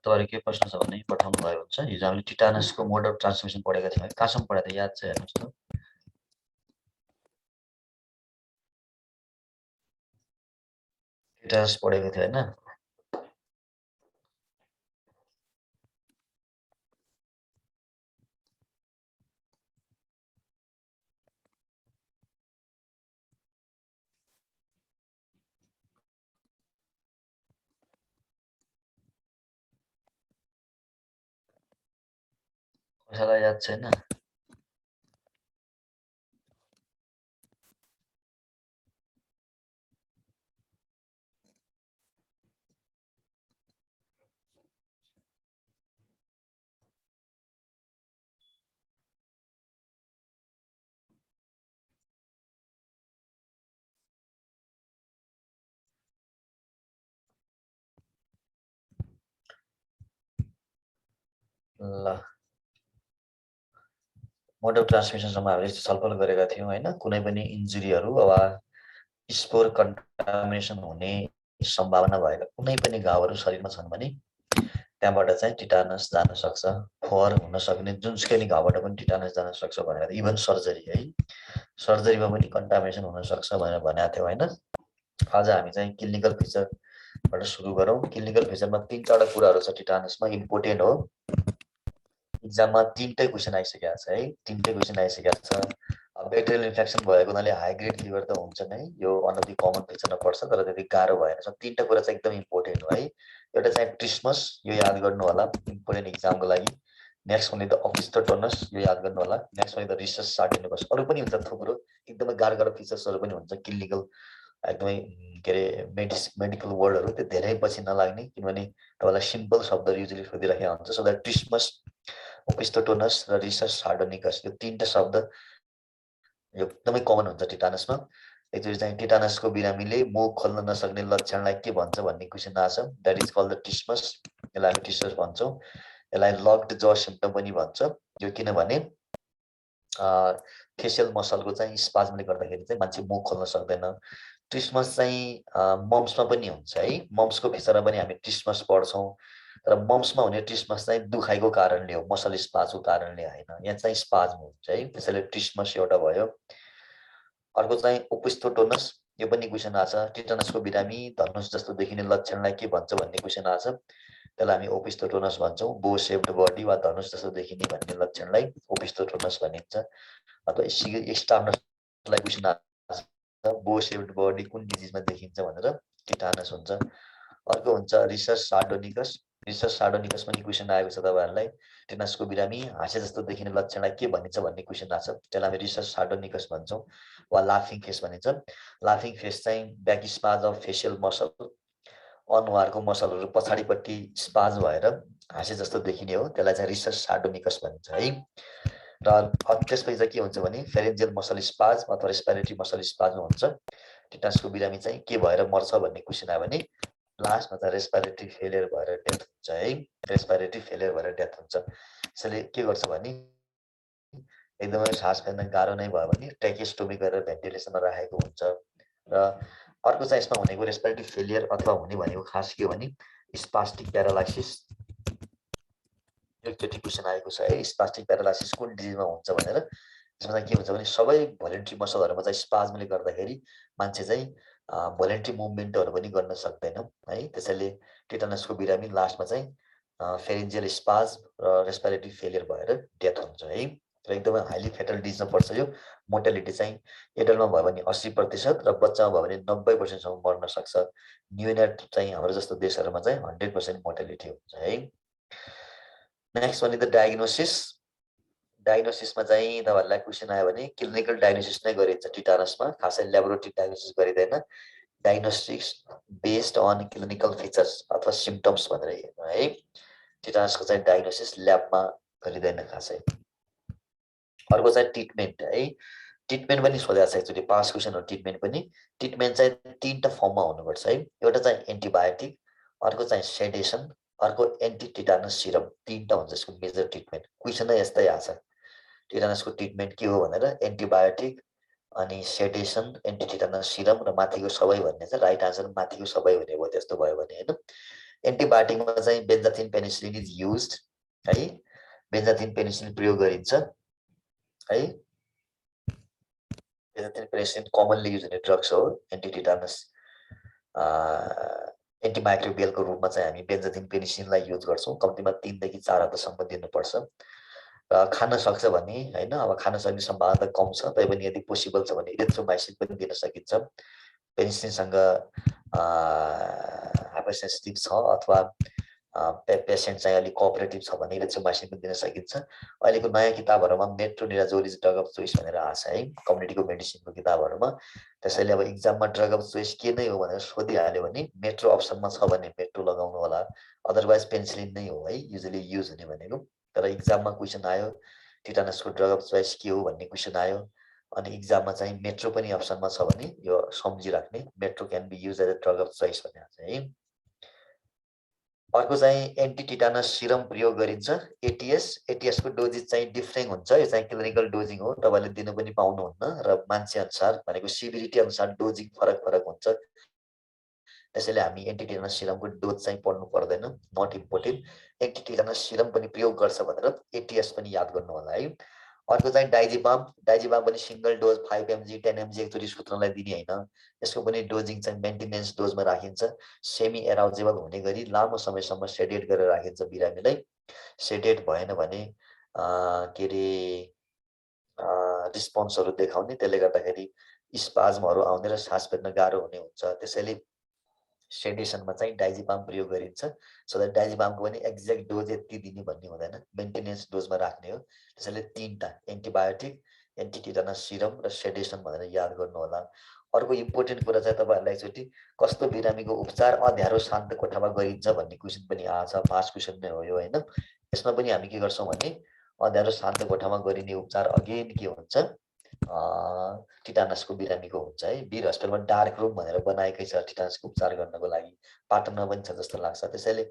तपाईहरु के प्रश्न छ भने पठाउनु भयो हुन्छ। हिजो हामीले टिटानसको मोड अफ ट्रान्समिसन पढेका थियौँ है। कहाँसम्म पढेको थियो याद छ हेर्नुस् त। टिटानस पढेको थियो हैन। कसैलाई याद छैन? ल मोड अफ ट्रान्समिसनसम्म हामीले छलफल गरेका थियौँ हैन। कुनै पनि इन्जुरीहरू वा स्पोर कन्टामिनेसन हुने सम्भावना भएका कुनै पनि घाउहरू शरीरमा छन् भने त्यहाँबाट चाहिँ टिटानस जान सक्छ। फोहर हुन सक्ने जुनसुकै नि घाउबाट पनि टिटानस जान सक्छ भनेर, इभन सर्जरी है, सर्जरीमा पनि कन्टामिनेसन हुन सक्छ भनेर भनेका थियौँ हैन। आज हामी चाहिँ क्लिनिकल फिचरबाट सुरु गरौँ। क्लिनिकल फिचरमा 3 कुराहरू छ टिटानसमा, इम्पोर्टेन्ट हो। इक्जाममा 3टै क्वेसन आइसकेको छ है, 3टै क्वेसन आइसकेको छ। ब्याक्टेरियल इन्फेक्सन भएको हुनाले हाई ग्रेड फिभर त हुन्छ नै, यो वान अफ दि कमन फिचरमा पर्छ, तर त्यति गाह्रो भएन। 3टा कुरा चाहिँ एकदम इम्पोर्टेन्ट हो है। एउटा चाहिँ ट्रिस्मस, यो याद गर्नु होला इम्पोर्टेन्ट इक्जामको लागि। नेक्स्ट भने त अपिस्टोटोनस, यो याद गर्नु होला। नेक्स्ट भने त रिसस सार्टिनोपस। अरू पनि हुन्छ थुप्रो, एकदमै गाह्रो फिचर्सहरू पनि हुन्छ क्लिनिकल, एकदमै के अरे मेडिकल वर्डहरू त्यो धेरै पछि नलाग्ने, किनभने तपाईँलाई सिम्पल शब्दहरू युजली सोधिराखेको हुन्छ। सो द्याट ट्रिस्मस, ओपिस्टोटोनस र रिसस सार्डोनिकस, यो 3टा शब्द यो एकदमै कमन हुन्छ टिटानसमा। एकचोटि चाहिँ टिटानसको बिरामीले मुख खोल्न नसक्ने लक्षणलाई के भन्छ भन्ने क्वेसन आछ। द्याट इज कल्ड द टिस्मस, यसलाई हामी टिस्मस भन्छौँ। यसलाई लक्ड ज सिम्पटम पनि भन्छ। यो किनभने फेसियल मसलको चाहिँ स्पाजमले गर्दाखेरि चाहिँ मान्छे मुख खोल्न सक्दैन। ट्रिस्मस चाहिँ मम्समा पनि हुन्छ है, मम्सको फिचरमा पनि हामी ट्रिस्मस पढ्छौँ, तर मम्समा हुने ट्रिस्मस चाहिँ दुखाइको कारणले हो, मसल स्पाजको कारणले होइन। यहाँ चाहिँ स्पाजम हुन्छ है, त्यसैले ट्रिस्मस एउटा भयो। अर्को चाहिँ ओपिस्टोटोनस, यो पनि क्वेसन आछ। टिटानसको बिरामी धनुष जस्तो देखिने लक्षणलाई के भन्छ भन्ने क्वेसन आछ। त्यसलाई हामी ओपिस्टोटोनस भन्छौँ। बो सेप्ड बडी वा धनुष जस्तो देखिने भन्ने लक्षणलाई ओपिस्टोटोनस भनिन्छ। अथवा स्टार्नसलाई क्वेसन आछ, बो सेप्ड बडी कुन डिजिजमा देखिन्छ भनेर, टिटानस हुन्छ। अर्को हुन्छ रिसस सार्डोनिकस। रिसस सार्डोनिकस पनि क्वेसन आएको छ तपाईँहरूलाई। टिटानसको बिरामी हाँसे जस्तो देखिने लक्षणलाई के भनिन्छ भन्ने क्वेसन आछ। त्यसलाई हामी रिसस सार्डोनिकस भन्छौँ वा लाफिङ फेस भनिन्छ। लाफिङ फेस चाहिँ back spas of facial muscle, अनुहारको मसलहरू पछाडिपट्टि स्पाज भएर हाँसे जस्तो देखिने हो, त्यसलाई चाहिँ रिसस सार्डोनिकस भनिन्छ है। र त्यसपछि चाहिँ के हुन्छ भने फेरेन्जियल मसल स्पाज अथवा रेस्पिरेटरी मसल स्पाजमा हुन्छ। टिटानसको बिरामी चाहिँ के भएर मर्छ भन्ने क्वेसन आयो भने लास्टमा चाहिँ रेस्पिरेटरी फेलियर भएर डेथ हुन्छ है, रेस्पिरेटरी फेलियर भएर डेथ हुन्छ। यसैले के गर्छ भने एकदमै सास फेर्न गाह्रो नै भयो भने ट्रेकेस्टोमी गरेर भेन्टिलेसनमा राखेको हुन्छ। र अर्को चाहिँ यसमा भनेको रेस्पिरेटरी फेलियर अथवा हुने भनेको खास के हो भने स्पास्टिक प्यारालाइसिस। एकचोटि क्वेसन आएको छ है, स्पास्टिक प्यारालाइसिस कुन डिजिजमा हुन्छ भनेर। यसमा चाहिँ के हुन्छ भने सबै भोलिन्ट्री मसलहरूमा चाहिँ स्पाजमले गर्दाखेरि मान्छे चाहिँ भोलिन्ट्री मुभमेन्टहरू पनि गर्न सक्दैन है। त्यसैले टिटानसको बिरामी लास्टमा चाहिँ फेरेन्जियल स्पाज र रेस्पिरेटरी फेलियर भएर डेथ हुन्छ है। र एकदमै हाइली फेटल डिजिजमा पर्छ यो। मोर्टालिटी चाहिँ एडल्टमा भयो भने 80% र बच्चामा भयो भने 90%सम्म मर्न सक्छ। न्युनेट चाहिँ हाम्रो जस्तो देशहरूमा चाहिँ 100% मोर्टालिटी हुन्छ है। नेक्स्ट भने द डायग्नोसिस। डायग्नोसिसमा चाहिँ तपाईँहरूलाई क्वेसन आयो भने क्लिनिकल डायग्नोसिस नै गरिन्छ टिटानसमा, खासै ल्याबोरेटरी डायग्नोसिस गरिँदैन। Diagnostics based on clinical features अथवा सिम्पटम्स भनेर हेर्नु है। टिटानसको चाहिँ डायग्नोसिस ल्याबमा गरिँदैन खासै। अर्को चाहिँ ट्रिटमेन्ट है। ट्रिटमेन्ट पनि सोधेको छ एकचोटि, पास क्वेसन हो ट्रिटमेन्ट पनि। ट्रिटमेन्ट चाहिँ 3टा फर्ममा हुनुपर्छ है। एउटा चाहिँ एन्टिबायोटिक, अर्को चाहिँ सेडेसन, अर्को एन्टी टिटानस सिरम। 3टा हुन्छ यसको मेजर ट्रिटमेन्ट। क्वेसन नै यस्तै आछ, टिटानसको ट्रिटमेन्ट के हो भनेर। एन्टिबायोटिक, अनि सेडेसन, एन्टी टिटानस सिरम र माथिको सबै भन्ने चाहिँ राइट आन्सर माथिको सबै हुने भयो त्यस्तो भयो भने होइन। एन्टिबायोटिकमा चाहिँ बेन्जाथिन पेनिसिलिन इज युज्ड है, बेन्जाथिन पेनिसिलिन प्रयोग गरिन्छ है। बेन्जाथिन पेनिसिलिन कमनली युज हुने ड्रग्स हो, एन्टिटिटानस एन्टिमाइक्रोबियलको रूपमा चाहिँ हामी बेन्जाथिन पेनिसिलिनलाई युज गर्छौँ। कम्तीमा 3 देखि 4 हप्तासम्म दिनुपर्छ। खान सक्छ भने हैन, अब खान सक्ने सम्भावना कम छ, तैपनि यदि पोसिबल छ भने इरिथ्रोमाइसिन पनि दिन सकिन्छ। पेनिसिलिनसँग हाइपरसेन्सिटिभ छ अथवा पेसेन्ट चाहिँ अलिक कोअपरेटिभ छ भने इरिथ्रोमाइसिन पनि दिन सकिन्छ। अहिलेको नयाँ किताबहरूमा metronidazole is drug of choice भनेर आएको छ है, कम्युनिटीको मेडिसिनको किताबहरूमा। त्यसैले अब इक्जाममा ड्रग अफ चोइस के नै हो भनेर सोधिहाल्यो भने मेट्रो अप्सनमा छ भने मेट्रो लगाउनु होला, अदरवाइज पेनिसिलिन नै हो है युजली युज हुने भनेको। तर इक्जाममा क्वेसन आयो टिटानसको ड्रग अफ चोइस के हो भन्ने क्वेसन आयो, अनि इक्जाममा चाहिँ मेट्रो पनि अप्सनमा छ भने यो सम्झिराख्ने, metro can be use as a drug of choice भनेर चाहिँ है। अर्को चाहिँ एन्टी टिटानस सिरम प्रयोग गरिन्छ, एटीएस। एटीएसको डोजेज चाहिँ डिफ्रेन्ट हुन्छ, यो चाहिँ क्लिनिकल डोजिङ हो, तपाईँले दिनु पनि पाउनुहुन्न र मान्छे अनुसार भनेको सिभिरिटी अनुसार डोजिङ फरक फरक हुन्छ। त्यसैले हामी एन्टी टिटानस सिरमको डोज चाहिँ पढ्नु पर्दैन, not important. Anti tetanus serum पनि प्रयोग गर्छ भनेर एटीएस पनि याद गर्नु होला है। अर्को चाहिँ डाइजिबाम। डाइजिबाम पनि सिंगल डोज 5 mg 10 mg एकचोटि सुत्नलाई दिने हैन, यसको पनि डोजिङ चाहिँ मेन्टेनेन्स डोजमा राखिन्छ। सेमी एराउजेबल हुने गरी लामो समयसम्म सेडेट गरेर राखिन्छ बिरामीलाई। सेडेट भएन भने के रे रिस्पोन्सहरू देखाउने, त्यसले गर्दाखेरि स्पाज्महरू आउने र सास फेर्न गाह्रो हुने हुन्छ। त्यसैले सेडेसनमा चाहिँ डाइजिबाम प्रयोग गरिन्छ। सो द्याट डाइजिबामको पनि एक्ज्याक्ट डोज यति दिने भन्ने हुँदैन, मेन्टेनेन्स डोजमा राख्ने हो। त्यसैले 3टा एन्टिबायोटिक, एन्टिटिटानस सिरम र सेडेसन भनेर याद गर्नु होला। अर्को इम्पोर्टेन्ट कुरा चाहिँ तपाईँहरूलाई एकचोटि कस्तो बिरामीको उपचार अँध्यारो शान्त कोठामा गरिन्छ भन्ने क्वेसन पनि आएको छ, फास्ट क्वेसन नै हो यो हैन। यसमा पनि हामी के गर्छौँ भने अँध्यारो शान्त कोठामा गरिने उपचार अगेन के हुन्छ, टिटानसको बिरामीको हुन्छ है। वीर हस्पिटलमा डार्क रुम भनेर बनाएकै छ टिटानसको उपचार गर्नको लागि, पाटनमा पनि छ जस्तो लाग्छ। त्यसैले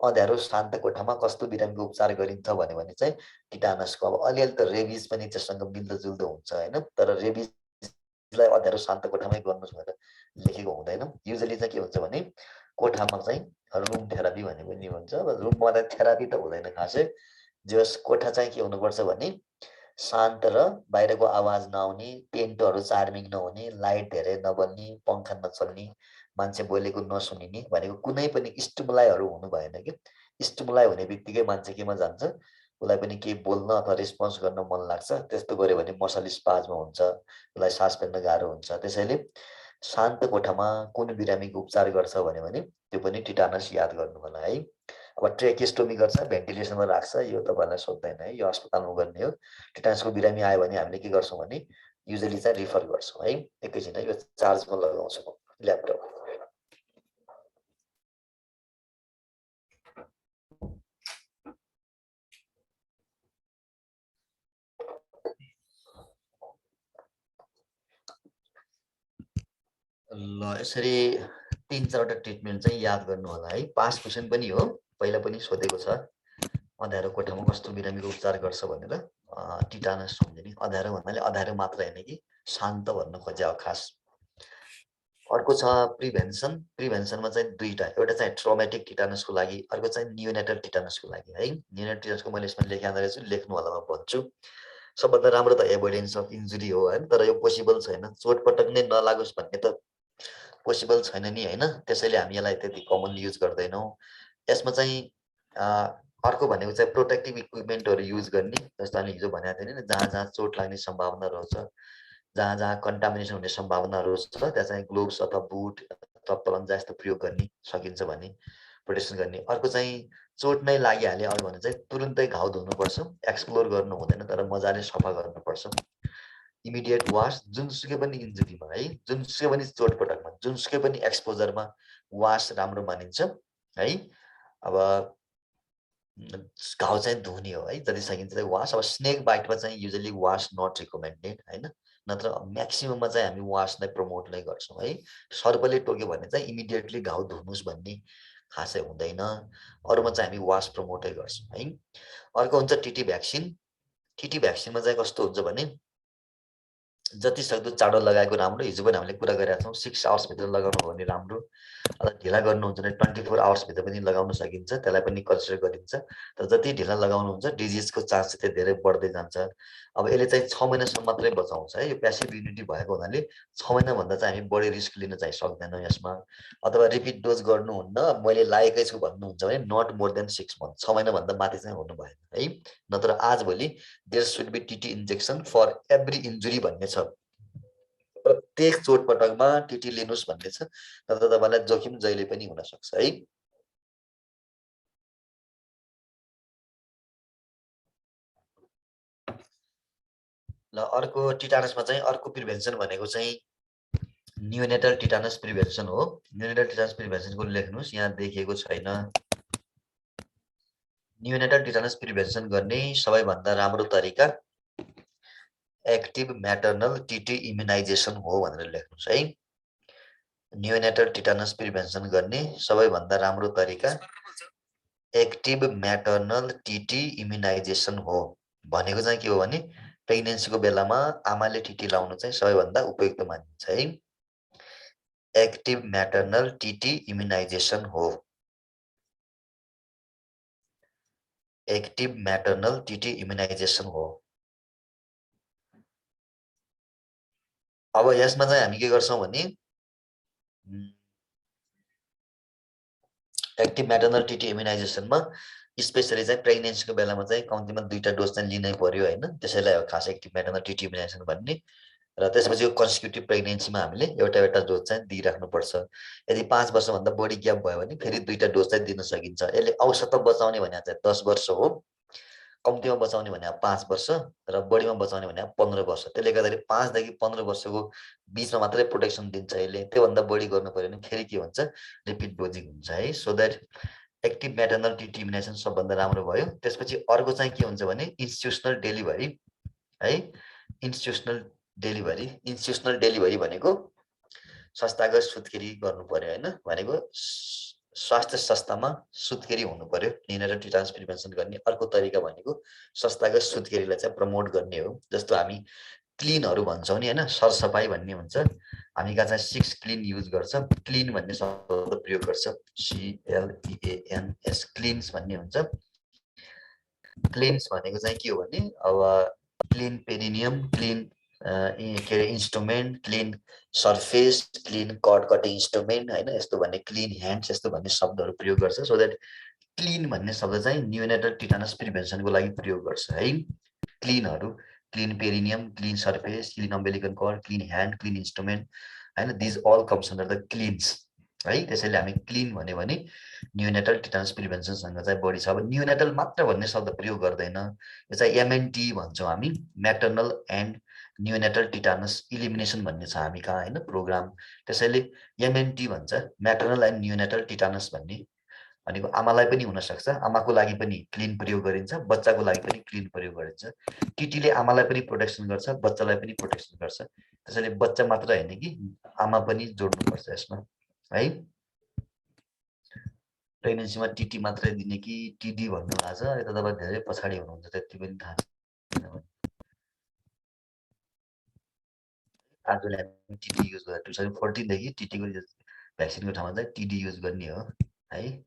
अँध्यारो शान्त कोठामा कस्तो बिरामीको उपचार गरिन्छ भन्यो भने चाहिँ टिटानसको, अब अलिअलि त रेबिज पनि त्यससँग मिल्दोजुल्दो हुन्छ हैन, तर रेबिजलाई अँध्यारो शान्त कोठामै गर्नुहोस् भनेर लेखेको हुँदैन। युजली चाहिँ के हुन्छ भने कोठामा चाहिँ रुम थेरापी भनेको नि हुन्छ। रुममा त थेरापी त हुँदैन खासै, जस कोठा चाहिँ के हुनुपर्छ भने शान्त र बाहिरको आवाज नआउने, पेन्टहरू चार्मिङ नहुने, लाइट धेरै नबल्ने, पङ्खा नचल्ने, मान्छे बोलेको नसुनिने भनेको कुनै पनि स्टिमुलाईहरू हुनु भएन कि। स्टिमुलाई हुने बित्तिकै मान्छे केमा जान्छ, उसलाई पनि केही बोल्न अथवा रेस्पोन्स गर्न मन लाग्छ, त्यस्तो गर्यो भने मसल स्पाज्म हुन्छ, उसलाई सास फेर्न गाह्रो हुन्छ। त्यसैले शान्त कोठामा कुन बिरामीको उपचार गर्छ भने त्यो पनि टिटानस याद गर्नु होला है। अब ट्रेकेस्टोमी गर्छ, भेन्टिलेसनमा राख्छ, यो तपाईँहरूलाई सोध्दैन है, यो अस्पतालमा गर्ने हो। टिटानसको बिरामी आयो भने हामीले के गर्छौँ भने युजली चाहिँ रिफर गर्छौँ है। एकैछिन है, यो चार्जमा लगाउँछु म ल्यापटप। ल यसरी 3-4वटा ट्रिटमेन्ट चाहिँ याद गर्नु होला है। पास क्वेसन पनि हो, पहिला पनि सोधेको छ, अँध्यारो कोठामा कस्तो बिरामीको उपचार गर्छ भनेर। टिटानस सम्झिने, अँध्यारो भन्नाले अँध्यारो मात्र होइन कि शान्त भन्न खोजे हो खास। अर्को छ प्रिभेन्सन। प्रिभेन्सनमा चाहिँ 2टा, एउटा चाहिँ ट्रोमेटिक टिटानसको लागि, अर्को चाहिँ नियोनेटल टिटानसको लागि है। नियोनेटल टिटानसको मैले यसमा लेखाउँदै रहेछु, लेख्नु होला, म भन्छु। सबभन्दा राम्रो त एभोइडेन्स अफ इन्जुरी हो हैन, तर यो पोसिबल छैन, चोटपटक नै नलागोस् भन्ने त पोसिबल छैन नि हैन। त्यसैले हामी यसलाई त्यति कमन युज गर्दैनौँ। यसमा चाहिँ अर्को भनेको चाहिँ प्रोटेक्टिभ इक्विपमेन्टहरू युज गर्ने, जस्तो हामी हिजो भनेको थिएन नि, जहाँ जहाँ चोट लाग्ने सम्भावना रहन्छ, जहाँ जहाँ कन्टामिनेसन हुने सम्भावनाहरू छ, त्यहाँ चाहिँ ग्लोभ्स अथवा बुट अथवा पलन्जा जस्तो प्रयोग गर्ने सकिन्छ भने प्रोटेक्सन गर्ने। अर्को चाहिँ चोट नै लागिहाल्यो अब भने चाहिँ तुरुन्तै घाउ धुनुपर्छ, एक्सप्लोर गर्नु हुँदैन, तर मजाले सफा गर्नुपर्छ। इमिडिएट वास, जुनसुकै पनि इन्जुरीमा है, जुनसुकै पनि चोटपटकमा, जुनसुकै पनि एक्सपोजरमा वास राम्रो मानिन्छ है। अब घाउ चाहिँ धुने हो है, जति सकिन्छ चाहिँ वास। अब स्नेक बाइटमा चाहिँ युजली वास नट रिकमेन्डेड हैन, नत्र म्याक्सिमममा चाहिँ हामी वास नै प्रमोट नै गर्छौँ है। सर्पले टोक्यो भने चाहिँ इमिडिएटली घाउ धुनुहोस् भन्ने खासै हुँदैन, अरूमा चाहिँ हामी वास प्रमोटै गर्छौँ है। अर्को हुन्छ टिटी भ्याक्सिन। टिटी भ्याक्सिनमा चाहिँ कस्तो हुन्छ भने जति सक्दो चाँडो लगाएको राम्रो। हिजो पनि हामीले कुरा गरेका छौँ 6 आवर्स भित्र लगाउनु हो भने राम्रो। अथवा ढिला गर्नुहुन्छ भने 24 आवर्स भित्र पनि लगाउन सकिन्छ, त्यसलाई पनि कन्सिडर गरिन्छ। तर जति ढिला लगाउनुहुन्छ डिजिजको चान्स चाहिँ धेरै बढ्दै जान्छ। अब यसले चाहिँ 6 महिनासम्म मात्रै बचाउँछ है, यो प्यासिभ इम्युनिटी भएको हुनाले 6 महिनाभन्दा चाहिँ हामी बढी रिस्क लिन चाहिँ सक्दैनौँ यसमा। अथवा रिपिट डोज गर्नुहुन्न, मैले लागेकै छु भन्नुहुन्छ भने नट मोर देन 6 मन्थ, 6 महिनाभन्दा माथि चाहिँ हुनु भएन है। नत्र आजभोलि there should be TT injection for every injury भन्ने छ। प्रत्येक चोटपटकमा टिटी लिनुहोस् भन्ने छ, नत्र तपाईँलाई जोखिम जहिले पनि हुन सक्छ है। ल अर्को टिटानसमा चाहिँ अर्को प्रिभेन्सन भनेको चाहिँ न्युनेटल टिटानस प्रिभेन्सन हो। न्युनेटल टिटानस प्रिभेन्सनको लेख्नुहोस्, यहाँ देखिएको छैन। न्युनेटल टिटानस प्रिभेन्सन गर्ने सबैभन्दा राम्रो तरिका एक्टिभ म्याटर्नल टिटी इम्युनाइजेसन हो भनेर लेख्नुहोस् है। न्युनेटल टिटानस प्रिभेन्सन गर्ने सबैभन्दा राम्रो तरिका एक्टिभ म्याटर्नल टिटी इम्युनाइजेसन हो। भनेको चाहिँ के हो भने प्रेग्नेन्सीको बेलामा आमाले टिटी लाउनु चाहिँ सबैभन्दा उपयुक्त मानिन्छ है। एक्टिभ म्याटर्नल टिटी इम्युनाइजेसन हो। एक्टिभ म्याटर्नल टिटी इम्युनाइजेसन हो। अब यसमा चाहिँ हामी के गर्छौँ भने एक्टिभ म्याटर्नल टिटी इम्युनाइजेसनमा स्पेसली चाहिँ प्रेग्नेन्सीको बेलामा चाहिँ कम्तीमा 2टा डोज चाहिँ लिनै पर्यो हैन। त्यसैलाई हो खास एक्टिभ म्याटर्नल टिटी इम्युनाइजेसन भन्ने। र त्यसपछि कन्सिक्युटिभ प्रेग्नेन्सीमा हामीले एउटा डोज चाहिँ दिइराख्नुपर्छ। यदि 5 वर्षभन्दा बढी ग्याप भयो भने फेरि 2टा डोज चाहिँ दिन सकिन्छ। यसले औसत बचाउने भने चाहिँ 10 वर्ष हो, कम्तीमा बचाउने भने 5 वर्ष र बढीमा बचाउने भने 15 वर्ष। त्यसले गर्दाखेरि 5 देखि 15 वर्षको बिचमा मात्रै प्रोटेक्सन दिन्छ यसले। त्योभन्दा बढी गर्नु पर्यो भने फेरि के हुन्छ, रिपिट डोजिङ हुन्छ है। So that active maternal TT immunisation सबभन्दा राम्रो भयो। त्यसपछि अर्को चाहिँ के हुन्छ भने इन्स्टिट्युसनल डेलिभरी है। इन्स्टिट्युसनल डेलिभरी भनेको संस्थागत सुत्केरी गर्नु पर्यो हैन। भनेको स्वास्थ्य संस्थामा सुत्केरी हुनु पर्यो। न्युनेटल टिटानस प्रिभेन्सन गर्ने अर्को तरिका भनेको संस्थागत सुत्केरीलाई चाहिँ प्रमोट गर्ने हो। जस्तो हामी क्लिनहरू भन्छौँ नि हैन, सरसफाइ भन्ने हुन्छ। हामी कहाँ चाहिँ 6 क्लिन युज गर्छ। क्लिन भन्ने शब्द प्रयोग गर्छ, CLEANS, क्लिन्स भन्ने हुन्छ। क्लिन्स भनेको चाहिँ के हो भने अब क्लिन पेरिनियम, क्लिन के अरे instrument, clean surface, clean cut cutting instrument हैन, यस्तो भन्ने क्लिन ह्यान्ड्स यस्तो भन्ने शब्दहरू प्रयोग गर्छ। सो द्याट क्लिन भन्ने शब्द चाहिँ न्युनेटल टिटानस प्रिभेन्सनको लागि प्रयोग गर्छ है। क्लिनहरू clean perineum, clean surface, clean umbilical cord, clean hand, clean instrument हैन, these all comes under the cleans है। त्यसैले हामी क्लिन भन्यो भने न्युनेटल टिटानस प्रिभेन्सनसँग चाहिँ बढी छ। अब न्युनेटल मात्र भन्ने शब्द प्रयोग गर्दैन, यो चाहिँ MNT भन्छौँ हामी, maternal and neonatal tetanus elimination भन्ने छ हामी कहाँ हैन प्रोग्राम। त्यसैले MNT भन्छ, म्याटर्नल एन्ड न्युनेटल टिटानस भन्ने। भनेको आमालाई पनि हुनसक्छ, आमाको लागि पनि क्लिन प्रयोग गरिन्छ, बच्चाको लागि पनि क्लिन प्रयोग गरिन्छ। टिटीले आमालाई पनि प्रोटेक्सन गर्छ, बच्चालाई पनि प्रोटेक्सन गर्छ। त्यसैले बच्चा मात्र हैन कि आमा पनि जोड्नुपर्छ यसमा है। प्रेग्नेन्सीमा टिटी मात्रै दिने कि टिडी भन्नु भएको छ, यता तपाईँ धेरै पछाडि हुनुहुन्छ, त्यति पनि थाहा छैन। आजले हामी टिटी युज गर्दा 2014 देखि टिटीको भ्याक्सिनको ठाउँमा चाहिँ टिडी युज गर्ने हो है।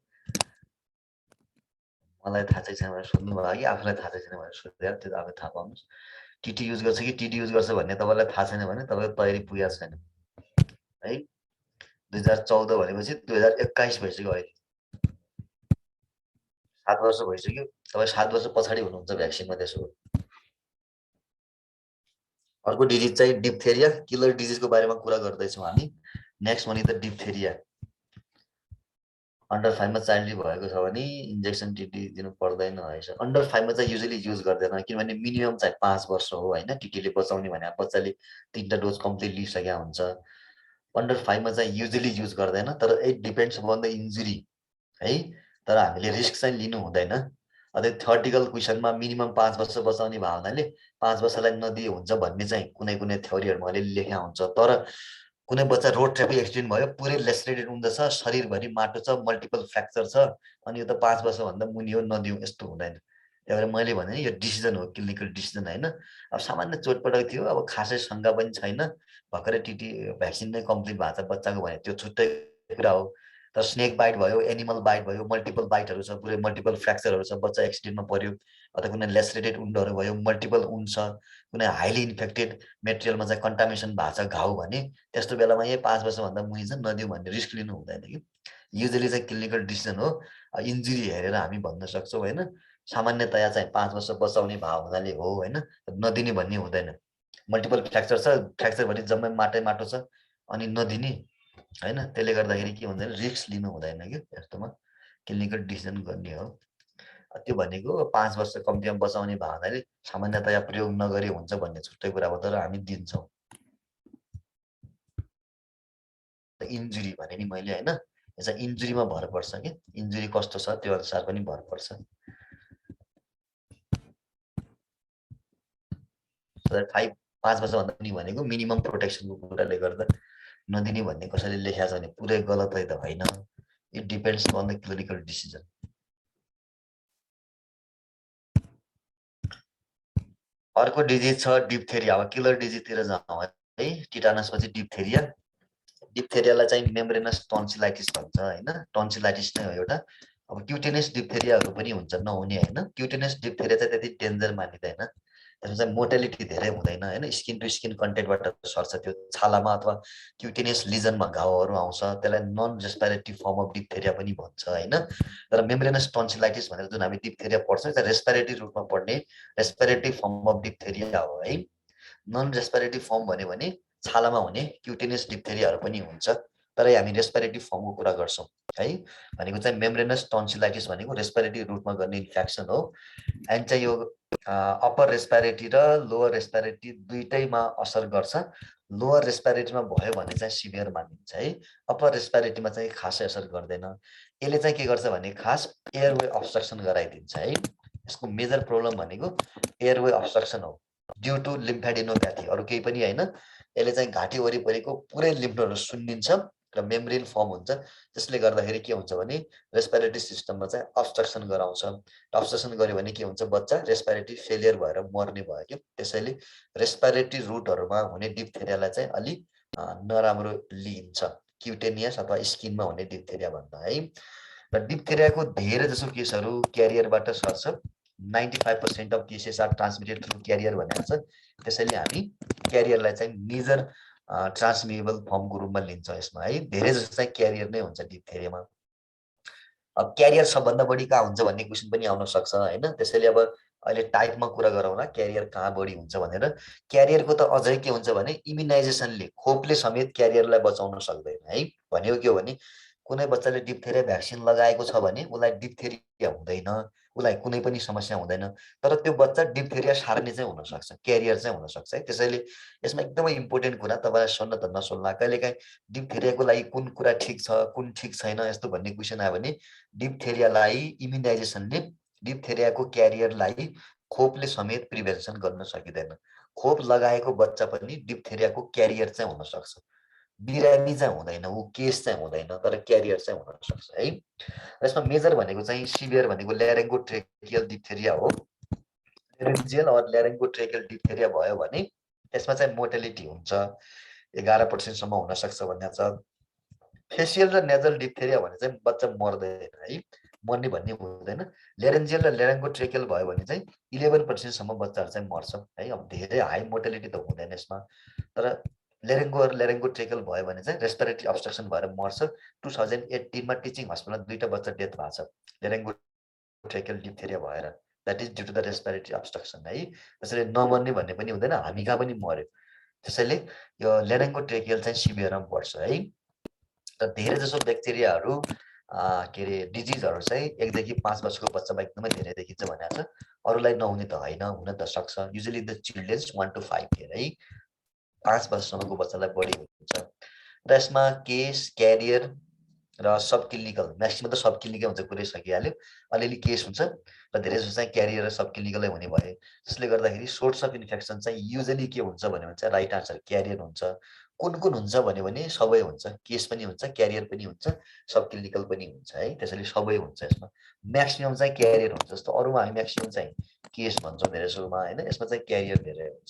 मलाई थाहा छैन भनेर सोध्नु भयो कि आफूलाई थाहा छैन भनेर सोध्दा त्यो अब थाहा पाउनुहोस्। टिटी युज गर्छ कि टिडी युज गर्छ भन्ने तपाईँलाई थाहा छैन भने तपाईँको तयारी पुगेको छैन है। 2014 भनेपछि 2021 भइसक्यो, अहिले 7 वर्ष भइसक्यो। तपाईँ 7 वर्ष पछाडि हुनुहुन्छ भ्याक्सिनमा। त्यसो हो अर्को डिजिज चाहिँ डिप्थेरिया, किलर डिजिजको बारेमा कुरा गर्दैछौँ हामी। नेक्स्ट भने त डिप्थेरिया। अन्डर 5 मा चाइल्डली भएको छ भने इन्जेक्सन टिटी दिनु पर्दैन है। अन्डर 5 मा चाहिँ युजली युज गर्दैन, किनभने मिनिमम चाहिँ 5 वर्ष हो हैन। टिटीले बचाउने भने बच्चाले 3टा डोज कम्प्लिट लिइसकेका हुन्छ। अन्डर 5 मा चाहिँ युजली युज गर्दैन, तर it depends upon the injury है। तर हामीले रिस्क चाहिँ लिनु हुँदैन। अझै थ्योरिटिकल क्वेसनमा मिनिमम 5 वर्ष बचाउने भावनाले 5 वर्षलाई नदिए हुन्छ भन्ने चाहिँ कुनै कुनै थ्योरीहरुमा अहिले लेख्या हुन्छ। तर कुनै बच्चा रोड ट्राफिक एक्सिडेन्ट भयो, पुरै लेसरेटेड हुँदैछ, शरीरभरि माटो छ, मल्टिपल फ्र्याक्चर छ, अनि यो त 5 वर्षभन्दा मुनि हो, नदिउँ, यस्तो हुँदैन। त्यही भएर मैले भने यो डिसिजन हो, क्लिनिकल डिसिजन होइन। अब सामान्य चोटपटक थियो, अब खासै शङ्का पनि छैन, भर्खरै टिटी भ्याक्सिन नै कम्प्लिट भएको छ बच्चाको भने त्यो छुट्टै कुरा हो। तर स्नेक बाइट भयो, एनिमल बाइट भयो, मल्टिपल बाइटहरू छ, पुरै मल्टिपल फ्र्याक्चरहरू छ, बच्चा एक्सिडेन्टमा पर्यो अथवा कुनै लेसरेटेड उन्डहरू भयो, मल्टिपल उन्ड छ, कुनै हाइली इन्फेक्टेड मेटेरियलमा चाहिँ कन्टामिनेसन भएको छ घाउ भने त्यस्तो बेलामा यही 5 वर्षभन्दा मुनि चाहिँ नदिउँ भन्ने रिस्क लिनु हुँदैन कि। युजली चाहिँ क्लिनिकल डिसिजन हो, इन्जुरी हेरेर हामी भन्न सक्छौँ होइन। सामान्यतया चाहिँ 5 वर्ष बचाउने भाव हुनाले हो होइन, नदिने भन्ने हुँदैन। मल्टिपल फ्र्याक्चर छ, फ्र्याक्चर भने जम्मै माटै माटो छ अनि नदिने होइन, त्यसले गर्दाखेरि के हुँदैन, रिस्क लिनु हुँदैन कि यस्तोमा, क्लिनिकल डिसिजन गर्ने हो। त्यो भनेको 5 वर्ष कम्तीमा बचाउने भावनाले सामान्यतया प्रयोग नगरे हुन्छ भन्ने छुट्टै कुरा हो, तर हामी दिन्छौँ। इन्जुरी भने नि मैले होइन, यो चाहिँ इन्जुरीमा भर पर्छ कि इन्जुरी कस्तो छ त्यो अनुसार पनि भर पर्छ। 5 वर्षभन्दा पनि भनेको मिनिमम प्रोटेक्सनको कुराले गर्दा नदिने भन्ने कसैले लेखेको छ भने पुरै गलत त होइन। It depends on the clinical decision. अर्को डिजिज छ डिप्थेरिया। अब किलर डिजिजतिर जाउँ है, टिटानस पछि डिप्थेरिया। डिप्थेरियालाई चाहिँ मेम्ब्रेनस टन्सिलाइटिस भन्छ होइन, टन्सिलाइटिस नै हो एउटा। अब क्युटेनियस डिप्थेरियाहरू पनि हुन्छ नहुने होइन, क्युटेनियस डिप्थेरिया चाहिँ त्यति डेन्जर मानिँदैन, त्यसमा चाहिँ मोर्टेलिटी धेरै हुँदैन होइन, स्किन टु स्किन कन्ट्याक्टबाट सर्छ, त्यो छालामा अथवा क्युटेनियस लिजनमा घाउहरू आउँछ, त्यसलाई non respiratory form of diphtheria पनि भन्छ होइन। तर मेम्ब्रेनस टन्सिलाइटिस भनेर जुन हामी डिप्थेरिया पढ्छौँ त्यो रेस्पिरेटरी रुटमा पढ्ने रेस्पिरेटरी फर्म अफ डिप्थेरिया हो है। नन रेस्पिरेटरी फर्म भन्यो भने छालामा हुने क्युटेनियस डिप्थेरियाहरू पनि हुन्छ, तर हामी रेस्पिरेटरी फर्मको कुरा गर्छौँ है। भनेको चाहिँ मेम्ब्रेनस टन्सिलाइटिस भनेको रेस्पिरेटरी रुटमा गर्ने इन्फेक्सन हो। एन्ड चाहिँ यो अप्पर रेस्पिरेटरी र लोवर रेस्पिरेटरी दुइटैमा असर गर्छ। लोवर रेस्पिरेटरीमा भयो भने चाहिँ सिभियर मानिन्छ है, अप्पर रेस्पिरेटरीमा चाहिँ खासै असर गर्दैन। यसले चाहिँ के गर्छ भने खास एयरवे अब्स्ट्रक्सन गराइदिन्छ है। यसको मेजर प्रब्लम भनेको एयरवे अब्स्ट्रक्सन हो ड्यु टु लिम्फेडिनोप्याथी, अरू केही पनि होइन। यसले चाहिँ घाँटी वरिपरिको पुरै लिम्फहरू सुन्निन्छ र मेम्ब्रेन फर्म हुन्छ, त्यसले गर्दाखेरि के हुन्छ भने रेस्पिरेटरी सिस्टममा चाहिँ अब्स्ट्रक्सन गराउँछ। अब्स्ट्रक्सन गर्यो भने के हुन्छ, बच्चा रेस्पिरेटरी फेलियर भएर मर्ने भयो कि। त्यसैले रेस्पिरेटरी रुटहरूमा हुने डिप्थेरियालाई चाहिँ अलिक नराम्रो लिइन्छ क्युटेनियस अथवा स्किनमा हुने डिप्थेरिया भन्दा है। र डिप्थेरियाको धेरै जसो केसहरू क्यारियरबाट सर्छ, 95% of cases are transmitted through carrier भनेको छ। त्यसैले हामी क्यारियरलाई चाहिँ मेजर ट्रान्समिटेबल फर्मको रूपमा लिन्छ यसमा है। धेरै जस्तो चाहिँ क्यारियर नै हुन्छ डिप्थेरियामा। अब क्यारियर सबभन्दा बढी कहाँ हुन्छ भन्ने क्वेसन पनि आउन सक्छ होइन, त्यसैले अब अहिले टाइपमा कुरा गरौँला क्यारियर कहाँ बढी हुन्छ भनेर। क्यारियरको त अझै के हुन्छ भने इम्युनाइजेसनले, खोपले समेत क्यारियरलाई बचाउन सक्दैन है। भनेको के हो भने कुनै बच्चाले डिप्थेरिया भ्याक्सिन लगाएको छ भने उसलाई डिप्थेरिया हुँदैन, उसलाई कुनै पनि समस्या हुँदैन, तर त्यो बच्चा डिप्थेरिया सार्ने चाहिँ हुनसक्छ, क्यारियर चाहिँ हुनसक्छ है। त्यसैले यसमा एकदमै इम्पोर्टेन्ट कुरा, तपाईँलाई सुन्न त नसुन्ला, कहिलेकाहीँ डिप्थेरियाको लागि कुन कुरा ठिक छ कुन ठिक छैन यस्तो भन्ने क्वेसन आयो भने डिप्थेरियालाई इम्युनाइजेसनले डिप्थेरियाको क्यारियरलाई खोपले समेत प्रिभेन्सन गर्न सकिँदैन। खोप लगाएको बच्चा पनि डिप्थेरियाको क्यारियर चाहिँ हुनसक्छ, बिरामी चाहिँ हुँदैन, ऊ केस चाहिँ हुँदैन, तर क्यारियर चाहिँ हुनसक्छ है। यसमा मेजर भनेको चाहिँ सिभियर भनेको ल्यारिङ्गोट्रेकियल डिप्थेरिया हो। ल्यारेन्जियल अर ल्यारिङ्गोट्रेकियल डिप्थेरिया भयो भने त्यसमा चाहिँ मोर्टेलिटी हुन्छ, 11% सम्म हुनसक्छ भन्ने छ। फेसियल र नेजल डिप्थेरिया भने चाहिँ बच्चा मर्दैन है, मर्ने भन्ने हुँदैन। ल्यारेन्जियल र ल्यारिङ्गोट्रेकियल भयो भने चाहिँ 11% सम्म बच्चाहरू चाहिँ मर्छ है। अब धेरै हाई मोर्टेलिटी त हुँदैन यसमा, तर ल्यारिङ्गो र ल्यारिङ्गोट्रेकियल भयो भने चाहिँ रेस्पिरेटरी अब्स्ट्रक्सन भएर मर्छ। 2018मा टिचिङ हस्पिटलमा 2टा बच्चा डेथ भएको छ ल्यारिङ्गोट्रेकियल डिप्थेरिया भएर, that is due to the respiratory obstruction है। त्यसैले नमर्ने भन्ने पनि हुँदैन, हामी कहाँ पनि मर्यो। त्यसैले यो ल्यारिङ्गोट्रेकियल चाहिँ सिभियरमा पर्छ है। र धेरै जसो ब्याक्टेरियाहरू के अरे डिजिजहरू चाहिँ 1 देखि 5 वर्षको बच्चामा एकदमै धेरै देखिन्छ भनेको छ, अरूलाई नहुने त होइन, हुन त सक्छ। Usually the children's 1 to 5 year है, 5 वर्षसम्मको बच्चालाई बढी हुन्छ। र यसमा केस, क्यारियर र सब क्लिनिकल, म्याक्सिमम त सब क्लिनिकै हुन्छ, कुरै सकिहाल्यो, अलिअलि केस हुन्छ र धेरै जस्तो चाहिँ क्यारियर र सब क्लिनिकलै हुने भयो। त्यसले गर्दाखेरि सोर्स अफ इन्फेक्सन चाहिँ युजली के हुन्छ भने चाहिँ राइट आन्सर क्यारियर हुन्छ। कुन हुन्छ भन्यो भने सबै हुन्छ, केस पनि हुन्छ, क्यारियर पनि हुन्छ, सब क्लिनिकल पनि हुन्छ है। त्यसैले सबै हुन्छ यसमा। म्याक्सिमम चाहिँ क्यारियर हुन्छ, जस्तो अरूमा हामी म्याक्सिमम चाहिँ केस भन्छौँ धेरै सुरुमा हैन, यसमा चाहिँ क्यारियर धेरै हुन्छ।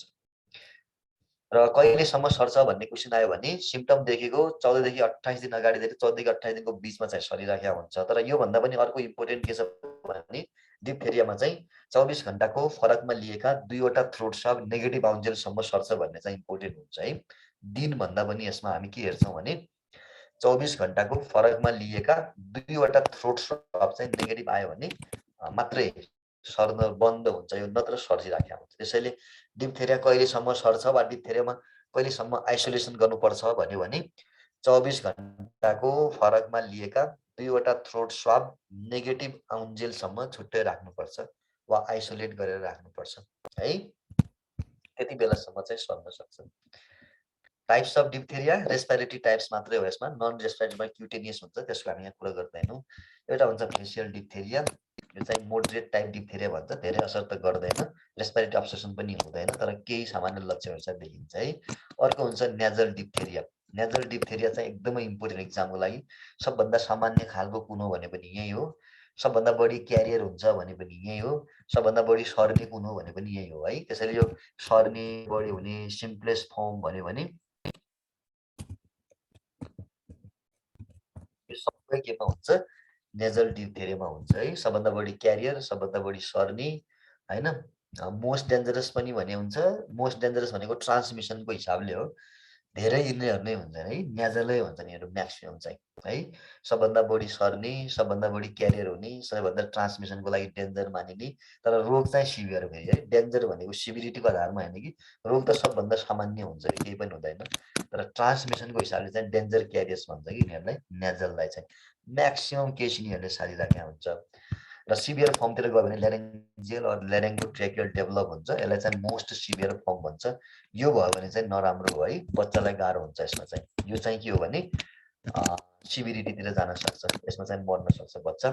र कहिलेसम्म सर्छ भन्ने क्वेसन आयो भने सिम्पटम देखेको 14 देखि 28 दिन अगाडिदेखि 14 देखि 28 दिनको बिचमा चाहिँ सरिराखेको हुन्छ। तर यो भन्दा पनि अर्को इम्पोर्टेन्ट के छ भने डिप्थेरियामा चाहिँ 24 घण्टाको फरकमा लिएका 2 वटा थ्रोट स्वाब नेगेटिभ आउन्जेलसम्म सर्छ भन्ने चाहिँ इम्पोर्टेन्ट हुन्छ है। दिन भन्दा पनि यसमा हामी के हेर्छौँ भने 24 घण्टाको फरकमा लिएका 2 वटा थ्रोट स्वाब चाहिँ नेगेटिभ आयो भने मात्रै सर्न बन्द हुन्छ, यो नत्र सर्छिराखेको हुन्छ। त्यसैले डिप्थेरिया कहिलेसम्म सर्छ वा डिप्थेरियामा कहिलेसम्म आइसोलेसन गर्नुपर्छ भन्यो भने 24 घण्टाको फरकमा लिएका 2 वटा थ्रोट स्वाब नेगेटिभ आउन्जेलसम्म छुट्टै राख्नुपर्छ वा आइसोलेट गरेर राख्नुपर्छ है। त्यति बेलासम्म चाहिँ सर्न सक्छ। Types of diphtheria respiratory types मात्रै हो यसमा, नन रेस्पिरेटरीमा क्युटेनियस हुन्छ, त्यसको हामी यहाँ कुरा गर्दैनौँ। एउटा हुन्छ फेसियल डिप्थेरिया, यो चाहिँ मोडरेट टाइप डिप्थेरिया भन्छ, धेरै असर त गर्दैन, रेस्पिरेटरी अब्स्ट्रक्सन पनि हुँदैन, तर केही सामान्य लक्षणहरू चाहिँ देखिन्छ है। अर्को हुन्छ नेजल डिप्थेरिया। नेजल डिप्थेरिया चाहिँ एकदमै इम्पोर्टेन्ट एक्जामको लागि, सबभन्दा सामान्य खालको कुन हो भने पनि यही हो, सबभन्दा बढी क्यारियर हुन्छ भने पनि यही हो, सबभन्दा बढी सर्ने कुन हो भने पनि यही हो है। त्यसैले यो सर्ने बढी हुने सिम्प्लेस्ट फर्म भन्यो भने यो सबै केमा हुन्छ, नेजल डिप्थेरियामा हुन्छ है। सबभन्दा बढी क्यारियर, सबभन्दा बढी सर्ने हैन। मोस्ट डेन्जरस पनि भन्ने हुन्छ, मोस्ट डेन्जरस भनेको ट्रान्समिसनको हिसाबले हो, धेरै यिनीहरू नै हुन्छन् है, नेजलै हुन्छन् यिनीहरू म्याक्सिमम चाहिँ है। सबभन्दा बढी सर्ने, सबभन्दा बढी क्यारियर हुने, सबैभन्दा ट्रान्समिसनको लागि डेन्जर मानिने, तर रोग चाहिँ सिभियर फेरि है। डेन्जर भनेको सिभिरिटीको आधारमा होइन कि, रोग त सबभन्दा सामान्य हुन्छ कि केही पनि हुँदैन, तर ट्रान्समिसनको हिसाबले चाहिँ डेन्जर क्यारियर्स भन्छ कि यिनीहरूलाई, नेजललाई चाहिँ म्याक्सिमम केस यिनीहरूले सारिराखेका हुन्छ। र सिभियर फर्मतिर गयो भने ल्यारेन्जियल अर ल्यारेङ्गोट्रेकियल डेभलप हुन्छ, यसलाई चाहिँ मोस्ट सिभियर फर्म भन्छ। यो भयो भने चाहिँ नराम्रो हो है, बच्चालाई गाह्रो हुन्छ यसमा चाहिँ। यो चाहिँ के हो भने सिभिरिटीतिर जान सक्छ, यसमा चाहिँ मर्न सक्छ बच्चा।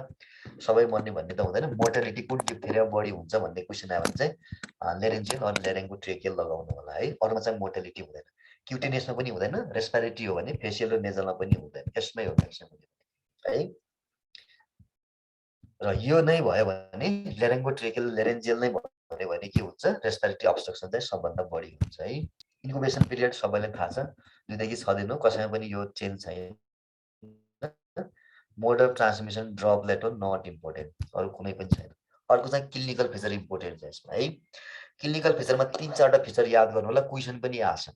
सबै मर्ने भन्ने त हुँदैन, मोर्टालिटी कुन डिप्थेरिया बढी हुन्छ भन्ने क्वेसन आयो भने चाहिँ ल्यारेन्जियल अर ल्यारेङ्गोट्रेकियल लगाउनु होला है, अरूमा चाहिँ मोर्टालिटी हुँदैन। क्युटेनियसमा पनि हुँदैन, रेस्पिरेटरी हो भने फेसियल र नेजलमा पनि हुँदैन, यसमै हो म्याक्सिमम है। र यो नै भयो भने ल्यारेङ्गोट्रेकियल ल्यारेन्जियल नै भयो भने के हुन्छ, रेस्पिरेटरी अब्स्ट्रक्सन चाहिँ सबभन्दा बढी हुन्छ है। इन्क्युबेसन पिरियड सबैलाई थाहा छ, 2 देखि 6 दिन हो, कसैमा पनि यो चेन्ज छैन। मोड अफ ट्रान्समिसन ड्रपलेट हो, नट इम्पोर्टेन्ट, अरू कुनै पनि छैन। अर्को चाहिँ क्लिनिकल फिचर इम्पोर्टेन्ट छ यसमा है। क्लिनिकल फिचरमा 3-4वटा फिचर याद गर्नु होला, क्वेसन पनि आछ।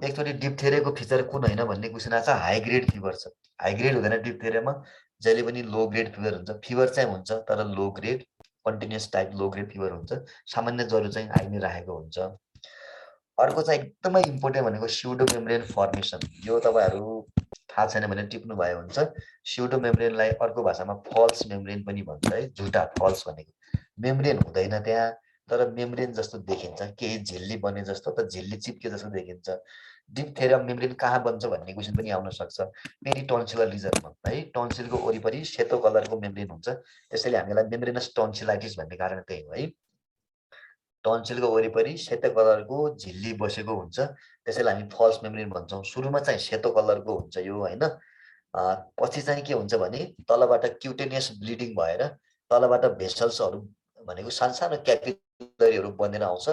एकचोटि डिप्थेरियाको फिचर कुन होइन भन्ने क्वेसन आछ, हाई ग्रेड फिभर छ। हाई ग्रेड हुँदैन डिप्थेरियामा, जहिले पनि लो ग्रेड फिभर हुन्छ। फिभर चाहिँ हुन्छ तर low grade, continuous type low grade fever हुन्छ, सामान्य ज्वरो चाहिँ हाई नै राखेको हुन्छ। अर्को चाहिँ एकदमै इम्पोर्टेन्ट भनेको स्युडो मेम्ब्रेन फर्मेसन। यो तपाईँहरू थाहा छैन भने टिप्नु भयो हुन्छ। स्युडो मेम्ब्रेनलाई अर्को भाषामा फल्स मेम्ब्रेन पनि भन्छ है, झुटा, फल्स भनेको मेम्ब्रेन हुँदैन त्यहाँ, तर मेम्ब्रेन जस्तो देखिन्छ, केही झिल्ली बने जस्तो, त झिल्ली चिप्के जस्तो देखिन्छ। डिप्थेरिया मेम्ब्रेन कहाँ बन्छ भन्ने क्वेसन पनि आउन सक्छ, पेरिटोन्सिलर रिजनमा है, टन्सिलको वरिपरि सेतो कलरको मेम्ब्रेन हुन्छ, त्यसैले हामीलाई मेम्ब्रेनस टन्सिलाइटिस भन्ने कारण त्यही हो है। टन्सिलको वरिपरि सेतो कलरको झिल्ली बसेको हुन्छ, त्यसैले हामी फल्स मेम्ब्रेन भन्छौँ। सुरुमा चाहिँ सेतो कलरको हुन्छ यो होइन, पछि चाहिँ के हुन्छ भने तलबाट क्युटेनियस ब्लिडिङ भएर तलबाट भेसल्सहरू भनेको सानसानो क्यापिलरीहरू बनेर आउँछ,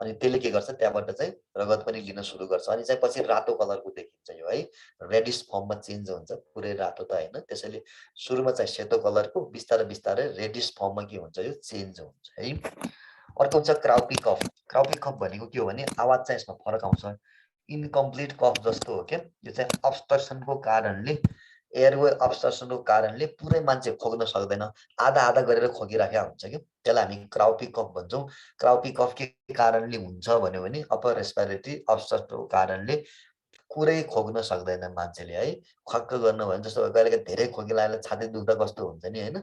अनि त्यसले के गर्छ, त्यहाँबाट चाहिँ रगत पनि लिन सुरु गर्छ, अनि चाहिँ पछि रातो कलरको देखिन्छ यो है, रेडिस फर्ममा चेन्ज हुन्छ, पुरै रातो त होइन। त्यसैले सुरुमा चाहिँ सेतो कलरको, बिस्तारै बिस्तारै रेडिस फर्ममा के हुन्छ, यो चेन्ज हुन्छ है। अर्को हुन्छ क्राउपी कफ। क्राउपी कफ भनेको के हो भने आवाज चाहिँ यसमा फरक आउँछ, इन्कम्प्लिट कफ जस्तो हो क्या। यो चाहिँ अब्स्ट्रक्सनको कारणले, एयरवे अब्स्ट्रक्सनको कारणले पुरै मान्छे खोक्न सक्दैन, आधा आधा गरेर खोकिराखेका हुन्छ कि, त्यसलाई हामी क्राउपी कफ भन्छौँ। क्राउपी कफ के कारणले हुन्छ भन्यो भने अप्पर रेस्पिरेटरी अब्स्ट्रक्सनको कारणले पुरै खोक्न सक्दैन मान्छेले है। खक्क गर्नु भयो जस्तो कहिलेकाहीँ धेरै खोकी लागेर छाती दुख्दा कस्तो हुन्छ नि होइन,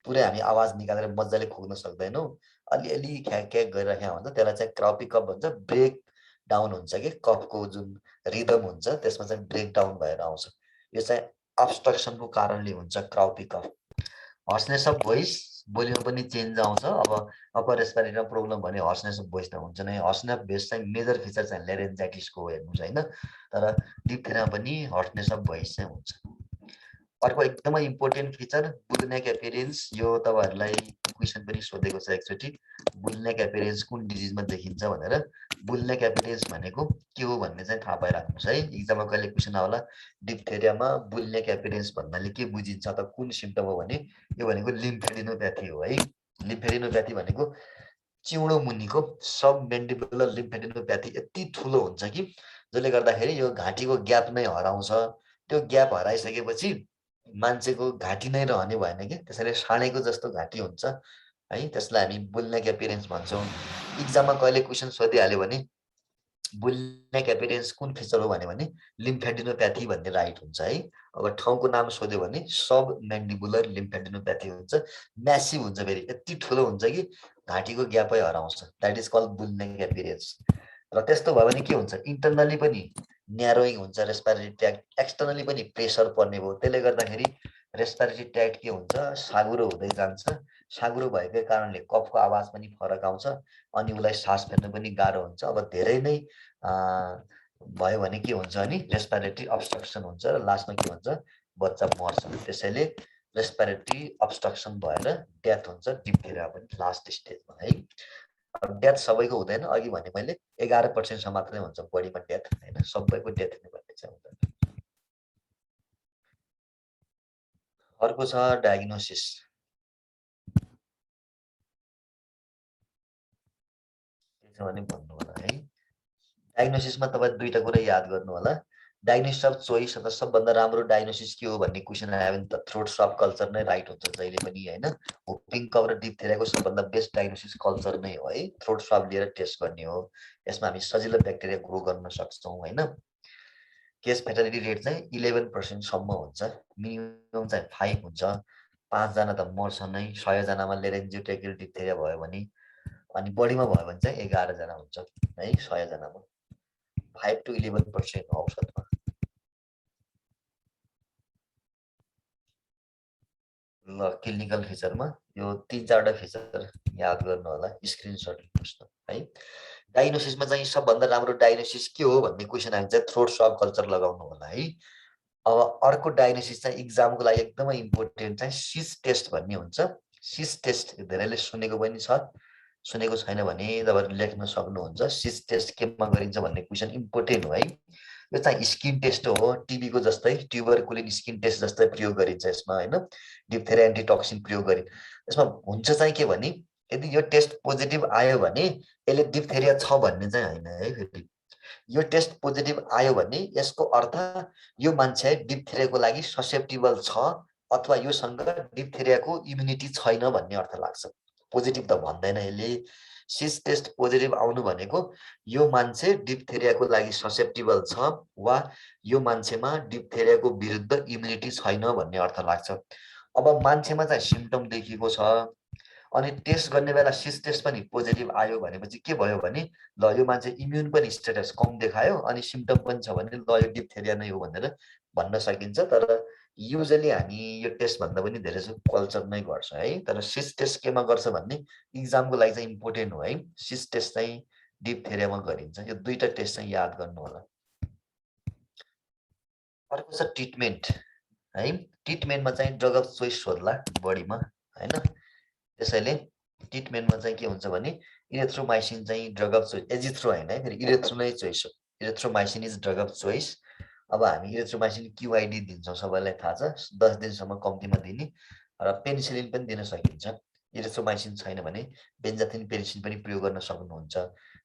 पुरै हामी आवाज निकालेर मजाले खोक्न सक्दैनौँ, अलिअलि ख्याक ख्याक गरिराखेको हुन्छ, त्यसलाई चाहिँ क्राउपी कफ भन्छ। ब्रेक डाउन हुन्छ कि कफको जुन रिदम हुन्छ त्यसमा चाहिँ ब्रेक डाउन भएर आउँछ, यो चाहिँ अब्स्ट्रक्सनको कारणले हुन्छ क्राउपी कफ। हर्सनेस अफ भोइस बोलीमा पनि चेन्ज आउँछ। अब अप्पर रेस्पिरेटरीमा प्रब्लम भने हर्सनेस अफ भोइस त हुन्छ नै। हर्सनेस अफ भोइस चाहिँ मेजर फिचर चाहिँ लेरेन्जाइटिसको हो हेर्नुहोस् होइन, तर डिप्थेरियामा पनि हर्सनेस अफ भोइस चाहिँ हुन्छ। अर्को एकदमै इम्पोर्टेन्ट फिचर बुल्नेक एपियरेन्स। यो तपाईँहरूलाई क्वेसन पनि सोधेको छ एकचोटि, बुल्नेक एपियरेन्स कुन डिजिजमा देखिन्छ भनेर। बुल्नेक एपियरेन्स भनेको के हो भन्ने चाहिँ थाहा पाइराख्नुहोस् है, इक्जाममा कहिले क्वेसन आउला डिप्थेरियामा बुल्नेक एपियरेन्स भन्नाले के बुझिन्छ त, कुन सिम्पटम हो भने यो भनेको लिम्फेडिनोप्याथी हो है। लिम्फेडिनोप्याथी भनेको चिउडो मुनिको सब मेन्डिबुलर लिम्फेडिनोप्याथी यति ठुलो हुन्छ कि जसले गर्दाखेरि यो घाँटीको ग्याप नै हराउँछ। त्यो ग्याप हराइसकेपछि मान्छेको घाँटी नै रहने भएन कि, त्यसैले साँडेको जस्तो घाँटी हुन्छ है, त्यसलाई हामी बुल्नेक एपियरेन्स भन्छौँ। इक्जाममा कहिले क्वेसन सोधिहाल्यो भने बुल्नेक एपियरेन्स कुन फिचर हो भने लिम्फेडिनोप्याथी भन्ने राइट हुन्छ है। अब ठाउँको नाम सोध्यो भने सब मेन्डिबुलर लिम्फेडिनोप्याथी हुन्छ, म्यासिभ हुन्छ, फेरि यति ठुलो हुन्छ कि घाँटीको ग्यापै हराउँछ, द्याट इज कल्ड बुल्नेक एपियरेन्स। र त्यस्तो भयो भने के हुन्छ, इन्टरनली पनि न्यारोइङ हुन्छ रेस्पिरेटरी ट्र्याक्ट, एक्सटर्नली पनि प्रेसर पर्ने भयो, त्यसले गर्दाखेरि रेस्पिरेटरी ट्र्याक्ट के हुन्छ, साँघुरो हुँदै जान्छ। साँघुरो भएकै कारणले कफको आवाज पनि फरक आउँछ अनि उसलाई सास फेर्न पनि गाह्रो हुन्छ। अब धेरै नै भयो भने के हुन्छ अनि रेस्पिरेटरी अब्स्ट्रक्सन हुन्छ र लास्टमा के हुन्छ, बच्चा मर्छ। त्यसैले रेस्पिरेटरी अब्स्ट्रक्सन भएर डेथ हुन्छ डिप्थेरिया पनि लास्ट स्टेजमा है। डेथ सबैको हुँदैन, अघि भने मैले 11% मात्रै हुन्छ बडीमा डेथ, होइन सबैको डेथ हुने भन्ने चाहिँ हुँदैन। अर्को छ डायग्नोसिस। के छ भने भन्नु होला है, डायग्नोसिसमा तपाईँ दुईटा कुरा याद गर्नु होला। डायग्नोसिस अफ चोइस अथवा सबभन्दा राम्रो डायग्नोसिस के हो भन्ने क्वेसन आयो भने त थ्रोट स्वाब कल्चर नै राइट हुन्छ जहिले पनि होइन। होपिङ कफ र डिप्थेरियाको सबभन्दा बेस्ट डायग्नोसिस कल्चर नै हो है, थ्रोट स्वाब लिएर टेस्ट गर्ने हो। यसमा हामी सजिलो ब्याक्टेरिया ग्रो गर्न सक्छौँ होइन। केस फेटालिटी रेट चाहिँ 11% सम्म हुन्छ, मिनिमम चाहिँ 5 हुन्छ। 5 जना त मर्छ नै 100 जनामा लेरेन्जियोट्रेकियल डिप्थेरिया भयो भने, अनि बढीमा भयो भने चाहिँ 11 जना हुन्छ है 100 जनामा। 5 to 11% औसतमा। ल क्लिनिकल फिचरमा यो 3-4वटा फिचर याद गर्नु होला, स्क्रिनसट लिनुहोस् न है। डायग्नोसिसमा चाहिँ सबभन्दा राम्रो डायग्नोसिस के हो भन्ने क्वेसन आयो भने चाहिँ थ्रोट स्वाब कल्चर लगाउनु होला है। अब अर्को डायग्नोसिस चाहिँ इक्जामको लागि एकदमै इम्पोर्टेन्ट चाहिँ सिस टेस्ट भन्ने हुन्छ। सिस टेस्ट धेरैले सुनेको पनि छ, सुनेको छैन भने तपाईँहरू लेख्न सक्नुहुन्छ। सिस टेस्ट केमा गरिन्छ भन्ने क्वेसन इम्पोर्टेन्ट हो है। यो चाहिँ स्किन टेस्ट हो, टिबीको जस्तै ट्युबरकुलिन स्किन टेस्ट जस्तै प्रयोग गरिन्छ यसमा होइन। डिप्थेरिया एन्टिटक्सिन प्रयोग गरी यसमा हुन्छ चाहिँ के भने, यदि यो टेस्ट पोजिटिभ आयो भने यसले डिप्थेरिया छ भन्ने चाहिँ होइन है। फेरि यो टेस्ट पोजिटिभ आयो भने यसको अर्थ यो मान्छे डिप्थेरियाको लागि ससेप्टेबल छ अथवा योसँग डिप्थेरियाको इम्युनिटी छैन भन्ने अर्थ लाग्छ। पोजिटिभ त भन्दैन यसले। सिस टेस्ट पोजिटिभ आउनु भनेको यो मान्छे डिप्थेरियाको लागि ससेप्टेबल छ वा यो मान्छेमा डिप्थेरियाको विरुद्ध इम्युनिटी छैन भन्ने अर्थ लाग्छ। अब मान्छेमा चाहिँ सिम्पटम देखिएको छ अनि टेस्ट गर्ने बेला सिस टेस्ट पनि पोजिटिभ आयो भनेपछि के भयो भने ल यो मान्छे इम्युन पनि स्टेटस कम देखायो अनि सिम्पटम पनि छ भने ल यो डिप्थेरिया नै हो भनेर भन्न सकिन्छ। तर युजली हामी यो टेस्ट भन्दा पनि धेरै जसो कल्चर नै गर्छ है। तर सिस टेस्ट केमा गर्छ भन्ने इक्जामको लागि चाहिँ इम्पोर्टेन्ट हो है। सिस टेस्ट चाहिँ डिप्थेरियामा गरिन्छ। यो दुईटा टेस्ट चाहिँ याद गर्नु होला। अर्को छ ट्रिटमेन्ट है। ट्रिटमेन्टमा चाहिँ ड्रग अफ चोइस सोध्ला बडीमा होइन। त्यसैले ट्रिटमेन्टमा चाहिँ के हुन्छ भने इरेथ्रोमाइसिन चाहिँ ड्रग अफ चोइस, एजिथ्रो होइन है, फेरि इरेथ्रो नै चोइस हो। इरेथ्रोमाइसिन इज ड्रग अफ चोइस। अब हामी इरेथ्रोमाइसिन क्युआइडी दिन्छौँ, सबैलाई थाहा छ, 10 दिनसम्म कम्तीमा दिने, र पेनिसिलिन पनि दिन सकिन्छ। इरेथ्रोमाइसिन छैन भने बेन्जाथिन पेनिसिलिन पनि प्रयोग गर्न सक्नुहुन्छ।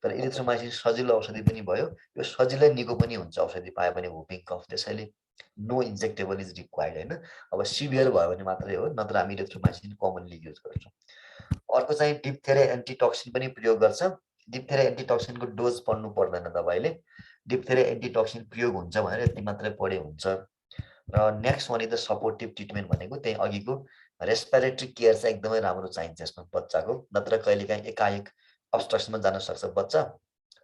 तर इरेथ्रोमाइसिन सजिलो औषधि पनि भयो, यो सजिलै निको पनि हुन्छ औषधि पायो भने होपिङ कफ। त्यसैले नो इन्जेक्टेबल इज रिक्वायर्ड होइन। अब सिभियर भयो भने मात्रै हो, नत्र हामी इरेथ्रोमाइसिन कमनली युज गर्छौँ। अर्को चाहिँ डिप्थेरिया एन्टिटक्सिन पनि प्रयोग गर्छ। डिप्थेरिया एन्टिटक्सिनको डोज पढ्नु पर्दैन तपाईँले, डिप्थेरिया एन्टिटक्सिन प्रयोग हुन्छ भनेर यति मात्रै पढे हुन्छ। र next one is the supportive treatment भनेको त्यही अघिको रेस्पिरेटरी केयर चाहिँ एकदमै राम्रो चाहिन्छ यसमा बच्चाको, नत्र कहिलेकाहीँ एकाएक अब्स्ट्रक्सनमा जान सक्छ बच्चा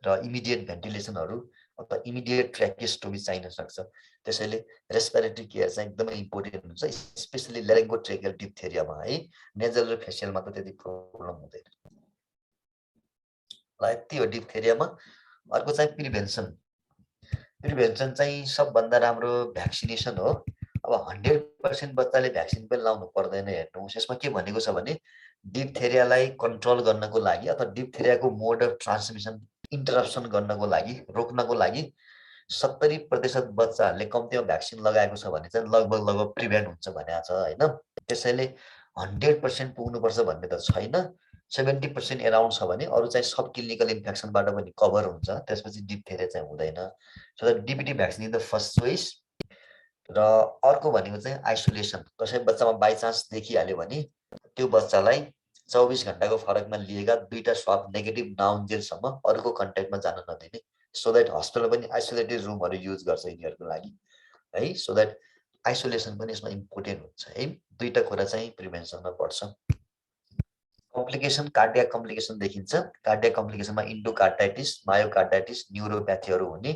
र इमिडिएट भेन्टिलेसनहरू अथवा इमिडिएट ट्र्याकेस्टोमी चाहिन सक्छ। त्यसैले रेस्पिरेटरी केयर चाहिँ एकदमै इम्पोर्टेन्ट हुन्छ, स्पेसली ल्यारिङ्गोट्रेकियल डिप्थेरियामा है। नेजल र फेसियलमा त त्यति प्रब्लम हुँदैन। ल यति हो डिप्थेरियामा। अर्को चाहिँ प्रिभेन्सन। प्रिभेन्सन चाहिँ सबभन्दा राम्रो भ्याक्सिनेसन हो। अब 100% बच्चाले भ्याक्सिन पनि लाउनु पर्दैन। हेर्नुहोस् यसमा के भनेको छ भने डिप्थेरियालाई कन्ट्रोल गर्नको लागि अथवा डिप्थेरियाको मोड अफ ट्रान्समिसन इन्टरप्सन गर्नको लागि, रोक्नको लागि 70% बच्चाहरूले कम्तीमा भ्याक्सिन लगाएको छ भने चाहिँ लगभग प्रिभेन्ट हुन्छ भनेको छ हैन। त्यसैले 100% पुग्नुपर्छ भन्ने त छैन। 70% एराउन्ड छ भने अरू चाहिँ सब क्लिनिकल इन्फेक्सनबाट पनि कभर हुन्छ। त्यसपछि डिप्थेरिया चाहिँ हुँदैन। So the DBT vaccine is the first choice. र अर्को भनेको चाहिँ आइसोलेसन। कसै बच्चामा बाइ चान्स देखिहाल्यो भने त्यो बच्चालाई 24 घण्टाको फरकमा लिएका 2टा स्वाब नेगेटिभ नआउन्जेलसम्म अरूको कन्ट्याक्टमा जान नदिने, सो द्याट हस्पिटल पनि आइसोलेटेड रुमहरू युज गर्छ यिनीहरूको लागि है। सो द्याट आइसोलेसन पनि यसमा इम्पोर्टेन्ट हुन्छ है। 2टा कुरा चाहिँ प्रिभेन्सनमा पर्छ। कम्प्लिकेसन, कार्डियक कम्प्लिकेसन देखिन्छ। कार्डियक कम्प्लिकेसनमा इन्डोकार्डाइटिस, मायोकार्डाइटिस, न्युरोप्याथीहरू हुने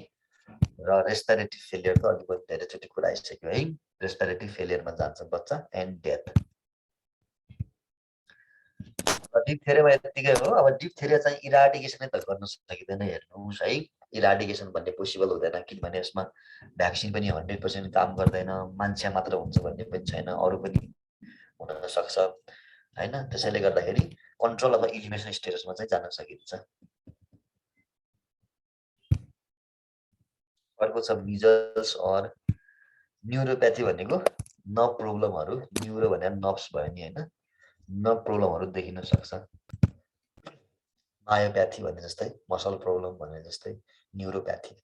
र रेस्पिरेटरी फेलियर त अलिकति धेरैचोटि कुरा आइसक्यो है। रेस्पिरेटरी फेलियरमा जान्छ बच्चा एन्ड डेथ। डिप्थेरियामा यतिकै हो। अब डिप्थेरिया चाहिँ इराडिकेसनै त गर्न सकिँदैन। हेर्नुहोस् है, इराडिकेसन भन्ने पोसिबल हुँदैन, किनभने यसमा भ्याक्सिन पनि 100% काम गर्दैन। मान्छे मात्र हुन्छ भन्ने पनि छैन, अरू पनि हुन सक्छ हैन। त्यसैले गर्दाखेरि कन्ट्रोल अफ इलिमिनेसन स्टेटसमा चाहिँ जान सकिन्छ। अर्को छ मिजल्स अर न्युरोप्याथी भनेको नर्भ प्रोब्लमहरू। न्युरो भने नर्भ्स भयो नि हैन, नर्भ प्रोब्लमहरू देखिन सक्छ। मायोप्याथी भने जस्तै, मसल प्रोब्लम भने जस्तै न्युरोप्याथी।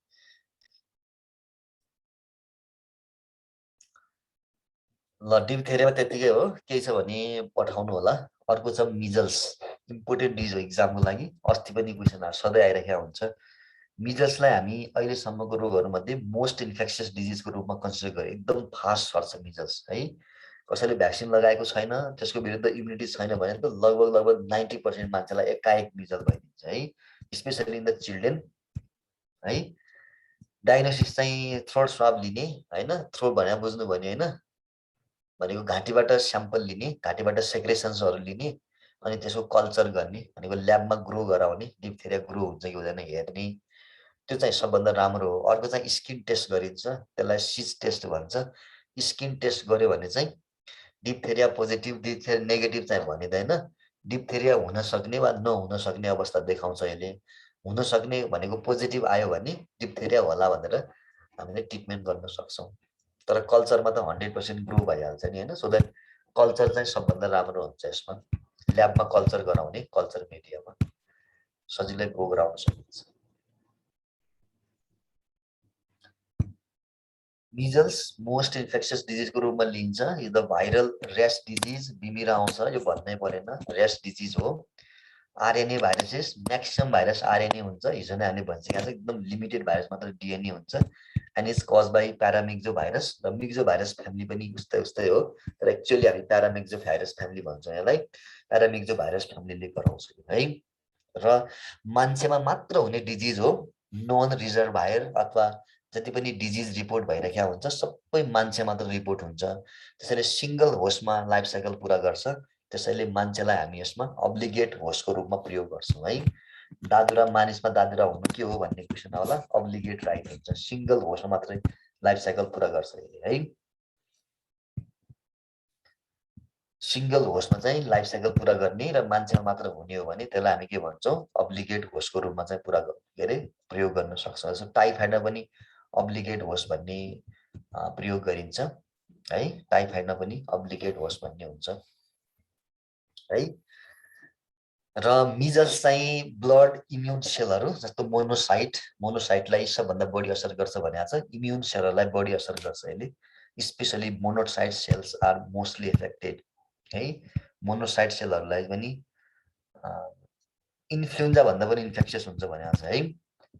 ल डिप्थेरियामा त्यतिकै हो। केही छ भने पठाउनु होला। अर्को छ मिजल्स। इम्पोर्टेन्ट डिज हो इक्जामको लागि। अस्ति पनि क्वेसनहरू सधैँ आइरहेको हुन्छ। मिजल्सलाई हामी अहिलेसम्मको रोगहरूमध्ये मोस्ट इन्फेक्सियस डिजिजको रूपमा कन्सिडर गरे। एकदम फास्ट सर्छ मिजल्स है। कसैले भ्याक्सिन लगाएको छैन, त्यसको विरुद्ध इम्युनिटी छैन भने त लगभग 90% मान्छेलाई एकाएक मिजल भइदिन्छ है, स्पेसली इन द चिल्ड्रेन है। डायग्नोसिस चाहिँ थ्रोट स्वाब लिने हैन। थ्रोट भने बुझ्नु भने हैन, भनेको घाँटीबाट स्याम्पल लिने, घाँटीबाट सेक्रेसन्सहरू लिने अनि त्यसको कल्चर गर्ने, भनेको ल्याबमा ग्रो गराउने, डिप्थेरिया ग्रो हुन्छ कि हुँदैन हेर्ने, त्यो चाहिँ सबभन्दा राम्रो हो। अर्को चाहिँ स्किन टेस्ट गरिन्छ, त्यसलाई सिज टेस्ट भन्छ। स्किन टेस्ट गर्यो भने चाहिँ डिप्थेरिया पोजिटिभ, डिप्थेरिया नेगेटिभ चाहिँ भनिँदैन। डिप्थेरिया हुन सक्ने वा नहुन सक्ने अवस्था देखाउँछ यसले। हुन सक्ने भनेको पोजिटिभ आयो भने डिप्थेरिया होला भनेर हामीले ट्रिटमेन्ट गर्न सक्छौँ। तर कल्चरमा त 100% ग्रो भइहाल्छ नि हैन। सो द्याट कल्चर चाहिँ सबभन्दा राम्रो हुन्छ यसमा। ल्याबमा कल्चर गराउने, कल्चर मिडियामा सजिलै ग्रो गराउन सकिन्छ। मिजल्स मोस्ट इन्फेक्सियस डिजिजको रूपमा लिन्छ। यो द भाइरल ऱ्यास डिजिज, बिमिरा आउँछ, यो भन्नै परेन, ऱ्यास डिजिज हो। RNA viruses, maximum virus RNA हुन्छ। हिजो नै हामीले भनिसकेका छौँ, एकदम लिमिटेड भाइरस मात्र डिएनए हुन्छ। And is cause by paramyxo virus. र मिक्जो भाइरस फ्यामिली पनि उस्तै हो, तर एक्चुअली हामी प्यारामिक्जो भाइरस फ्यामिली भन्छौँ यसलाई। प्यारामिक्जो भाइरस फ्यामिलीले गराउँछ है। र मान्छेमा मात्र हुने डिजिज हो। नन रिजर्भायर अथवा जति पनि डिजिज रिपोर्ट भइरहेको हुन्छ सबै मान्छे मात्र रिपोर्ट हुन्छ। त्यसैले सिंगल होस्टमा लाइफ साइकल पुरा गर्छ। त्यसैले मान्छेलाई हामी यसमा अब्लिगेट होस्टको रूपमा प्रयोग गर्छौँ है। दादुरा मानिसमा दादुरा हुनु के हो भन्ने क्वेसन होला। अब्लिगेट राइट हुन्छ, सिंगल होस्टमा मात्रै लाइफ साइकल पुरा गर्छ है। सिंगल होस्टमा चाहिँ लाइफ साइकल पुरा गर्ने र मान्छेमा मात्र हुने हो भने त्यसलाई हामी के भन्छौँ, अब्लिगेट होस्टको रूपमा चाहिँ पुरा के अरे प्रयोग गर्न सक्छ। जस्तो टाइफाइडमा पनि अब्लिगेट होस्ट भन्ने प्रयोग गरिन्छ है। टाइफाइडमा पनि अब्लिगेट होस्ट भन्ने हुन्छ है। र मिजल्स चाहिँ ब्लड इम्युन सेलहरू जस्तो मोनोसाइटलाई सबभन्दा बढी असर गर्छ भनेको छ। इम्युन सेलहरूलाई बढी असर गर्छ यसले। Specially monocyte cells are mostly affected है। मोनोसाइट सेलहरूलाई पनि इन्फ्लुएन्जा भन्दा पनि इन्फेक्सियस हुन्छ भनेको छ है।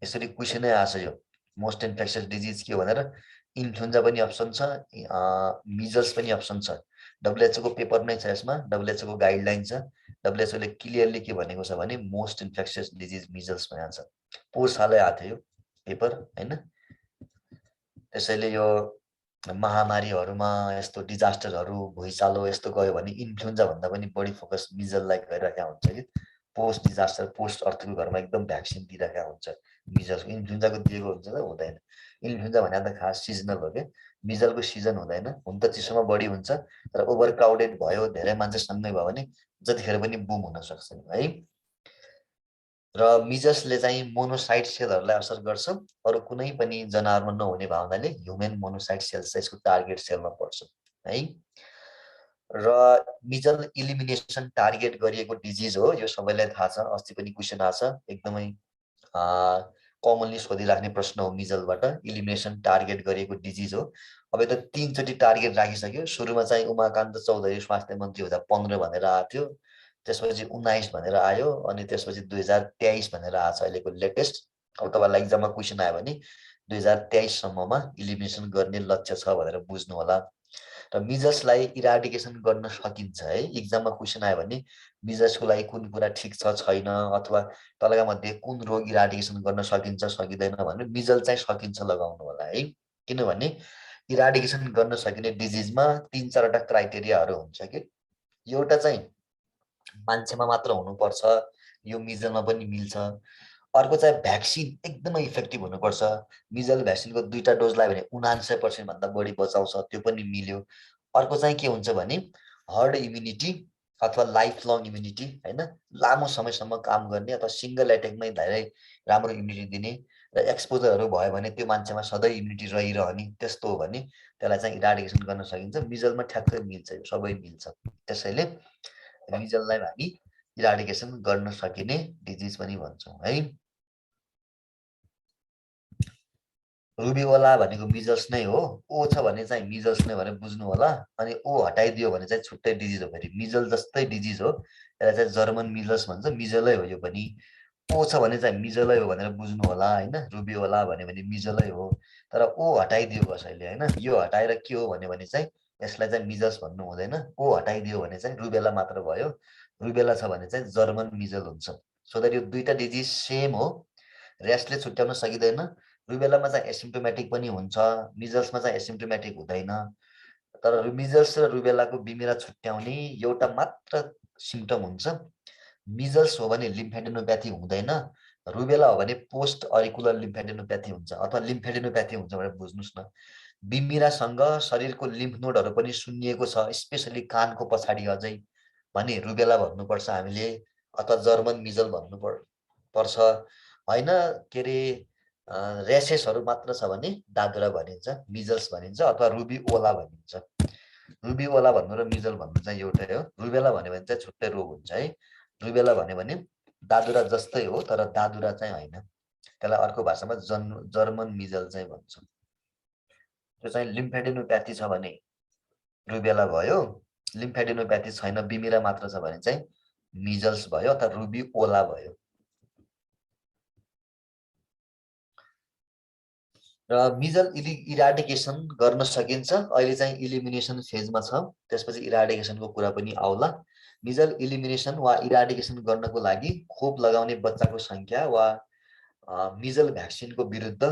यसरी क्वेसनै आछ यो मोस्ट इन्फेक्सियस डिजिज के हो भनेर। इन्फ्लुएन्जा पनि अप्सन छ, मिजल्स पनि अप्सन छ। WHO को पेपर नै छ यसमा, WHO को गाइडलाइन छ। WHO ले क्लियरली के भनेको छ भने मोस्ट इन्फेक्सियस डिजिज मिजल्स भनेको छ। पोहोर सालै आएको थियो पेपर हैन। त्यसैले यो महामारीहरूमा यस्तो डिजास्टरहरू भुइँचालो यस्तो गयो भने इन्फ्लुएन्जा भन्दा पनि बढी फोकस मिजललाई गरिरहेका हुन्छ कि पोस्ट डिजास्टर पोस्ट अर्थक्वेकहरूमा एकदम भ्याक्सिन दिइरहेका हुन्छ। मिजल्सको इन्फ्लुएन्जाको दिएको हुन्छ त हुँदैन। इन्फ्लुएन्जा भने त खास सिजनल हो क्या, मिजलको सिजन हुँदैन। हुन त चिसोमा बढी हुन्छ तर ओभर क्राउडेड भयो धेरै मान्छे सँगै भयो भने जतिखेर पनि बुम हुन सक्छ है। र मिजल्सले चाहिँ मोनोसाइट सेलहरूलाई असर गर्छ, अरू कुनै पनि जनावरमा नहुने भावनाले ह्युमन मोनोसाइट सेल्स चाहिँ यसको टार्गेट सेलमा पर्छ है। र मिजल इलिमिनेसन टार्गेट गरिएको डिजिज हो, यो सबैलाई थाहा छ, अस्ति पनि क्वेसन आछ, एकदमै कमनली सोधिराख्ने प्रश्न हो मिजलबाट। इलिमिनेसन टार्गेट गरिएको डिजिज हो। अब यो त 3 चोटि टार्गेट राखिसक्यो। सुरुमा चाहिँ उमाकान्त चौधरी स्वास्थ्य मन्त्री हुँदा 15 भनेर आएको थियो, त्यसपछि 19 भनेर आयो, अनि त्यसपछि 2023 भनेर आछ अहिलेको लेटेस्ट। अब तपाईँलाई एक्जाममा क्वेसन आयो भने 2023 सम्ममा इलिमिनेसन गर्ने लक्ष्य छ भनेर बुझ्नु होला। र मिजल्सलाई इराडिकेसन गर्न सकिन्छ है। एक्जाममा क्वेसन आयो भने मिजल्सको लागि कुन कुरा ठिक छ छैन, अथवा तलका मध्ये कुन रोग इराडिकेसन गर्न सकिन्छ सकिँदैन भने मिजल चाहिँ सकिन्छ लगाउनु होला है। किनभने इराडिकेसन गर्न सकिने डिजिजमा 3-4 वटा क्राइटेरियाहरू हुन्छ कि एउटा चाहिँ मान्छेमा मात्र हुनुपर्छ, यो मिजलमा पनि मिल्छ। अर्को चाहिँ भ्याक्सिन एकदमै इफेक्टिभ हुनुपर्छ। मिजल भ्याक्सिनको 2टा डोज लगायो भने 99% भन्दा बढी बचाउँछ, त्यो पनि मिल्यो। अर्को चाहिँ के हुन्छ भने हर्ड इम्युनिटी अथवा लाइफ लङ इम्युनिटी हैन, लामो समयसम्म काम गर्ने अथवा सिंगल एटेकमै धेरै राम्रो इम्युनिटी दिने र एक्सपोजरहरू भयो भने त्यो मान्छेमा सधैँ इम्युनिटी रहिरहने, त्यस्तो हो भने त्यसलाई चाहिँ इराडिकेसन गर्न सकिन्छ। मिजलमा ठ्याक्कै मिल्छ, यो सबै मिल्छ। त्यसैले मिजललाई हामी इराडिकेसन गर्न सकिने डिजिज पनि भन्छौँ है। रुबिओला भनेको मिजल्स नै हो। ओ छ भने चाहिँ मिजल्स नै भनेर बुझ्नु होला, अनि ओ हटाइदियो भने चाहिँ छुट्टै डिजिज हो। फेरि मिजल जस्तै डिजिज हो, यसलाई चाहिँ जर्मन मिजल्स भन्छ, मिजलै हो यो पनि। ओ छ भने चाहिँ मिजलै हो भनेर बुझ्नु होला हैन। रुबिओला भन्यो भने मिजलै हो, तर ओ हटाइदियो कसैले हैन। यो हटाएर के हो भन्यो भने चाहिँ यसलाई चाहिँ मिजल्स भन्नु हुँदैन। ओ हटाइदियो भने चाहिँ रुबेला मात्र भयो। रुबेला छ भने चाहिँ जर्मन मिजल हुन्छ। सो द्याट यो 2टा डिजिज सेम हो, रेस्टले छुट्याउन सकिँदैन। रुबेलामा चाहिँ एसिम्प्टोमेटिक पनि हुन्छ, मिजल्समा चाहिँ एसिम्प्टोमेटिक हुँदैन। तर मिजल्स र रुबेलाको बिमिरा छुट्याउने एउटा मात्र सिम्पटम हुन्छ। मिजल्स हो भने लिम्फेडेनोप्याथी हुँदैन, रुबेला हो भने पोस्ट अरिकुलर लिम्फेडेनोप्याथी हुन्छ अथवा लिम्फेडेनोप्याथी हुन्छ भनेर बुझ्नुस् न। बिमिरासँग शरीरको लिम्फ नोडहरू पनि सुन्निएको छ, स्पेसली कानको पछाडि अझै भने रुबेला भन्नुपर्छ हामीले, अथवा जर्मन मिजल भन्नुपर्छ हैन। के रे र्यासेसहरू मात्र छ भने दादुरा भनिन्छ, मिजल्स भनिन्छ अथवा रुबिओला भनिन्छ। रुबिओला भन्नु र मिजल भन्नु चाहिँ एउटै हो। रुबेला भन्यो भने चाहिँ छुट्टै रोग हुन्छ है। रुबेला भन्यो भने दादुरा जस्तै हो तर दादुरा चाहिँ होइन, त्यसलाई अर्को भाषामा जर्मन मिजल चाहिँ भन्छ। त्यो चाहिँ लिम्फेडेनोप्याथी छ भने रुबेला भयो, लिम्फेडेनोप्याथी छैन बिमिरा मात्र छ भने चाहिँ मिजल्स भयो अथवा रुबिओला भयो। र मिजल इराडिकेसन गर्न सकिन्छ, अहिले चाहिँ इलिमिनेसन फेजमा छ, त्यसपछि इराडिकेसनको कुरा पनि आउला। मिजल इलिमिनेसन वा इराडिकेसन गर्नको लागि खोप लगाउने बच्चाको संख्या वा मिजल भ्याक्सिनको विरुद्ध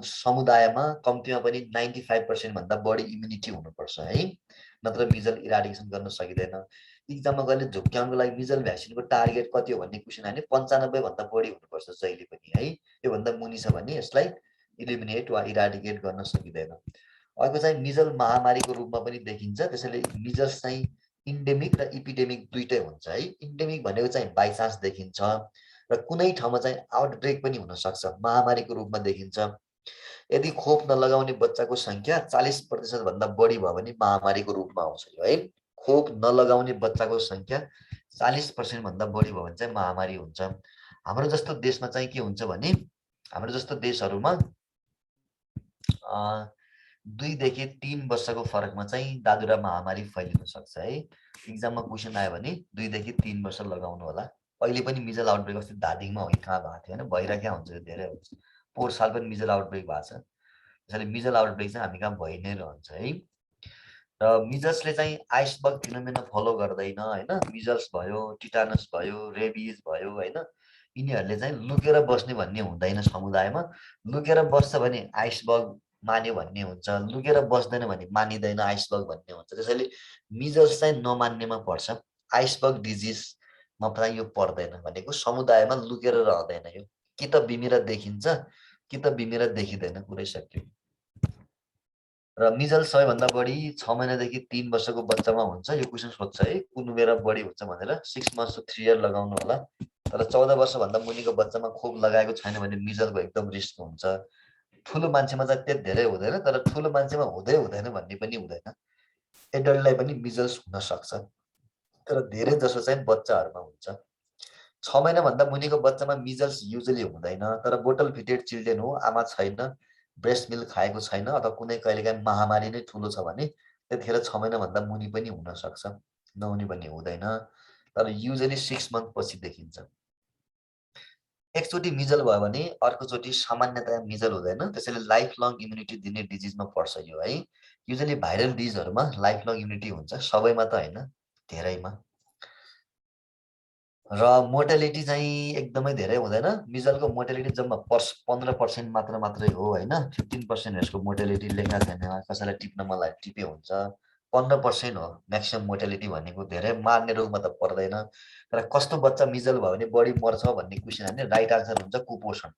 समुदायमा कम्तीमा पनि 95% भन्दा बढी इम्युनिटी हुनुपर्छ है, नत्र मिजल इराडिकेसन गर्न सकिँदैन। एक्जाममा गएर झुक्क्याउनको लागि मिजल भ्याक्सिनको टार्गेट कति हो भन्ने क्वेसन आयो भने 95 भन्दा बढी हुनुपर्छ जहिले पनि है। योभन्दा मुनि छ भने यसलाई इलिमिनेट वा इराडिकेट गर्न सकिँदैन। अर्को चाहिँ मिजल महामारीको रूपमा पनि देखिन्छ, त्यसैले मिजल्स चाहिँ इन्डेमिक र इपिडेमिक दुईटै हुन्छ है। इन्डेमिक भनेको चाहिँ बाइचान्स देखिन्छ र कुनै ठाउँमा चाहिँ आउटब्रेक पनि हुन सक्छ, महामारीको रूपमा देखिन्छ। यदि खोप नलगाउने बच्चाको संख्या 40% भन्दा बढी भयो भने महामारीको रूपमा आउँछ यो है। खोप नलगाउने बच्चाको संख्या 40% भन्दा बढी भयो भने चाहिँ महामारी हुन्छ। हाम्रो जस्तो देशमा चाहिँ के हुन्छ भने हाम्रो जस्तो देशहरूमा 2 देखि 3 वर्षको फरकमा चाहिँ दादुरा महामारी फैलिन सक्छ है। एक्जाममा क्वेसन आयो भने 2 देखि 3 वर्ष लगाउनु होला। अहिले पनि मिजल आउटब्रेक अस्ति धादिङमा हो कि कहाँ भएको थियो होइन, भइरहेको हुन्छ, धेरै हुन्छ। पोहोर साल पनि मिजल आउटब्रेक भएको छ, त्यसैले मिजल आउटब्रेक चाहिँ हामी कहाँ भइ नै रहन्छ है। र मिजल्सले चाहिँ आइसबर्ग फिनोमेना फलो गर्दैन हैन। मिजल्स भयो, टिटानस भयो, रेबिज भयो हैन, यिनीहरूले चाहिँ लुकेर बस्ने भन्ने हुँदैन समुदायमा। लुकेर बस्छ भने आइसबग मान्यो भन्ने हुन्छ, लुकेर बस्दैन भने मानिँदैन आइसबग भन्ने हुन्छ। त्यसैले मिजल्स चाहिँ नमान्नेमा पर्छ। आइसबग डिजिजमा चाहिँ यो पर्दैन भनेको समुदायमा लुकेर रहँदैन यो। कि त बिमिरा देखिन्छ कि त बिमिरा देखिँदैन, कुरै सक्यो। र मिजल्स सबैभन्दा बढी 6 महिनादेखि 3 वर्षको बच्चामा हुन्छ। यो क्वेसन सोध्छ है कुन उमेर बढी हुन्छ भनेर। 6 months to 3 year लगाउनु होला। तर 14 वर्षभन्दा मुनिको बच्चामा खोप लगाएको छैन भने मिजलको एकदम रिस्क हुन्छ। ठुलो मान्छेमा चाहिँ त्यति धेरै हुँदैन, तर ठुलो मान्छेमा हुँदै हुँदैन भन्ने पनि हुँदैन। एडल्टलाई पनि मिजल्स हुन सक्छ, तर धेरै जसो चाहिँ बच्चाहरूमा हुन्छ। 6 महिनाभन्दा मुनिको बच्चामा मिजल्स युजली हुँदैन, तर बोटल फिटेड चिल्ड्रेन हो, आमा छैन, ब्रेस्ट मिल्क खाएको छैन अथवा कुनै कहिलेकाहीँ महामारी नै ठुलो छ भने त्यतिखेर 6 महिनाभन्दा मुनि पनि हुन सक्छ, नहुने पनि हुँदैन। तर युजली 6 month पछि देखिन्छ। एकचोटि मिजल भयो भने अर्कोचोटि सामान्यतया मिजल हुँदैन। त्यसैले लाइफ लङ इम्युनिटी दिने डिजिजमा पर्छ यो है। युजली भाइरल डिजिजहरूमा लाइफ लङ इम्युनिटी हुन्छ, सबैमा त होइन, धेरैमा। र मोर्टालिटी चाहिँ एकदमै धेरै हुँदैन। मिजलको मोर्टालिटी जम्मा 15% मात्रै हो होइन। 15% यसको मोर्टालिटी लेखा छैन, कसैलाई टिप्न मलाई टिपे हुन्छ। 15% हो म्याक्सिमम मोर्टालिटी भनेको, धेरै मार्ने रोगमा त पर्दैन। तर कस्तो बच्चा मिजल भयो भने बढी मर्छ भन्ने क्वेसन हान्ने राइट आन्सर हुन्छ कुपोषण।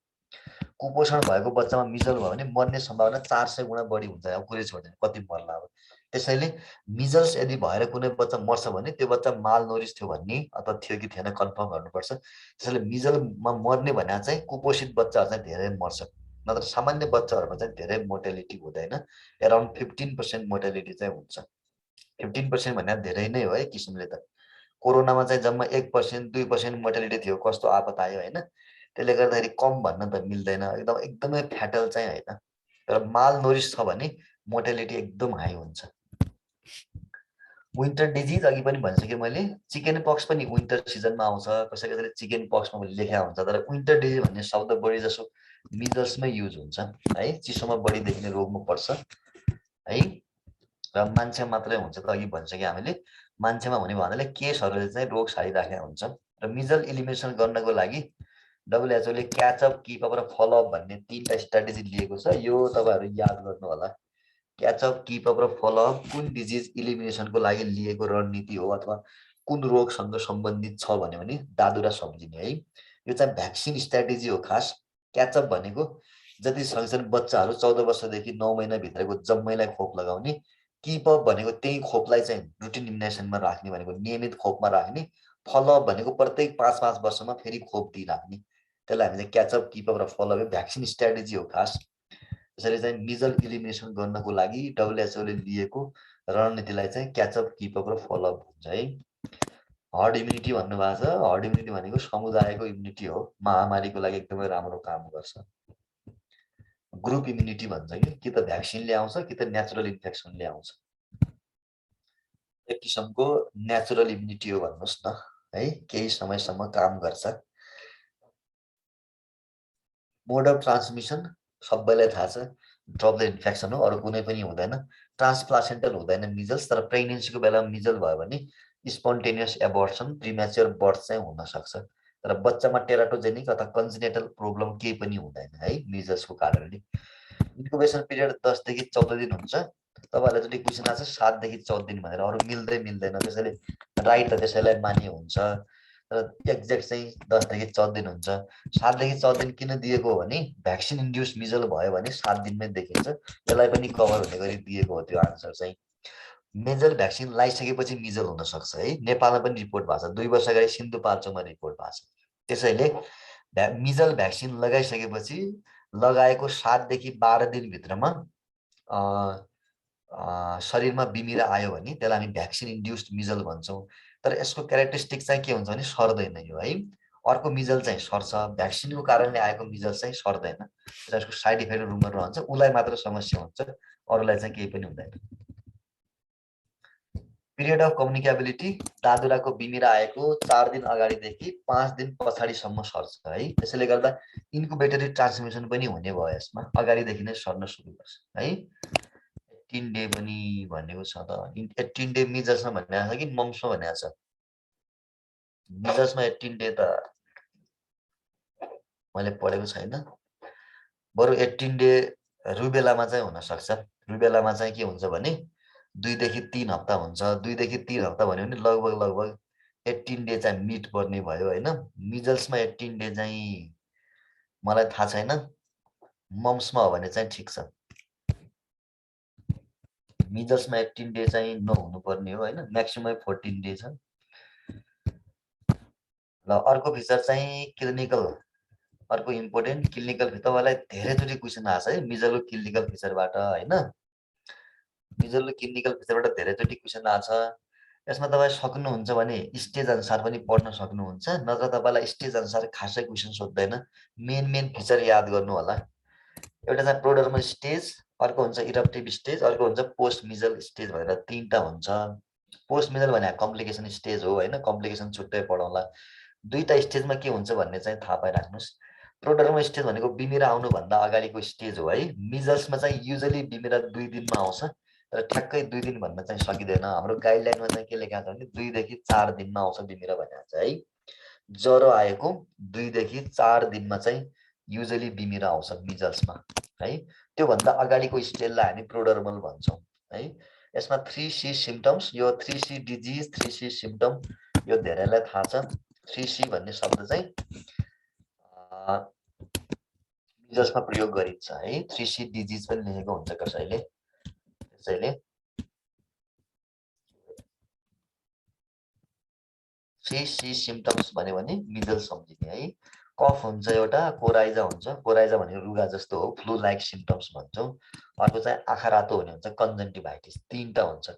कुपोषण भएको बच्चामा मिजल भयो भने मर्ने सम्भावना 400 गुणा बढी हुन्छ। अब कुरै छोड्दैन, कति मर्ला अब। त्यसैले मिजल्स यदि भएर कुनै बच्चा मर्छ भने त्यो बच्चा माल नोरिस थियो भन्ने अथवा थियो कि थिएन कन्फर्म गर्नुपर्छ। त्यसैले मिजलमा मर्ने भने चाहिँ कुपोषित बच्चाहरू चाहिँ धेरै मर्छ, नत्र सामान्य बच्चाहरूमा चाहिँ धेरै मोर्टालिटी हुँदैन। एराउन्ड 15% मोर्टालिटी चाहिँ हुन्छ। 15% भन्दा धेरै नै हो है किसिमले त। कोरोनामा चाहिँ जम्मा 1% 2% मोर्टालिटी थियो, कस्तो आपत आयो होइन। त्यसले गर्दाखेरि कम भन्न त मिल्दैन, एकदमै फ्याटल चाहिँ होइन। तर माल नोरिस छ भने मोर्टालिटी एकदम हाई हुन्छ। विन्टर डिजिज अघि पनि भनिसकेँ मैले। चिकन पक्स पनि विन्टर सिजनमा आउँछ, कसै कसैले चिकन पक्समा पनि लेखा हुन्छ, तर विन्टर डिजिज भन्ने शब्द बढी जसो मिजल्समै युज हुन्छ है। चिसोमा बढी देखिने रोगमा पर्छ है। र मान्छे मात्रै हुन्छ त अघि भनिसक्यो हामीले। मान्छेमा हुने भन्नाले केसहरूले चाहिँ रोग छाडिराखेको हुन्छ। र मिजल इलिमिनेसन गर्नको लागि WHO ले क्याचअप, किपअप र फलोअप भन्ने 3टा स्ट्राटेजी लिएको छ। यो तपाईँहरू याद गर्नु होला। क्याचअप, किपअप र फलोअप कुन डिजिज इलिमिनेसनको लागि लिएको रणनीति हो अथवा कुन रोगसँग सम्बन्धित छ भने दादुरा सम्झिने है। यो चाहिँ भ्याक्सिन स्ट्राटेजी हो खास। क्याचअप भनेको जति सक्छन् बच्चाहरू 14 वर्षदेखि 9 महिनाभित्रको जम्मैलाई खोप लगाउने। किपअप भनेको त्यही खोपलाई चाहिँ रुटिन इम्युनाइजेसनमा राख्ने भनेको, नियमित खोपमा राख्ने। फलोअप भनेको प्रत्येक 5-5 वर्षमा फेरि खोप दिइराख्ने। त्यसलाई हामीले क्याचअप, किपअप र फलोअप भ्याक्सिन स्ट्राटेजी हो खास। त्यसैले चाहिँ मिजल इलिमिनेसन गर्नको लागि WHO ले लिएको रणनीतिलाई चाहिँ क्याचअप, किपअप र फलोअप भन्छ है। हर्ड इम्युनिटी भन्नुभएको छ। हर्ड इम्युनिटी भनेको समुदायको इम्युनिटी हो, महामारीको लागि एकदमै राम्रो काम गर्छ। ग्रुप इम्युनिटी भन्छ कि त भ्याक्सिनले आउँछ कि त नेचुरल इन्फेक्सनले आउँछ। एक किसिमको नेचुरल इम्युनिटी हो भन्नुहोस् न है, केही समयसम्म काम गर्छ। मोड अफ ट्रान्समिसन सबैलाई थाहा छ, ड्रपलेट इन्फेक्सन हो, अरू कुनै पनि हुँदैन। ट्रान्सप्लासेन्टल हुँदैन मिजल्स, तर प्रेग्नेन्सीको बेलामा मिजल भयो भने स्पोन्टेनियस एबर्सन, प्रिमेच्योर बर्थ चाहिँ हुनसक्छ। तर बच्चामा टेराटोजेनिक अथवा कन्जेनिटल प्रब्लम केही पनि हुँदैन है मिजल्सको कारणले। इन्कुबेसन पिरियड 10 देखि 14 दिन हुन्छ। तपाईँहरूलाई जति क्वेसन आएको छ 7 देखि 14 दिन भनेर, अरू मिल्दैन। त्यसैले राइट त त्यसैलाई मान्य हुन्छ, तर एक्ज्याक्ट चाहिँ 10 देखि 14 दिन हुन्छ। 7 देखि 14 दिन किन दिएको हो भने भ्याक्सिन इन्ड्युस मिजल भयो भने 7 दिनमै देखिन्छ। यसलाई पनि कभर हुने गरी दिएको हो त्यो आन्सर चाहिँ। मेजल भ्याक्सिन लगाइसकेपछि मिजल हुनसक्छ है। नेपालमा पनि रिपोर्ट भएको छ, 2 वर्ष अगाडि सिन्धुपाल्चोकमा रिपोर्ट भएको छ। त्यसैले मिजल भ्याक्सिन लगाइसकेपछि लगाएको 7 देखि 12 दिनभित्रमा शरीरमा बिमिरा आयो भने त्यसलाई हामी भ्याक्सिन इन्ड्युस्ड मिजल भन्छौँ। तर यसको क्यारेक्टरिस्टिक चाहिँ के हुन्छ भने सर्दैन यो है। अर्को मिजल चाहिँ सर्छ, भ्याक्सिनको कारणले आएको मिजल चाहिँ सर्दैन। यसको साइड इफेक्ट रुमर रहन्छ, उसलाई मात्र समस्या हुन्छ, अरूलाई चाहिँ केही पनि हुँदैन। पिरियड अफ कम्युनिकेबिलिटी दादुराको बिमिरा आएको 4 दिन अगाडिदेखि 5 दिन पछाडिसम्म सर्छ है। त्यसैले गर्दा इन्कुबेटरी ट्रान्समिसन पनि हुने भयो यसमा, अगाडिदेखि नै सर्न सुरु गर्छ है। 18 डे पनि भनेको छ त, 18 डे मिजल्समा भनेको छ कि मम्समा भनेको छ? मिजल्समा 18 डे त मैले पढेको छैन। बरु 18 डे रुबेलामा चाहिँ हुन सक्छ। रुबेलामा चाहिँ के हुन्छ भने 2 देखि 3 हप्ता हुन्छ। 2 देखि 3 हप्ता भन्यो भने लगभग 18 डे चाहिँ मिट पर्ने भयो हैन। मिजल्समा 18 डे चाहिँ मलाई थाहा छैन। मम्समा हो भने चाहिँ ठिक छ। मिजल्समा 18 डे चाहिँ नहुनु पर्ने हो हैन। म्याक्सिमम 14 डे छ। ल अर्को फिचर चाहिँ क्लिनिकल। अर्को इम्पोर्टेन्ट क्लिनिकल तपाईँलाई धेरैचोटि क्वेसन आछ है मिजलको क्लिनिकल फिचरबाट हैन। मिजलको क्लिनिकल फिचरबाट धेरैचोटि क्वेसन आछ। यसमा तपाईँ सक्नुहुन्छ भने स्टेज अनुसार पनि पढ्न सक्नुहुन्छ, नत्र तपाईँलाई स्टेज अनुसार खासै क्वेसन सोध्दैन। मेन फिचर याद गर्नु होला। एउटा चाहिँ प्रोडर्मल स्टेज, अर्को हुन्छ इरप्टिभ स्टेज, अर्को हुन्छ पोस्ट मिजल स्टेज भनेर तीनटा हुन्छ। पोस्ट मिजल भने कम्प्लिकेसन स्टेज हो हैन। कम्प्लिकेसन छुट्टै पढाउँला। दुईटा स्टेजमा के हुन्छ भन्ने चाहिँ थाहा पाइराख्नुहोस्। प्रोडर्मल स्टेज भनेको बिमिरा आउनुभन्दा अगाडिको स्टेज हो है। मिजल्समा चाहिँ युजली बिमिरा 2 दिनमा आउँछ, तर ठ्याक्कै 2 दिन भन्न चाहिँ सकिँदैन। हाम्रो गाइडलाइनमा चाहिँ के लेखेको छ भने 2 देखि 4 दिनमा आउँछ बिमिरा भनेको छ है। ज्वरो आएको 2 देखि 4 दिनमा चाहिँ युजली बिमिरा आउँछ मिजल्समा है। त्योभन्दा अगाडिको स्टेजलाई हामी प्रोडर्मल भन्छौँ है। यसमा 3C सिम्पटम्स, यो 3C डिजिज 3C सिम्पटम यो धेरैलाई थाहा छ। 3C भन्ने शब्द चाहिँ मिजल्समा प्रयोग गरिन्छ है। 3C डिजिज पनि लेखेको हुन्छ कसैले। त्यसैले 3C सिम्पटम्स भन्यो भने मिजल्स सम्झिने है। कफ हुन्छ एउटा, कोराइजा हुन्छ। कोराइजा भनेको रुगा जस्तो हो, फ्लू लाइक सिम्पटम्स भन्छौँ। अर्को चाहिँ आँखा रातो हुने हुन्छ, कन्जन्टिभाइटिस। तीनटा हुन्छ।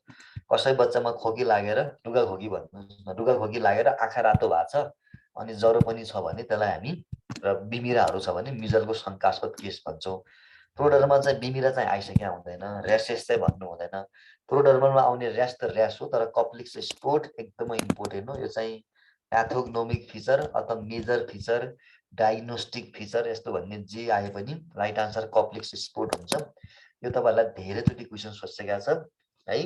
कसै बच्चामा खोकी लागेर रुगा खोकी भन्नु, रुगा खोकी लागेर आँखा रातो भएको छ अनि ज्वरो पनि छ भने त्यसलाई हामी र बिमिराहरू छ भने मिजलको शङ्कास्पद केस भन्छौँ। प्रोडर्मल चाहिँ बिमिरा चाहिँ आइसकेका हुँदैन, र्यासेस चाहिँ भन्नु हुँदैन। प्रोडर्मलमा आउने र्यास त र्यास हो, तर कप्लिक्स स्पोट एकदमै इम्पोर्टेन्ट हो। यो चाहिँ प्याथोग्नोमिक फिचर अथवा मेजर फिचर, डायग्नोस्टिक फिचर यस्तो भन्ने जे आए पनि राइट आन्सर कप्लिक्स स्पोट हुन्छ। यो तपाईँहरूलाई धेरैचोटि क्वेसन सोधिसकेको छ है।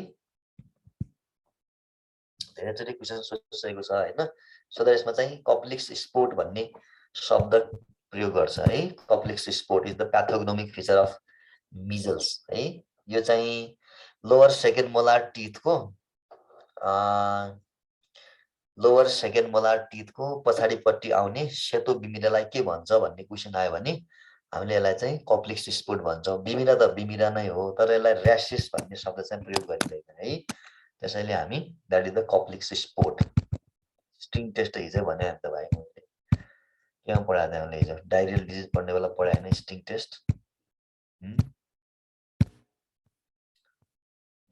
धेरैचोटि क्वेसन सोधिसकेको छ हैन। सो द यसमा चाहिँ कप्लिक्स स्पोट भन्ने शब्द प्रयोग गर्छ है। Koplik's spot is the pathognomonic feature of measles है। यो चाहिँ लोवर सेकेन्ड मोलार टिथको पछाडिपट्टि आउने सेतो बिमिरालाई के भन्छ भन्ने क्वेसन आयो भने हामीले यसलाई चाहिँ कप्लिक्स स्पोट भन्छौँ। बिमिरा त बिमिरा नै हो, तर यसलाई र्यासिस भन्ने शब्द चाहिँ प्रयोग गरिँदैन है। त्यसैले हामी that is the Koplik's spot. String test हिजो भने त भाइ मैले केमा पढाएको थिएँ मैले हिजो डायरियल डिजिज पढ्ने बेला पढाएन स्ट्रिङ टेस्ट।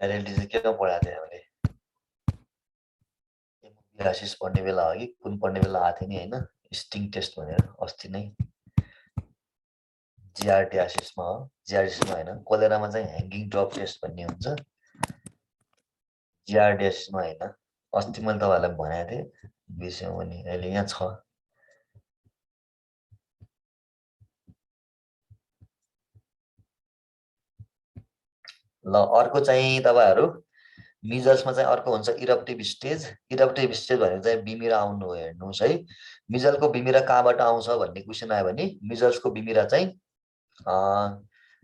डायरियल डिजिज केमा पढाएको थिएँ मैले हेमोफिलासिस पढ्ने बेला हो कि कुन पढ्ने बेला आएको थियो नि हैन। स्टिङ टेस्ट भनेर अस्ति नै जिआरडियासिसमा हो। जिआरडियासिसमा हैन, कोलेरामा चाहिँ ह्याङ्गिङ ड्रप टेस्ट भन्ने हुन्छ। जिआरडियासिसमा हैन। अस्ति मैले तपाईँहरूलाई भनेको थिएँ बिर्स्यौँ भने अहिले यहाँ छ। ल अर्को चाहिँ तपाईँहरू मिजल्समा चाहिँ अर्को हुन्छ इरप्टिभ स्टेज। इरप्टिभ स्टेज भनेको चाहिँ बिमिरा आउनु हो। हेर्नुहोस् है, मिजलको बिमिरा कहाँबाट आउँछ भन्ने क्वेसन आयो भने मिजल्सको बिमिरा चाहिँ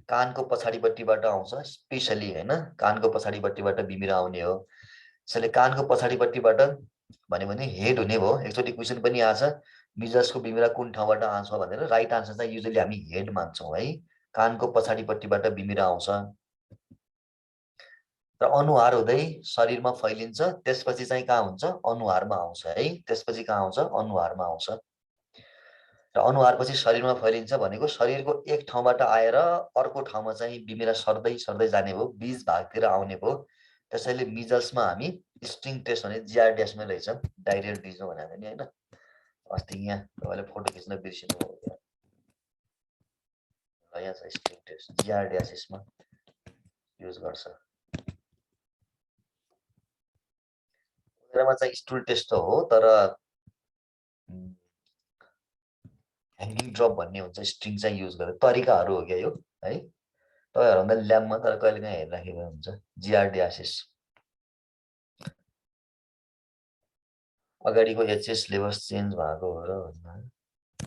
कानको पछाडिपट्टिबाट आउँछ स्पेसली हैन। कानको पछाडिपट्टिबाट बिमिरा आउने हो। त्यसैले कानको पछाडिपट्टिबाट भन्यो भने हेड हुने भयो। एकचोटि क्वेसन पनि आछ मिजल्सको बिमिरा कुन ठाउँबाट आउँछ भनेर। राइट आन्सर चाहिँ युजली हामी हेड मान्छौँ है। कानको पछाडिपट्टिबाट बिमिरा आउँछ र अनुहार हुँदै शरीरमा फैलिन्छ। त्यसपछि चाहिँ कहाँ हुन्छ, अनुहारमा आउँछ है। त्यसपछि कहाँ आउँछ, अनुहारमा आउँछ। र अनुहारपछि शरीरमा फैलिन्छ भनेको शरीरको एक ठाउँबाट आएर अर्को ठाउँमा चाहिँ बिमिरा सर्दै सर्दै जाने भयो, बीच भागतिर आउने भयो। त्यसैले मिजल्समा हामी स्ट्रिङ टेस्ट भने जिआरडिएसमै रहेछ, डायरियल डिजिज भनेको नि हैन। अस्ति यहाँ तपाईँले फोटो खिच्न बिर्सिनु भयो। यहाँ छ स्ट्रिङ टेस्ट, जिआरडिएसमा युज गर्छ। मा चाहिँ स्टुल टेस्ट हो, तर ह्याङ्गिङ ड्रप भन्ने हुन्छ स्ट्रिङ चाहिँ युज गरेर। तरिकाहरू हो क्या यो है। तपाईँहरूभन्दा ल्याबमा तर कहिले काहीँ हेरिराखेको हुन्छ। जिआरडियासिस अगाडिको एचएस लेभल्स चेन्ज भएको हो र भन्दा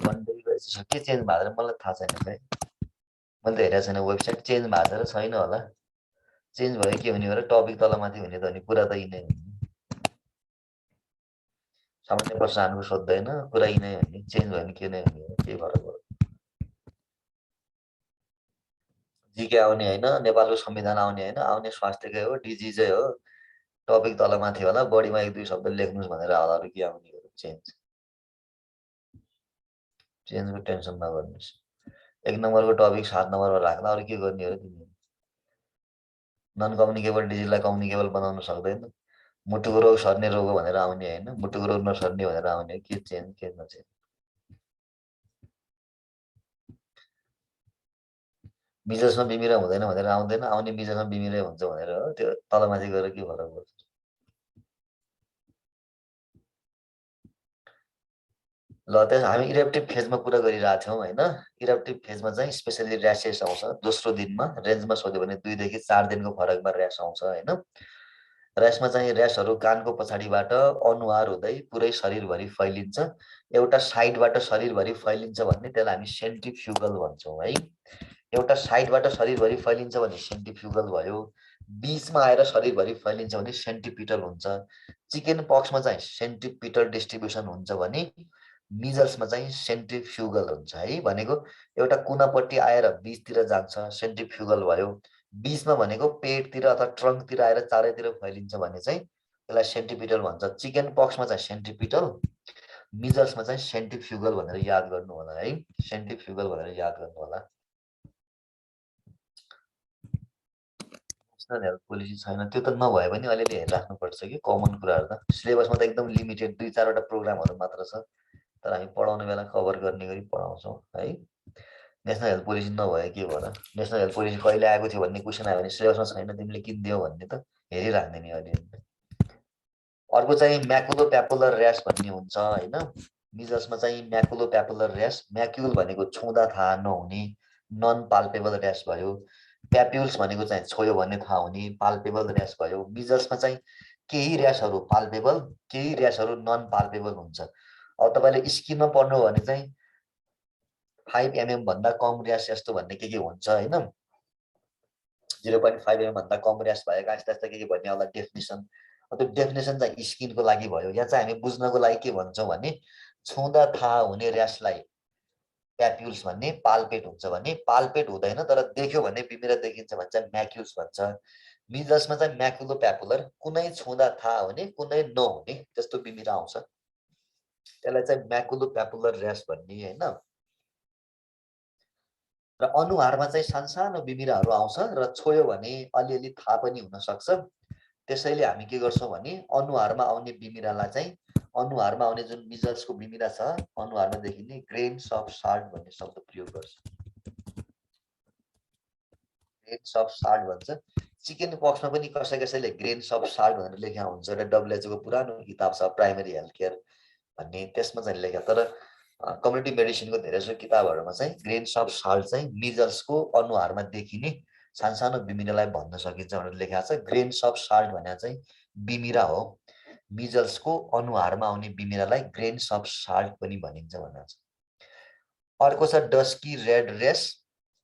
मन्डे रहेछ के चेन्ज भएको मलाई थाहा छैन खै मैले त हेरेको छैन वेबसाइट चेन्ज भएको र छैन होला चेन्ज भयो के हुने हो र टपिक तलमाथि हुने त अनि कुरा त यिनै हो सामान्य प्रश्न हान्नु सोध्दैन कुरा यिनै हो नि चेन्ज भयो भने के नै हुने हो केही फरक पर्दैन जिके आउने होइन नेपालको संविधान आउने होइन आउने स्वास्थ्यकै हो डिजिजै हो टपिक तलमाथि होला बढीमा एक दुई शब्द लेख्नुहोस् भनेर होला अरू के आउने हो चेन्ज चेन्जको टेन्सन नगर्नुहोस् एक नम्बरको टपिक 7 नम्बरमा राख्ला अरू के गर्ने हो र तिमीले नन कम्युनिकेबल डिजिजलाई कम्युनिकेबल बनाउन सक्दैन मुटुको रोग सर्ने रोग हो भनेर आउने होइन मुटुको रोग नसर्ने भनेर आउने के चेन्ज के नचेन्ज मिजसमा बिमिरा हुँदैन भनेर आउँदैन आउने मिजसमा बिमिरै हुन्छ भनेर हो त्यो तलमाथि गएर के फरक पर्छ ल त्यस हामी इरेप्टिभ फेजमा कुरा गरिरहेको थियौँ होइन इरेप्टिभ फेजमा चाहिँ स्पेसली ऱ्यासेस आउँछ दोस्रो दिनमा रेन्जमा सोध्यो भने 2 देखि 4 दिनको फरकमा ऱ्यास आउँछ होइन ऱ्यासमा चाहिँ ऱ्यासहरू कानको पछाडिबाट अनुहार हुँदै पुरै शरीरभरि फैलिन्छ एउटा साइडबाट शरीरभरि फैलिन्छ भन्ने त्यसलाई हामी सेन्ट्रिफ्युगल भन्छौँ है एउटा साइडबाट शरीरभरि फैलिन्छ भने सेन्ट्रिफ्युगल भयो बिचमा आएर शरीरभरि फैलिन्छ भने सेन्ट्रिपिटल हुन्छ चिकन पक्समा चाहिँ सेन्ट्रिपिटल डिस्ट्रिब्युसन हुन्छ भने मिजल्समा चाहिँ सेन्ट्रिफ्युगल हुन्छ है भनेको एउटा कुनापट्टि आएर बिचतिर जान्छ सेन्ट्रिफ्युगल भयो बिचमा भनेको पेटतिर अथवा ट्रङ्कतिर आएर चारैतिर फैलिन्छ भने चाहिँ त्यसलाई सेन्ट्रिपिटल भन्छ चिकन पक्समा चाहिँ सेन्ट्रिपिटल मिजल्समा चाहिँ सेन्ट्रिफ्युगल भनेर याद गर्नु होला है सेन्ट्रिफ्युगल भनेर याद गर्नु होला नेसनल हेल्थ पोलिसी छैन त्यो त नभए पनि अलिअलि हेरिराख्नुपर्छ कि कमन कुराहरू त सिलेबसमा त एकदम लिमिटेड 2-4वटा प्रोग्रामहरू मात्र छ तर हामी पढाउने बेला कभर गर्ने गरी पढाउँछौँ है नेसनल हेल्थ पोलिसी नभए के भयो र नेसनल हेल्थ पोलिसी कहिले आएको थियो भन्ने क्वेसन आयो भने सिलेबसमा छैन तिमीले किन दियौ भन्ने त हेरिराख्ने नि अलिअलि अर्को चाहिँ म्याकुलो प्यापुलर ऱ्यास भन्ने हुन्छ होइन मिजल्समा चाहिँ म्याकुलो प्यापुलर ऱ्यास म्याक्युल भनेको छुँदा थाहा नहुने नन पाल्पेबल ऱ्यास भयो प्याप्युल्स भनेको चाहिँ छोयो भने थाहा हुने पाल्पेबल ऱ्यास भयो मिजल्समा चाहिँ केही ऱ्यासहरू पाल्पेबल केही ऱ्यासहरू नन पाल्पेबल हुन्छ अब तपाईँले स्किनमा पढ्नु हो भने चाहिँ 5 mm भन्दा कम ऱ्यास यस्तो भन्ने के हुन्छ होइन 0.5 mm भन्दा कम ऱ्यास भएका यस्ता यस्ता के भन्ने होला डेफिनेसन त्यो डेफिनेसन चाहिँ स्किनको लागि भयो यहाँ चाहिँ हामी बुझ्नको लागि के भन्छौँ भने छुँदा थाहा हुने ऱ्यासलाई प्याप्युल्स भन्ने पाल्पेट हुन्छ भने पाल्पेट हुँदैन तर देख्यो भने बिमिरा देखिन्छ भने चाहिँ म्याक्युल्स भन्छ मिजल्समा चाहिँ म्याकुलो प्यापुलर कुनै छुँदा थाहा हुने कुनै नहुने त्यस्तो बिमिरा आउँछ त्यसलाई चाहिँ म्याकुलो प्यापुलर ऱ्यास भन्ने होइन र अनुहारमा चाहिँ सानसानो बिमिराहरू आउँछ र छोयो भने अलिअलि थाहा पनि हुनसक्छ त्यसैले हामी के गर्छौँ भने अनुहारमा आउने बिमिरालाई चाहिँ अनुहारमा आउने जुन मिजल्सको बिमिरा छ अनुहारमा देखिने ग्रेन्स अफ साल्ट भन्ने शब्द प्रयोग गर्छ ग्रेन्स अफ साल्ट भन्छ चिकन पक्समा पनि कसै कसैले ग्रेन्स अफ साल्ट भनेर लेखा हुन्छ एउटा डब्लुएचओको पुरानो किताब छ प्राइमेरी हेल्थ केयर भन्ने त्यसमा चाहिँ लेखा तर कम्युनिटी मेडिसिनको धेरै जसो किताबहरूमा चाहिँ ग्रेन्स अफ साल्ट चाहिँ मिजल्सको अनुहारमा देखिने सानसानो बिमिरालाई भन्न सकिन्छ भनेर लेखा छ ग्रेन्स अफ साल्ट भनेर चाहिँ बिमिरा हो मिजल्सको अनुहारमा आउने बिमिरालाई ग्रेन्स अफ साल्ट पनि भनिन्छ भनेर छ अर्को छ dusky red rash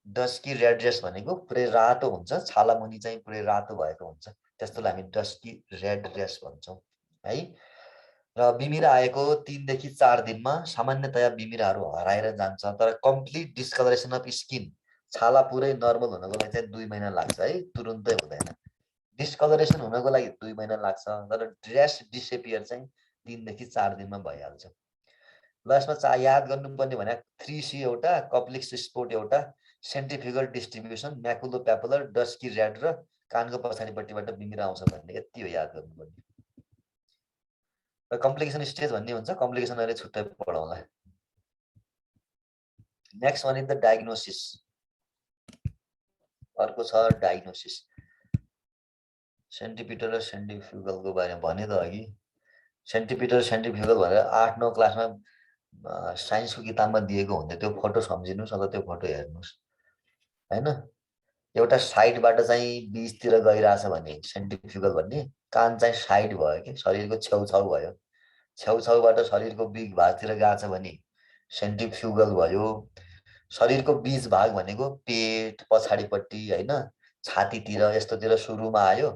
dusky red rash भनेको पुरै रातो हुन्छ छाला मुनि चाहिँ पुरै रातो भएको हुन्छ त्यस्तोलाई हामी डस्की रेड रेस भन्छौँ है र बिमिरा आएको 3 देखि 4 दिनमा सामान्यतया बिमिराहरू हराएर जान्छ तर कम्प्लिट डिस्कलरेसन अफ स्किन छाला पुरै नर्मल हुनको लागि चाहिँ 2 महिना लाग्छ है तुरुन्तै हुँदैन डिस्कलरेसन हुनको लागि 2 महिना लाग्छ तर ड्रेस डिसेपियर चाहिँ 3 देखि 4 दिनमा भइहाल्छ ल यसमा याद गर्नुपर्ने भने 3C एउटा कप्लिक्स स्पोर्ट एउटा सेन्ट्रिफ्युगल डिस्ट्रिब्युसन म्याकुलो प्यापुलर डस्की रेड र कानको पछाडिपट्टिबाट बिमिरा आउँछ भन्ने यति हो याद गर्नुपर्ने र कम्प्लिकेसन स्टेज भन्ने हुन्छ कम्प्लिकेसन अहिले छुट्टै पढाउँला next one is the diagnosis अर्को छ डायग्नोसिस सेन्ट्रिपिटल र सेन्ट्रिफ्युगलको बारेमा भने त अघि सेन्ट्रिपिटल सेन्ट्रिफ्युगल भनेर 8-9 क्लासमा साइन्सको किताबमा दिएको हुन्छ त्यो फोटो सम्झिनुहोस् अथवा त्यो फोटो हेर्नुहोस् होइन एउटा साइडबाट चाहिँ बिचतिर गइरहेछ भने सेन्ट्रिफ्युगल भन्ने कान चाहिँ साइड भयो कि शरीरको छेउछाउ भयो छेउछाउबाट शरीरको बिग भागतिर गएको छ भने सेन्ट्रिफ्युगल भयो। शरीरको बीज भाग भनेको पेट पछाडिपट्टि होइन, छातीतिर यस्तोतिर सुरुमा आयो,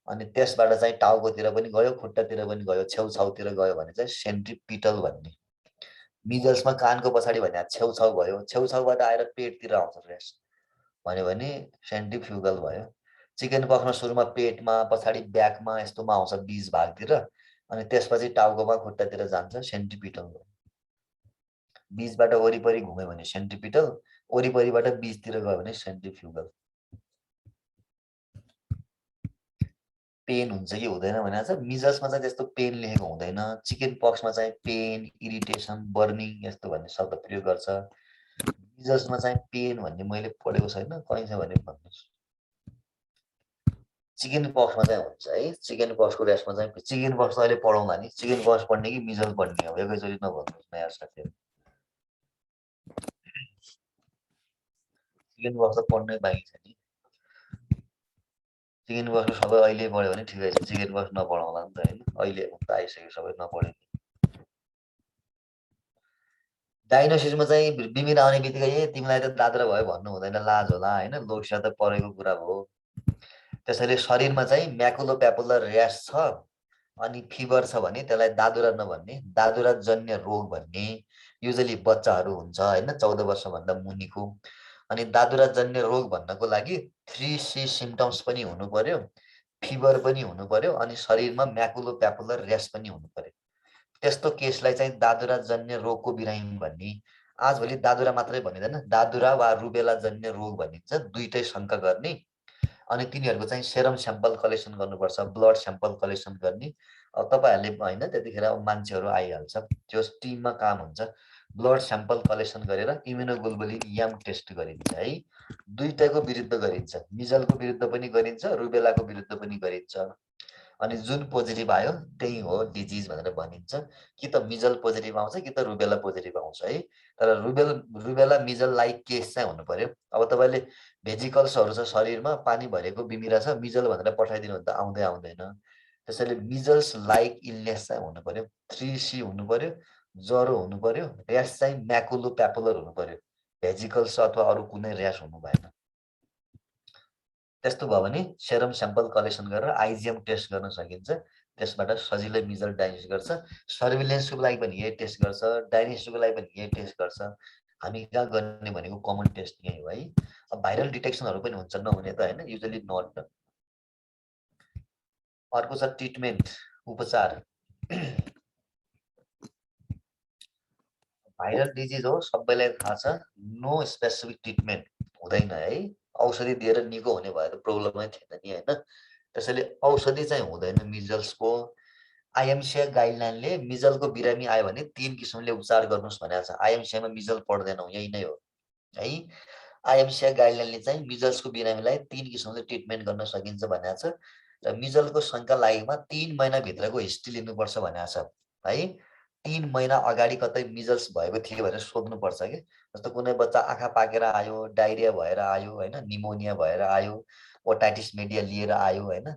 अनि त्यसबाट चाहिँ टाउकोतिर पनि गयो, खुट्टातिर पनि गयो, छेउछाउतिर गयो भने चाहिँ सेन्ट्रिपिटल भन्ने। मिजल्समा कानको पछाडि भने छेउछाउ भयो, छेउछाउबाट आएर पेटतिर आउँछ रेस्ट भन्यो भने सेन्ट्रिफ्युगल भयो। चिकन पक्समा सुरुमा पेटमा पछाडि ब्याकमा यस्तोमा आउँछ बीज भागतिर, अनि त्यसपछि टाउकोमा खुट्टातिर जान्छ, सेन्ट्रिपिटल भयो। बीजबाट वरिपरि घुम्यो भने सेन्ट्रिपिटल, वरिपरिबाट बीजतिर गयो भने सेन्ट्रिफ्युगल। पेन हुन्छ कि हुँदैन भनेको छ। मिजल्समा चाहिँ त्यस्तो पेन लेखेको हुँदैन। चिकन पक्समा चाहिँ पेन, इरिटेसन, बर्निङ यस्तो भन्ने शब्द प्रयोग गर्छ। मिजल्समा चाहिँ पेन भन्ने मैले पढेको छैन, कहीँ छ भने भन्नुहोस्। चिकन पक्समा चाहिँ हुन्छ है। चिकन पक्सको रेस्टमा चाहिँ चिकन पक्स अहिले पढाउँला नि, चिकन पक्स पढ्ने कि मिजल्स पढ्ने हो एकैचोटि नभन्नुहोस् नयाँ साथीहरू। चिकन पक्स त पढ्नै बाँकी छ नि। चिकन पक्सको सबै अहिले पढ्यो भने ठिकै छ, चिकन पक्स नपढाउँला नि त होइन, अहिले त आइसक्यो सबै नपढ्यो। डायग्नोसिसमा चाहिँ बिमिरा आउने बित्तिकै ए तिमीलाई त दादरा भयो भन्नु हुँदैन, लाज होला होइन, लोकसेवा त परेको कुरा हो। त्यसैले शरीरमा चाहिँ म्याकुलोप्यापुलर र्यास छ अनि फिभर छ भने त्यसलाई दादुरा नभन्ने, दादुरा जन्य रोग भन्ने। युजली बच्चाहरू हुन्छ होइन, 14 वर्षभन्दा मुनिको। अनि दादुरा जन्य रोग भन्नको लागि 3C सिम्पटम्स पनि हुनु पर्यो, फिभर पनि हुनु पर्यो, अनि शरीरमा म्याकुलोप्यापुलर र्यास पनि हुनु पर्यो। त्यस्तो केसलाई चाहिँ दादुरा जन्य रोगको बिरामी भन्ने। आजभोलि दादुरा मात्रै भनिँदैन, दादुरा वा रुबेला जन्य रोग भनिन्छ, दुईटै शङ्का गर्ने। अनि तिनीहरूको चाहिँ सेरम स्याम्पल कलेक्सन गर्नुपर्छ, ब्लड स्याम्पल कलेक्सन गर्ने। अब तपाईँहरूले होइन त्यतिखेर मान्छेहरू आइहाल्छ, त्यो टिममा काम हुन्छ। ब्लड स्याम्पल कलेक्सन गरेर इम्युनोग्लोबुलिन याम टेस्ट गरिन्छ है। दुईटाको विरुद्ध गरिन्छ, मिजलको विरुद्ध पनि गरिन्छ, रुबेलाको विरुद्ध पनि गरिन्छ। अनि जुन पोजिटिभ आयो त्यही हो डिजिज भनेर भनिन्छ। कि त मिजल पोजिटिभ आउँछ कि त रुबेला पोजिटिभ आउँछ है। तर रुबेला मिजल लाइक केस चाहिँ हुनु पर्यो। अब तपाईँले भेजिकल्सहरू छ शरीरमा, पानी भरेको बिमिरा छ, मिजल भनेर पठाइदिनु भने त आउँदै आउँदैन। त्यसैले मिजल्स लाइक इलनेस चाहिँ हुनु पर्यो, 3C हुनु पर्यो, ज्वरो हुनु पर्यो, र्यास चाहिँ म्याकुलोप्यापुलर हुनु पर्यो, भेजिकल्स अथवा अरू कुनै र्यास हुनु भएन। त्यस्तो भयो भने सेरम स्याम्पल कलेक्सन गरेर आइजिएम टेस्ट गर्न सकिन्छ, त्यसबाट सजिलै मिजल डायग्नोसिस गर्छ। सर्भिलेन्सको लागि पनि यही टेस्ट गर्छ, डायग्नोसिसको लागि पनि यही टेस्ट गर्छ। हामी कहाँ गर्ने भनेको कमन टेस्ट यही हो है। अब भाइरल डिटेक्सनहरू पनि हुन्छ, नहुने त होइन, युजली नट। अर्को छ ट्रिटमेन्ट, उपचार। भाइरल डिजिज हो, सबैलाई थाहा छ, नो स्पेसिफिक ट्रिटमेन्ट हुँदैन है। औषधि दिएर निको हुने भए त प्रब्लमै थिएन नि होइन। त्यसैले औषधि चाहिँ हुँदैन मिजल्सको। आइएमसिए गाइडलाइनले मिजलको बिरामी आयो भने 3 किसिमले उपचार गर्नुहोस् भनेको छ। आइएमसिएमा मिजल पढ्दैनौँ, यही नै हो है। आइएमसिए गाइडलाइनले चाहिँ मिजल्सको बिरामीलाई 3 किसिमले ट्रिटमेन्ट गर्न सकिन्छ भनेको छ। र मिजलको शङ्का लागेमा 3 महिनाभित्रको हिस्ट्री लिनुपर्छ भनेको छ है। 3 महिना अगाडि कतै मिजल्स भएको थियो भनेर सोध्नुपर्छ कि। जस्तो कुनै बच्चा आँखा पाकेर आयो, डाइरिया भएर आयो होइन, निमोनिया भएर आयो, ओटाइटिस मिडिया लिएर आयो होइन,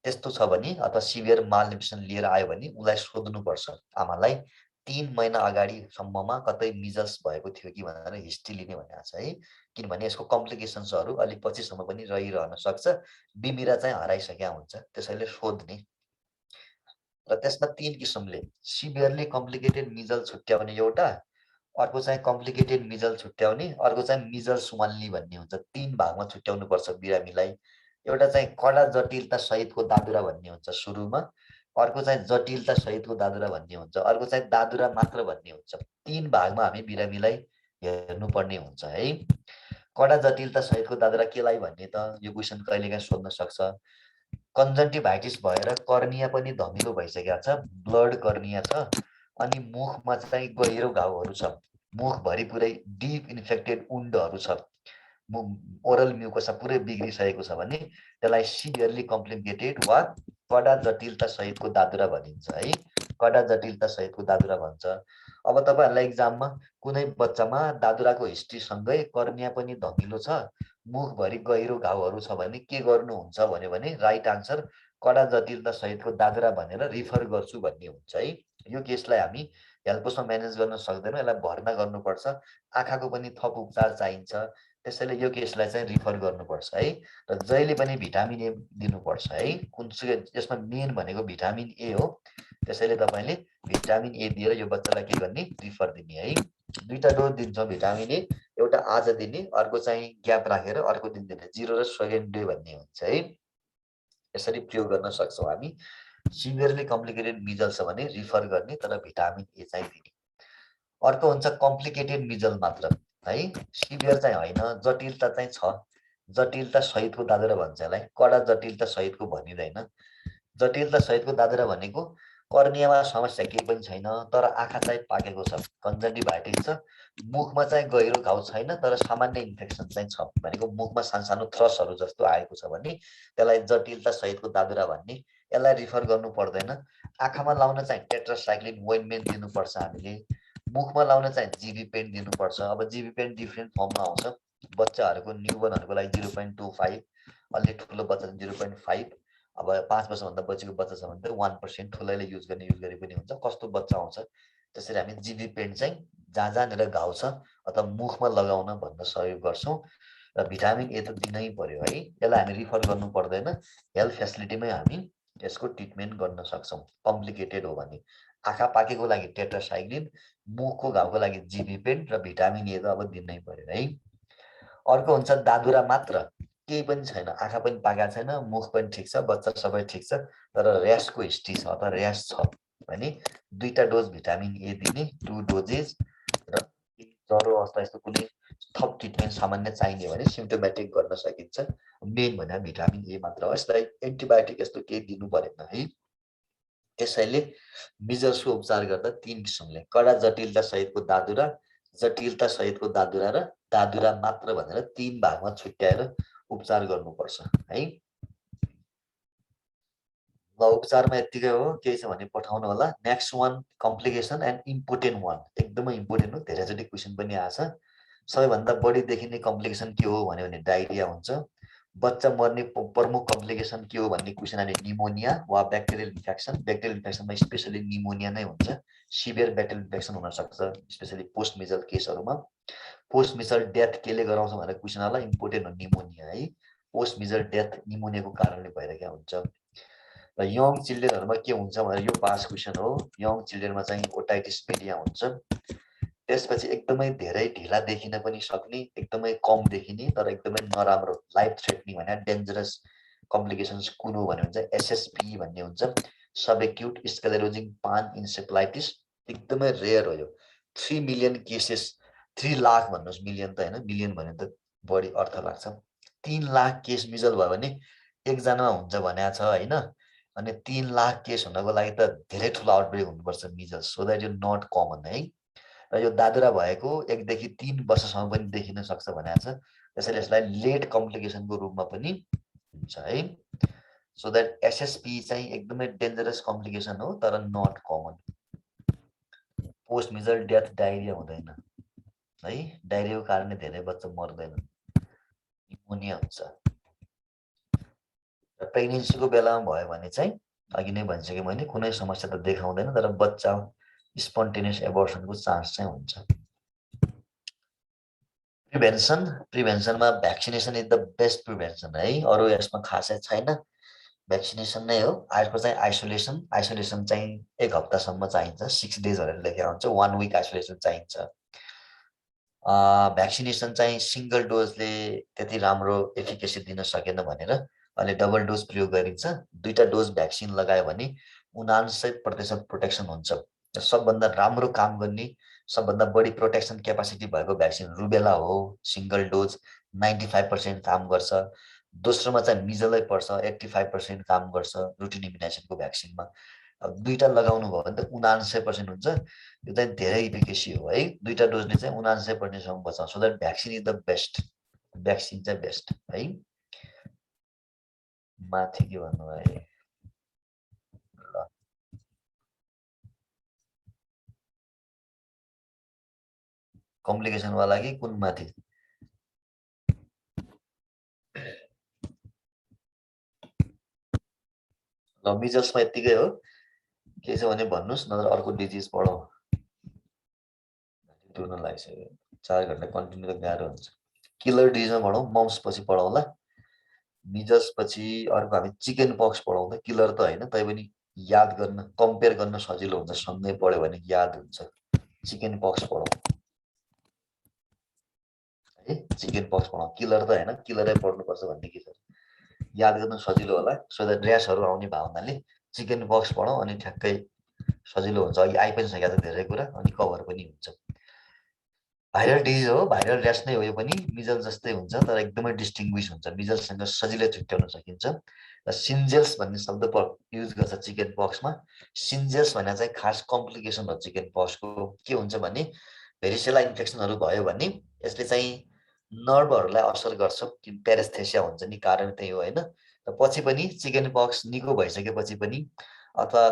त्यस्तो छ भने अथवा सिभियर मालन्युट्रिसन लिएर आयो भने उसलाई सोध्नुपर्छ आमालाई 3 महिना अगाडिसम्ममा कतै मिजल्स भएको थियो कि भनेर हिस्ट्री लिने भनेको छ है। किनभने यसको कम्प्लिकेसन्सहरू अलिक पछिसम्म पनि रहिरहन सक्छ, बिमिरा चाहिँ हराइसकेका हुन्छ, त्यसैले सोध्ने। र त्यसमा 3 किसिमले सिभियरली कम्प्लिकेटेड मिजल छुट्याउने एउटा, अर्को चाहिँ कम्प्लिकेटेड मिजल छुट्याउने, अर्को चाहिँ मिजल्स ओन्ली भन्ने हुन्छ। 3 भागमा छुट्याउनु पर्छ बिरामीलाई। एउटा चाहिँ कडा जटिलता सहितको दादुरा भन्ने हुन्छ सुरुमा, अर्को चाहिँ जटिलता सहितको दादुरा भन्ने हुन्छ, अर्को चाहिँ दादुरा मात्र भन्ने हुन्छ। 3 भागमा हामी बिरामीलाई हेर्नुपर्ने हुन्छ है। कडा जटिलता सहितको दादुरा केलाई भन्ने त यो क्वेसन कहिलेकाहीँ सोध्न सक्छ। कन्जन्टिभाइटिस भएर कर्निया पनि धमिलो भइसकेको छ, ब्लड कर्निया छ, अनि मुखमा चाहिँ गहिरो घाउहरू छ, मुखभरि पुरै डिप इन्फेक्टेड वुन्डहरू छ, ओरल म्युकोसा पुरै बिग्रिसकेको छ भने त्यसलाई सिभियरली कम्प्लिकेटेड वा कडा जटिलता सहितको दादुरा भनिन्छ है। कडा जटिलता सहितको दादुरा भन्छ। अब तपाईँहरूलाई इक्जाममा कुनै बच्चामा दादुराको हिस्ट्रीसँगै कर्निया पनि धमिलो छ, मुखभरि गहिरो घाउहरू छ भने के गर्नुहुन्छ भन्यो भने राइट आन्सर कडा जटिलता सहितको दादुरा भनेर रिफर गर्छु भन्ने हुन्छ है। यो केसलाई हामी हेल्पोसमा म्यानेज गर्न सक्दैन, यसलाई भर्ना गर्नुपर्छ, आँखाको पनि थप उपचार चाहिन्छ, त्यसैले यो केसलाई चाहिँ रिफर गर्नुपर्छ है। र जहिले पनि भिटामिन ए दिनुपर्छ है, कुनसुकै यसमा मेन भनेको भिटामिन ए हो, त्यसैले तपाईँले भिटामिन ए दिएर यो बच्चालाई के गर्ने, रिफर दिने है। 2टा डोज दिन्छौँ भिटामिन ए, एउटा आज दिने, अर्को चाहिँ ग्याप राखेर अर्को दिन दिने, 0 र 2nd डे भन्ने हुन्छ है। यसरी प्रयोग गर्न सक्छौँ हामी। सिभियरली कम्प्लिकेटेड मिजल छ भने रिफर गर्ने, तर भिटामिन ए चाहिँ दिने। अर्को हुन्छ कम्प्लिकेटेड मिजल मात्र है, सिभियर चाहिँ होइन, जटिलता चाहिँ छ, जटिलता सहितको दादुरा भन्छ यसलाई, कडा जटिलता सहितको भनिँदैन। जटिलता सहितको दादुरा भनेको कर्नियामा समस्या केही पनि छैन, तर आँखा चाहिँ पाकेको छ, कन्जन्टिभाइटिस छ, मुखमा चाहिँ गहिरो घाउ छैन, तर सामान्य इन्फेक्सन चाहिँ छ भनेको मुखमा सानसानो थ्रसहरू जस्तो आएको छ भने त्यसलाई जटिलता सहितको दादुरा भन्ने। यसलाई रिफर गर्नु पर्दैन। आँखामा लाउन चाहिँ टेट्रासाइक्लिन ओइन्टमेन्ट दिनुपर्छ हामीले, मुखमा लाउन चाहिँ जिबी पेन्ट दिनुपर्छ। अब जिबी पेन्ट डिफ्रेन्ट फर्ममा आउँछ, बच्चाहरूको न्युबर्नहरूको लागि 0.25, अलि ठुलो बच्चा 0.5, अब 5 वर्षभन्दा बच्चीको बच्चा छ भने त 1%, ठुलैले युज गरे पनि हुन्छ, कस्तो बच्चा आउँछ त्यसरी हामी जिबी पेन्ट चाहिँ जहाँ जहाँनिर घाउ छ अथवा मुखमा लगाउन भन्न सहयोग गर्छौँ। र भिटामिन ए त दिनै पर्यो है, यसलाई हामी रिफर गर्नु पर्दैन, हेल्थ फेसिलिटीमै हामी यसको ट्रिटमेन्ट गर्न सक्छौँ कम्प्लिकेटेड हो भने। आँखा पाकेको लागि टेट्रासाइक्लिन, मुखको घाउको लागि जिबी पेन्ट र भिटामिन ए त अब दिनै पर्यो है। अर्को हुन्छ दादुरा मात्र, केही पनि छैन, आँखा पनि पाकेको छैन, मुख पनि ठिक छ, बच्चा सबै ठिक छ, तर र्यासको हिस्ट्री छ अथवा र्यास छ भने 2टा डोज भिटामिन ए दिने, 2 डोजेज। र ज्वरो अवस्था यस्तो कुनै थप ट्रिटमेन्ट सामान्य चाहिने भने सिम्टोमेटिक गर्न सकिन्छ। मेन भने भिटामिन ए मात्र हो, यसलाई एन्टिबायोटिक यस्तो केही दिनु परेन है। त्यसैले मिजल्सको उपचार गर्दा 3 किसिमले, कडा जटिलता सहितको दादुरा, जटिलता सहितको दादुरा र दादुरा मात्र भनेर 3 भागमा छुट्याएर उपचार गर्नुपर्छ है। ल उपचारमा यतिकै हो, केही छ भने पठाउनु होला। Next one complication and important one, एकदमै इम्पोर्टेन्ट हो, धेरैचोटि क्वेसन पनि आछ। सबैभन्दा बढी देखिने कम्प्लिकेसन के हो भने डायरिया हुन्छ। बच्चा मर्ने प्रमुख कम्प्लिकेसन के हो भन्ने क्वेसन आने निमोनिया वा ब्याक्टेरियल इन्फेक्सन। ब्याक्टेरियल इन्फेक्सनमा स्पेसली निमोनिया नै हुन्छ, सिभियर ब्याक्टेरियल इन्फेक्सन हुनसक्छ स्पेसली पोस्ट मिजल केसहरूमा। पोस्ट मिजल डेथ केले गराउँछ भनेर क्वेसन आला, इम्पोर्टेन्ट हो निमोनिया है। पोस्ट मिजल डेथ निमोनियाको कारणले भइरहेको हुन्छ। र यङ चिल्ड्रेनहरूमा के हुन्छ भनेर यो पास क्वेसन हो, यङ चिल्ड्रेनमा चाहिँ ओटाइटिस मिडिया हुन्छ। त्यसपछि एकदमै धेरै ढिला देखिन पनि सक्ने, एकदमै कम देखिने तर एकदमै नराम्रो लाइफ थ्रेटनिङ भने डेन्जरस कम्प्लिकेसन्स कुन हो भने हुन्छ एसएसपी भन्ने हुन्छ, सबएक्युट स्क्लेरोजिङ पान इन्सेफ्लाइटिस। एकदमै रेयर हो यो, 3 मिलियन केसेस, 3 लाख भन्नुहोस्, मिलियन त होइन, मिलियन भने त बढी अर्थ लाग्छ। 3 लाख केस मिजल भयो भने एकजनामा हुन्छ भनेको छ होइन। अनि 3 लाख केस हुनको लागि त धेरै ठुलो आउटब्रेक हुनुपर्छ मिजल्स, सो द्याट यो नट कमन है। र यो दादुरा भएको 1 देखि 3 वर्षसम्म पनि देखिन सक्छ भनेको छ, त्यसैले यसलाई लेट कम्प्लिकेसनको रूपमा पनि हुन्छ है। सो द्याट एसएसपी चाहिँ एकदमै डेन्जरस कम्प्लिकेसन हो तर not common. Post missile death diarrhoea हुँदैन है, डायरियाको कारणले धेरै बच्चा मर्दैन, निमोनिया हुन्छ। र प्रेग्नेन्सीको बेलामा भयो भने चाहिँ अघि नै भनिसकेँ मैले, कुनै समस्या त देखाउँदैन तर बच्चा स्पोन्टेनियस एबर्सनको चान्स चाहिँ हुन्छ। प्रिभेन्सनमा vaccination is the best prevention है, अरू यसमा खासै छैन, भ्याक्सिनेसन नै हो। अर्को चाहिँ आइसोलेसन चाहिँ 1 हप्तासम्म चाहिन्छ, 6 डेज भनेर लेखेको हुन्छ, 1 विक आइसोलेसन चाहिन्छ। भ्याक्सिनेसन चाहिँ सिङ्गल डोजले त्यति राम्रो एफिकेसी दिन सकेन भनेर अहिले डबल डोज प्रयोग गरिन्छ। 2टा डोज भ्याक्सिन लगायो भने 99% प्रोटेक्सन हुन्छ। सबभन्दा राम्रो काम गर्ने, सबभन्दा बढी प्रोटेक्सन क्यापासिटी भएको भ्याक्सिन रुबेला हो, सिङ्गल डोज 95% काम गर्छ। दोस्रोमा चाहिँ मिजलै पर्छ, 85% काम गर्छ रुटिन इम्युनाइजेसनको भ्याक्सिनमा। अब 2टा लगाउनु भयो भने त 99% हुन्छ, यो चाहिँ धेरै इफिकेसी हो है। 2टा डोजले चाहिँ 99%सम्म बचाउँछ, so that vaccine is the best, vaccine चाहिँ बेस्ट है। माथि के भन्नु है, ल कम्प्लिकेसन वाला कि कुन माथि? ल मिजल्समा यतिकै हो, के छ भने भन्नुहोस्, नत्र अर्को डिजिज पढौँ। तुर्न लागिसक्यो 4 घण्टा कन्टिन्यू त गाह्रो हुन्छ किलर डिजिजमा पढौँ मम्स पछि पढौँला मिजल्स पछि अर्को हामी चिकन पक्स पढाउँदा किलर त होइन तैपनि याद गर्न कम्पेयर गर्न सजिलो हुन्छ सँगै पढ्यो भने याद हुन्छ चिकन पक्स पढौँ है चिकन पक्स पढाउँ किलर त होइन किलरै पढ्नुपर्छ भन्ने के छ याद गर्न सजिलो होला सो द्याट ऱ्यासहरू आउने भावनाले चिकन पक्स पढौँ अनि ठ्याक्कै सजिलो हुन्छ अघि आइ पनि सकेको छ धेरै कुरा अनि कभर पनि हुन्छ भाइरल डिजिज हो भाइरल ऱ्यास नै हो यो पनि मिजल जस्तै हुन्छ तर एकदमै डिस्टिङ्ग्विस हुन्छ मिजलसँग सजिलै छुट्याउन सकिन्छ र सिन्जेल्स भन्ने शब्द युज गर्छ चिकन पक्समा सिन्जेल्स भन्ने चाहिँ खास कम्प्लिकेसन हो चिकन पक्सको के हुन्छ भने भेरिसेला इन्फेक्सनहरू भयो भने यसले चाहिँ नर्भहरूलाई असर गर्छ कि प्यारेस्थेसिया हुन्छ नि कारण त्यही हो होइन र पछि पनि चिकन पक्स निको भइसकेपछि पनि अथवा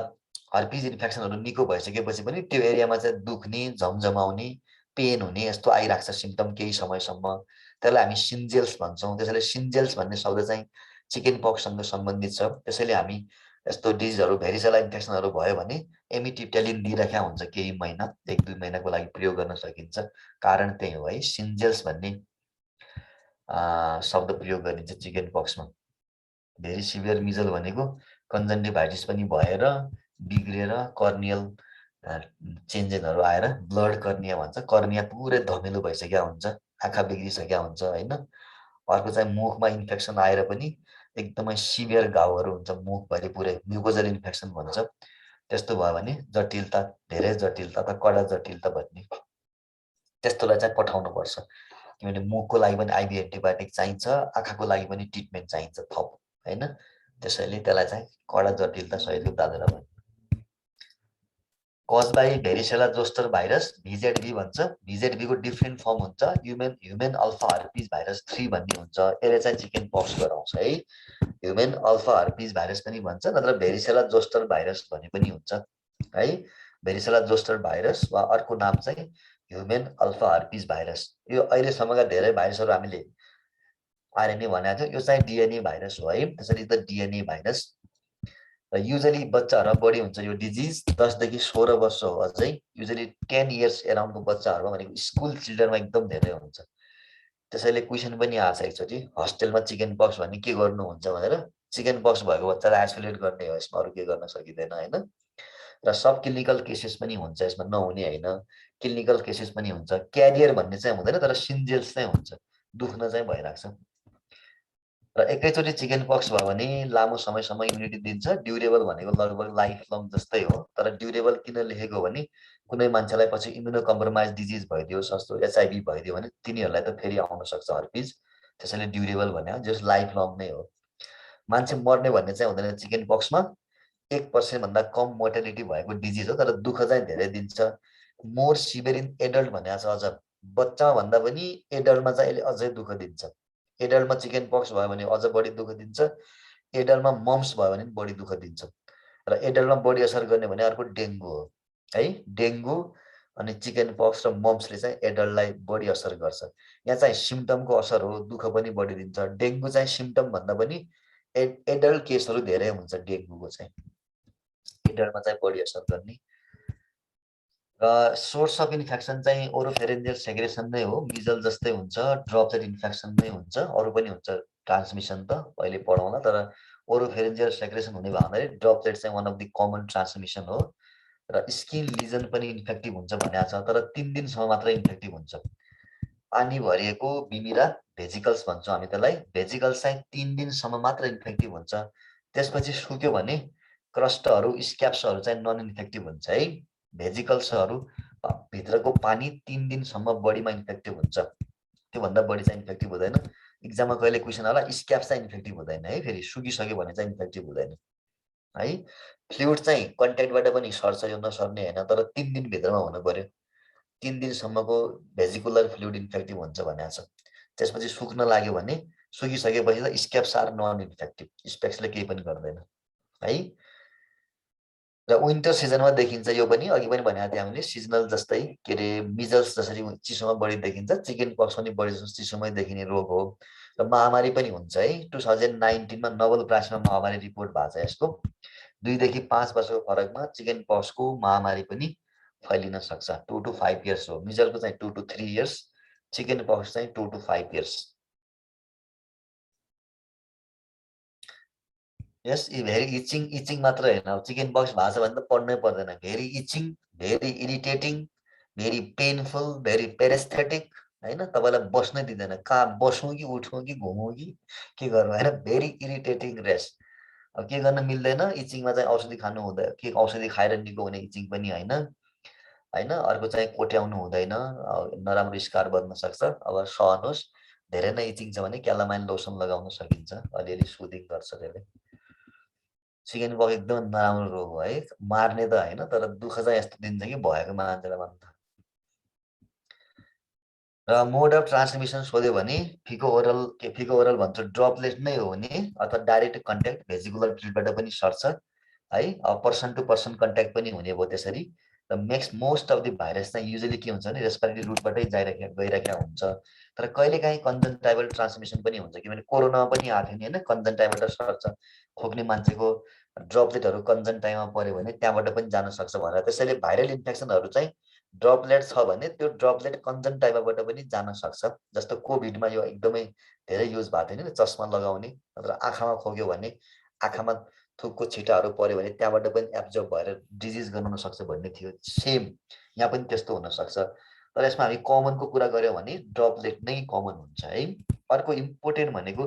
हर्पिज इन्फेक्सनहरू निको भइसकेपछि पनि त्यो एरियामा चाहिँ दुख्ने झमझमाउने पेन हुने यस्तो आइरहेको छ सिम्टम केही समयसम्म त्यसलाई हामी सिन्जेल्स भन्छौँ त्यसैले सिन्जेल्स भन्ने शब्द चाहिँ चिकन पक्ससँग सम्बन्धित छ त्यसैले हामी यस्तो डिजिजहरू भेरिसेला इन्फेक्सनहरू भयो भने एमिटिप्टेलिन दिइराखेका हुन्छ केही महिना 1-2 महिनाको लागि प्रयोग गर्न सकिन्छ कारण त्यही हो है सिन्जेल्स भन्ने शब्द प्रयोग गरिन्छ चिकन पक्समा भेरी सिभियर मिजल भनेको कन्जन्टिभाइटिस पनि भएर बिग्रेर कर्नियल चेन्जेसहरू आएर ब्लड कर्निया भन्छ कर्निया पुरै धमिलो भइसकेको हुन्छ आँखा बिग्रिसकेको हुन्छ होइन अर्को चाहिँ मुखमा इन्फेक्सन आएर पनि एकदमै सिभियर घाउहरू हुन्छ मुखभरि पुरै म्युकोजल इन्फेक्सन भन्छ त्यस्तो भयो भने जटिलता धेरै जटिलता त कडा जटिलता भन्ने त्यस्तोलाई चाहिँ पठाउनुपर्छ किनभने मुखको लागि पनि आइभी एन्टिबायोटिक चाहिन्छ आँखाको लागि पनि ट्रिटमेन्ट चाहिन्छ थप होइन त्यसैले त्यसलाई चाहिँ कडा जटिलता सहितको दादरा भन्छ कज बाई भेरिसेला जोस्टर भाइरस भिजेडभी भन्छ भिजेडभीको डिफ्रेन्ट फर्म हुन्छ ह्युमेन अल्फा हर्पिज भाइरस 3 भन्ने हुन्छ यसले चाहिँ चिकन पक्स गराउँछ है ह्युमेन अल्फा हर्पिज भाइरस पनि भन्छ नत्र भेरिसेला जोस्टर भाइरस भने पनि हुन्छ है भेरिसेला जोस्टर भाइरस वा अर्को नाम चाहिँ ह्युमेन अल्फा हर्पिज भाइरस यो अहिलेसम्मका धेरै भाइरसहरू हामीले आरएनए भनेको थियो यो चाहिँ डिएनए भाइरस हो है त्यसरी त डिएनए भाइरस र युजली बच्चाहरूमा बढी हुन्छ यो डिजिज 10 देखि 16 वर्ष हो अझै युजली 10 इयर्स एराउन्डको बच्चाहरूमा भनेको स्कुल चिल्ड्रेनमा एकदम धेरै हुन्छ त्यसैले क्वेसन पनि आएको छ एकचोटि हस्टेलमा चिकन पक्स भन्ने के गर्नुहुन्छ भनेर चिकन पक्स भएको बच्चालाई आइसोलेट गर्ने हो यसमा अरू के गर्न सकिँदैन होइन र सब क्लिनिकल केसेस पनि हुन्छ यसमा नहुने होइन क्लिनिकल केसेस पनि हुन्छ क्यारियर भन्ने चाहिँ हुँदैन तर सिन्जेल्स चाहिँ हुन्छ दुख्न चाहिँ भइरहेको छ र एकैचोटि चिकन पक्स भयो भने लामो समयसम्म इम्युनिटी दिन्छ ड्युरेबल भनेको लगभग लाइफ लङ जस्तै हो तर ड्युरेबल किन लेखेको भने कुनै मान्छेलाई पछि इम्युनो कम्प्रोमाइज डिजिज भइदियो सस्तो एचआइभी भइदियो भने तिनीहरूलाई त फेरि आउन सक्छ हर्पिज त्यसैले ड्युरेबल भने जस लाइफ लङ नै हो मान्छे मर्ने भन्ने चाहिँ हुँदैन चिकन पक्समा 1% भन्दा कम मोर्टालिटी भएको डिजिज हो तर दुःख चाहिँ धेरै दिन्छ मोर सिभियर इन एडल्ट भनेको छ अझ बच्चा भन्दा पनि एडल्टमा चाहिँ यसले अझै दुःख दिन्छ एडल्टमा चिकन पक्स भयो भने अझ बढी दुःख दिन्छ एडल्टमा मम्स भयो भने बढी दुःख दिन्छ र एडल्टमा बढी असर गर्ने भने अर्को डेङ्गु हो है डेङ्गु अनि चिकन पक्स र मम्सले चाहिँ एडल्टलाई बढी असर गर्छ यहाँ चाहिँ सिम्टमको असर हो दुःख पनि बढी दिन्छ डेङ्गु चाहिँ सिम्टम भन्दा पनि एडल्ट केसहरू धेरै हुन्छ डेङ्गुको चाहिँ एडल्टमा चाहिँ बढी असर गर्ने र सोर्स अफ इन्फेक्सन चाहिँ ओरोफेरेन्जियल सेक्रेसन नै हो मिजल जस्तै हुन्छ ड्रपलेट इन्फेक्सन नै हुन्छ अरू पनि हुन्छ ट्रान्समिसन त पहिले पढाउँला तर ओरोफेरेन्जियल सेक्रेसन हुने भावनाले ड्रपलेट चाहिँ one of the common transmission हो र स्किन लिजन पनि इन्फेक्टिभ हुन्छ भनेको छ तर 3 दिनसम्म मात्रै इन्फेक्टिभ हुन्छ पानी भरिएको बिमिरा भेजिकल्स भन्छौँ हामी त्यसलाई भेजिकल्स चाहिँ 3 दिनसम्म मात्र इन्फेक्टिभ हुन्छ त्यसपछि सुक्यो भने क्रस्टहरू स्क्याप्सहरू चाहिँ नन इन्फेक्टिभ हुन्छ है भेजिकल्सहरू भित्रको पानी 3 दिनसम्म बडीमा इन्फेक्टिभ हुन्छ त्योभन्दा बढी चाहिँ इन्फेक्टिभ हुँदैन इक्जाममा कहिले क्वेसन होला स्क्याप्स चाहिँ इन्फेक्टिभ हुँदैन है फेरि सुकिसक्यो भने चाहिँ इन्फेक्टिभ हुँदैन है फ्लुइड चाहिँ कन्ट्याक्टबाट पनि सर्छ यो नसर्ने होइन तर 3 दिनभित्रमा हुनु पर्यो 3 दिनसम्मको भेजिकुलर फ्लुइड इन्फेक्टिभ हुन्छ भनेको छ त्यसपछि सुक्न लाग्यो भने सुकिसकेपछि त स्क्याप्स आर नन इन्फेक्टिभ स्पेक्सले केही पनि गर्दैन है र विन्टर सिजनमा देखिन्छ यो पनि अघि पनि भनेको थिएँ हामीले सिजनल जस्तै के अरे मिजल्स जसरी चिसोमा बढी देखिन्छ चिकन पक्स पनि बढी चिसोमै देखिने रोग हो र महामारी पनि हुन्छ है 2019मा नोबेल प्राइजमा महामारी रिपोर्ट भएको छ यसको 2 देखि 5 वर्षको फरकमा चिकन पक्सको महामारी पनि फैलिन सक्छ। 2 to 5 इयर्स हो। मिजलको चाहिँ 2 to 3 इयर्स, चिकन पक्स चाहिँ 2 to 5 years. Yes, very itching मात्र होइन, अब चिकन पक्स भएको छ भने त पढ्नै पर्दैन। Very itching, very irritating, very painful, very paresthetic, होइन? तपाईँलाई बस्नै दिँदैन, कहाँ बसौँ कि उठौँ कि घुमौँ कि के गर्नु, होइन? Very irritating rest. अब के गर्न मिल्दैन, इचिङमा चाहिँ औषधि खानु हुँदैन, के औषधि खाएर निको हुने इचिङ पनि होइन, होइन? अर्को चाहिँ कोट्याउनु हुँदैन, नराम्रो स्कार बन्न सक्छ। अब सहनुहोस्, धेरै नै इचिङ छ भने क्यालामाइन लोसन लगाउन सकिन्छ, अलिअलि सुदिङ गर्छ त्यसले। चिकन पक्स एकदम नराम्रो रोग हो है, मार्ने त होइन, तर दुःख चाहिँ यस्तो दिन्छ कि भएको मान्छेलाई भन्दा। र मोड अफ ट्रान्समिसन सोध्यो भने फिको ओरल भन्छ ड्रपलेट नै हो भने, अथवा डाइरेक्ट कन्ट्याक्ट भेजिकुलर फ्लुइडबाट पनि सर्छ है। अब पर्सन टु पर्सन कन्ट्याक्ट पनि हुने भयो त्यसरी। र मोस्ट अफ द भाइरस चाहिँ युजली के हुन्छ भने रेस्पिरेटरी रुटबाटै गइरहेको हुन्छ। तर कहिलेकाहीँ कन्जन्टाइभल ट्रान्समिसन पनि हुन्छ, किनभने कोरोनामा पनि आएको थियो नि, होइन? कन्जन्टाइभलबाट सर्छ, खोक्ने मान्छेको ड्रपलेटहरू कन्जन्टाइभमा पऱ्यो भने त्यहाँबाट पनि जान सक्छ भनेर। त्यसैले भाइरल इन्फेक्सनहरू चाहिँ ड्रपलेट छ भने त्यो ड्रपलेट कन्जन्टाइभाबाट पनि जान सक्छ। जस्तो कोभिडमा यो एकदमै धेरै युज भएको थियो नि, चस्मा लगाउने, नत्र आँखामा खोक्यो भने, आँखामा थुकको छिटाहरू पऱ्यो भने त्यहाँबाट पनि एब्जर्ब भएर डिजिज गराउन सक्छ भन्ने थियो। सेम यहाँ पनि त्यस्तो हुनसक्छ। तर यसमा हामी कमनको कुरा गऱ्यौँ भने ड्रपलेट नै कमन हुन्छ है। अर्को इम्पोर्टेन्ट भनेको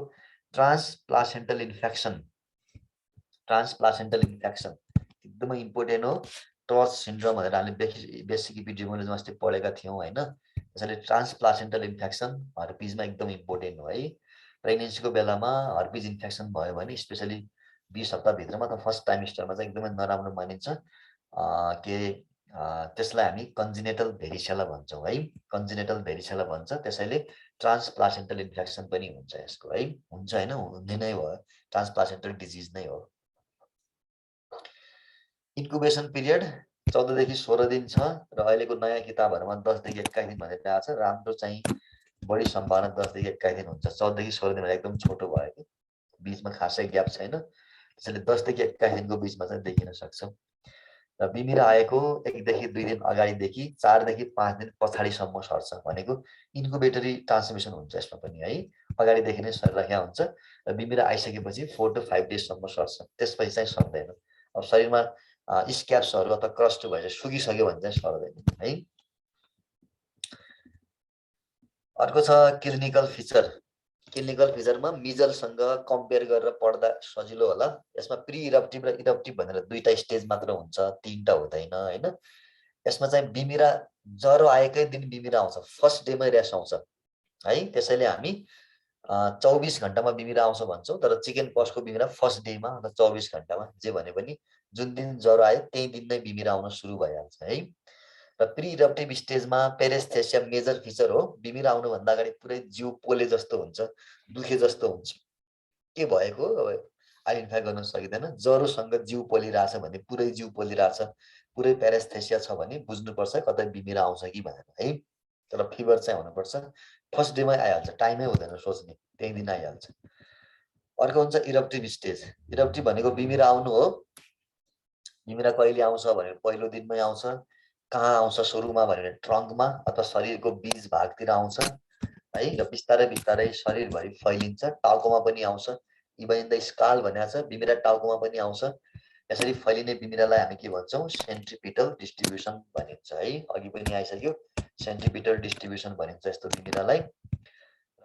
ट्रान्सप्लासेन्टल इन्फेक्सन। ट्रान्सप्लासेन्टल इन्फेक्सन एकदमै इम्पोर्टेन्ट हो। टर्च सिन्ड्रोम भनेर हामीले बेसिक इपिडेमियोलोजीमा अस्ति पढेका थियौँ, होइन? त्यसैले ट्रान्सप्लासेन्टल इन्फेक्सन हर्पिजमा एकदम इम्पोर्टेन्ट हो है। प्रेग्नेन्सीको बेलामा हर्पिज इन्फेक्सन भयो भने स्पेसली 20 हप्ताभित्रमा त फर्स्ट टाइमिस्टरमा चाहिँ एकदमै नराम्रो मानिन्छ। त्यसलाई हामी कन्जिनेटल भेरिसेला भन्छौँ है, कन्जिनेटल भेरिसेला भन्छ। त्यसैले ट्रान्सप्लासेन्टल इन्फेक्सन पनि हुन्छ यसको है, हुन्छ होइन, हुने नै भयो, ट्रान्सप्लासेन्टल डिजिज नै हो। इन्कुबेसन पिरियड 14 देखि 16 दिन छ र अहिलेको नयाँ किताबहरूमा 10 देखि 21 दिन भनेर आएको छ। राम्रो चाहिँ बढी सम्भावना 10 देखि 21 दिन हुन्छ। 14 देखि 16 दिन एकदम छोटो भयो कि बिचमा खासै ग्याप छैन, त्यसैले 10 देखि 21 दिनको बिचमा चाहिँ देखिन सक्छ। र बिमिरा आएको 1 देखि 2 दिन अगाडिदेखि 4 देखि 5 दिन पछाडिसम्म सर्छ, भनेको इन्कुबेटरी ट्रान्समिसन हुन्छ यसमा पनि है। अगाडिदेखि नै सरिरहेको हुन्छ र बिमिरा आइसकेपछि 4 to 5 डेजसम्म सर्छ, त्यसपछि चाहिँ सर्दैन। अब शरीरमा स्क्याप्सहरू अथवा क्रस्ट भएर सुकिसक्यो भने चाहिँ सर्दैन है। अर्को छ क्लिनिकल फिचर। क्लिनिकल फिचरमा मिजलसँग कम्पेयर गरेर पढ्दा सजिलो होला। यसमा प्रि इरप्टिभ र इरप्टिभ भनेर दुईटा स्टेज मात्र हुन्छ, तीनटा हुँदैन, होइन? यसमा चाहिँ बिमिरा ज्वरो आएकै दिन बिमिरा आउँछ, फर्स्ट डेमै ऱ्यास आउँछ है। त्यसैले हामी 24 घण्टामा बिमिरा आउँछ भन्छौँ, तर चिकन पक्सको बिमिरा फर्स्ट डेमा अथवा 24 घण्टामा, जे भने पनि जुन दिन ज्वरो आयो त्यही दिन नै बिमिरा आउन सुरु भइहाल्छ है। र प्रि इरप्टिभ स्टेजमा पेरेस्थेसिया मेजर फिचर हो। बिमिरा आउनुभन्दा अगाडि पुरै जिउ पोले जस्तो हुन्छ, दुखे जस्तो हुन्छ, के भएको आइडेन्टिफाई गर्न सकिँदैन। ज्वरोसँग जिउ पोलिरहेछ भने पुरै जिउ पोलिरहेछ, पुरै पेरेस्थेसिया छ भने बुझ्नुपर्छ कतै बिमिरा आउँछ कि भनेर है। तर फिभर चाहिँ हुनुपर्छ, फर्स्ट डेमै आइहाल्छ, टाइमै हुँदैन सोच्ने, त्यही दिन आइहाल्छ। अर्को हुन्छ इरप्टिभ स्टेज। इरप्टिभ भनेको बिमिरा आउनु हो। बिमिरा कहिले आउँछ भने पहिलो दिनमै आउँछ, कहाँ आउँछ सुरुमा भने ट्रङ्कमा अथवा शरीरको बीज भागतिर आउँछ है, र बिस्तारै बिस्तारै शरीरभरि फैलिन्छ। टाउकोमा पनि आउँछ, इभन द स्काल भनेको छ, बिमिरा टाउकोमा पनि आउँछ। यसरी फैलिने बिमिरालाई हामी के भन्छौँ, सेन्ट्रिपिटल डिस्ट्रिब्युसन भनिन्छ है। अघि पनि आइसक्यो, सेन्ट्रिपिटल डिस्ट्रिब्युसन भनिन्छ यस्तो बिमिरालाई।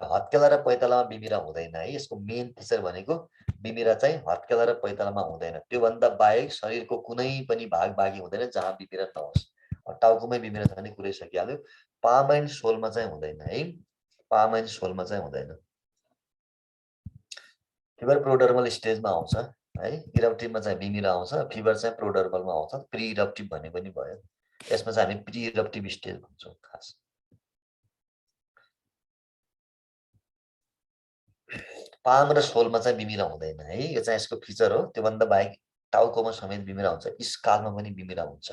हत्केला र पैतालामा बिमिरा हुँदैन है। यसको मेन फिचर भनेको बिमिरा चाहिँ हत्केला र पैतालामा हुँदैन, त्योभन्दा बाहेक शरीरको कुनै पनि भाग बाँकी हुँदैन जहाँ बिमिरा नहोस्। टाउकोमै बिमिरा छ भने कुरै सकिहाल्यो। पाम एन्ड सोलमा चाहिँ हुँदैन है, पाम एन्ड सोलमा चाहिँ हुँदैन। फिभर प्रोडर्मल स्टेजमा आउँछ है। इरप्टिभमा चाहिँ बिमिरा आउँछ, फिभर चाहिँ प्रोडर्मलमा आउँछ। प्रि इरप्टिभ भने पनि भयो। यसमा चाहिँ हामी प्रि इरप्टिभ स्टेज भन्छौँ खास। पाम र सोलमा चाहिँ बिमिरा हुँदैन है, यो चाहिँ यसको फिचर हो। त्योभन्दा बाहेक टाउकोमा समेत बिमिरा हुन्छ, स्कालमा पनि बिमिरा हुन्छ।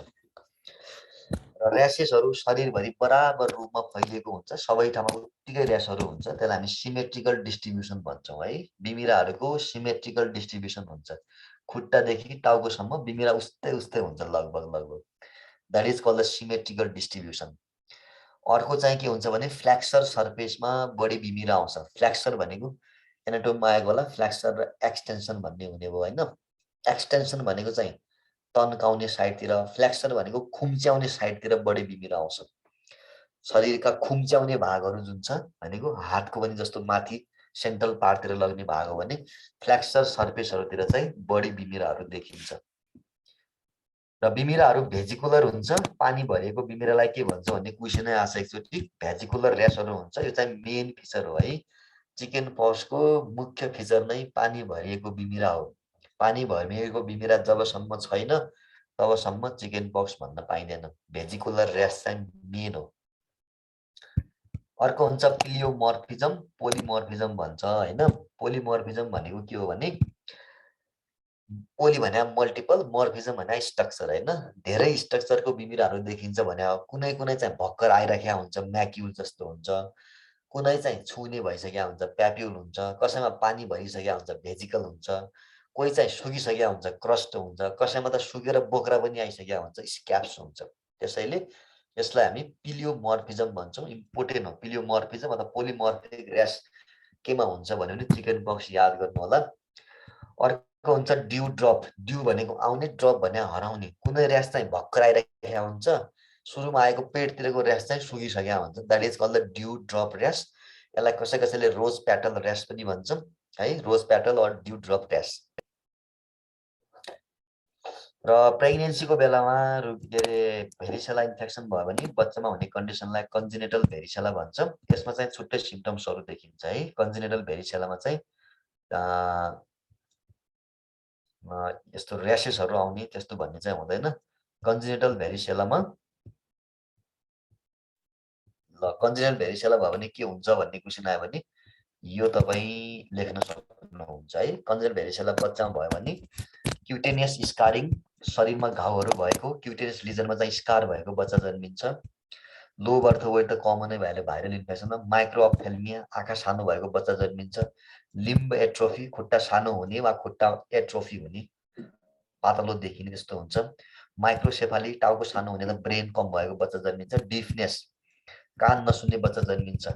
र ऱ्यासेसहरू शरीरभरि बराबर रूपमा फैलिएको हुन्छ, सबै ठाउँमा उत्तिकै ऱ्यासहरू हुन्छ। त्यसलाई हामी सिमेट्रिकल डिस्ट्रिब्युसन भन्छौँ है। बिमिराहरूको सिमेट्रिकल डिस्ट्रिब्युसन हुन्छ, खुट्टादेखि टाउकोसम्म बिमिरा उस्तै उस्तै हुन्छ लगभग लगभग। That is called the symmetrical distribution. अर्को चाहिँ के हुन्छ भने फ्ल्याक्सर सर्फेसमा बढी बिमिरा आउँछ। फ्ल्याक्सर भनेको एनाटोममा आएको होला, फ्ल्याक्सर र एक्सटेन्सन भन्ने हुने भयो होइन। एक्सटेन्सन भनेको चाहिँ तन्काउने साइडतिर, फ्ल्याक्सर भनेको खुम्च्याउने साइडतिर बढी बिमिरा आउँछ। शरीरका खुम्च्याउने भागहरू जुन छ भनेको हातको पनि जस्तो माथि सेन्ट्रल पार्टतिर लग्ने भाग हो भने फ्ल्याक्सर सर्फेसहरूतिर चाहिँ बढी बिमिराहरू देखिन्छ। र बिमिराहरू भेजिकुलर हुन्छ। पानी भरिएको बिमिरालाई के भन्छ भन्ने क्वेसनै आछ एकचोटि। भेजिकुलर र्यासहरू हुन्छ। यो चाहिँ मेन फिचर हो है। चिकन पक्सको मुख्य फिचर नै पानी भरिएको बिमिरा हो। पानी भरिएको बिमिरा जबसम्म छैन तबसम्म चिकन पक्स भन्न पाइँदैन। भेजिकुलर र्यास चाहिँ मेन हो। अर्को हुन्छ पिलियोमर्फिजम, पोलिमर्फिजम भन्छ होइन। पोलिमर्फिजम भनेको के हो भने पोली भने मल्टिपल, मर्फिजम भने स्ट्रक्चर होइन। धेरै स्ट्रक्चरको बिमिराहरू देखिन्छ भने कुनै कुनै चाहिँ भर्खर आइराखेका हुन्छ, म्याक्युल जस्तो हुन्छ, कुनै चाहिँ छुने भइसकेका हुन्छ, प्याप्युल हुन्छ, कसैमा पानी भरिसकेका हुन्छ, भेजिकल हुन्छ, कोही चाहिँ सुकिसकेका हुन्छ, क्रस्ट हुन्छ, कसैमा त सुकेर बोक्रा पनि आइसकेका हुन्छ, स्क्याप्स हुन्छ। त्यसैले यसलाई हामी पिलियोमर्फिजम भन्छौँ। इम्पोर्टेन्ट हो पिलियोमर्फिजम अथवा पोलिमर्फिक र्यास केमा हुन्छ भने चिकन पक्स याद गर्नु होला। अर्को हुन्छ ड्यू ड्रप। ड्यू भनेको आउने, ड्रप भने हराउने। कुनै र्यास चाहिँ भर्खर आइरहेको हुन्छ, सुरुमा आएको पेटतिरको र्यास चाहिँ सुकिसकेका हुन्छ, that is called the dew drop rash. यसलाई कसैले रोज प्याटल र्यास पनि भन्छन् है, rose petal or dew drop rash. र प्रेग्नेन्सीको बेलामा के अरे भेरिसेला इन्फेक्सन भयो भने बच्चामा हुने कन्डिसनलाई कन्जेनिटल भेरिसेला भन्छ। यसमा चाहिँ छुट्टै सिम्पटम्सहरू देखिन्छ है। कन्जेनिटल भेरिसेलामा चाहिँ यस्तो र्यासेसहरू आउने त्यस्तो भन्ने चाहिँ हुँदैन। कन्जेनिटल भेरिसेलामा कन्जेनिटल भेरिसेला भयो भने के हुन्छ भन्ने क्वेसन आयो भने यो तपाईँ लेख्न सक्नुहुन्छ है। कन्जेनिटल भेरिसेला बच्चामा भयो भने क्युटेनियस स्कारिङ, शरीरमा घाउहरू भएको, क्युटेनियस लिजनमा चाहिँ स्कार भएको बच्चा जन्मिन्छ। लो बर्थ वेट त कमनै भइहाल्यो भाइरल इन्फेक्सनमा। माइक्रोअप्थेल्मिया, आँखा सानो भएको बच्चा जन्मिन्छ। लिम्ब एट्रोफी, खुट्टा सानो हुने वा खुट्टा एट्रोफी हुने, पातलो देखिने त्यस्तो हुन्छ। माइक्रोसेफाली, टाउको सानो हुने त ब्रेन कम भएको बच्चा जन्मिन्छ। डिफनेस, कान नसुन्ने बच्चा जन्मिन्छ।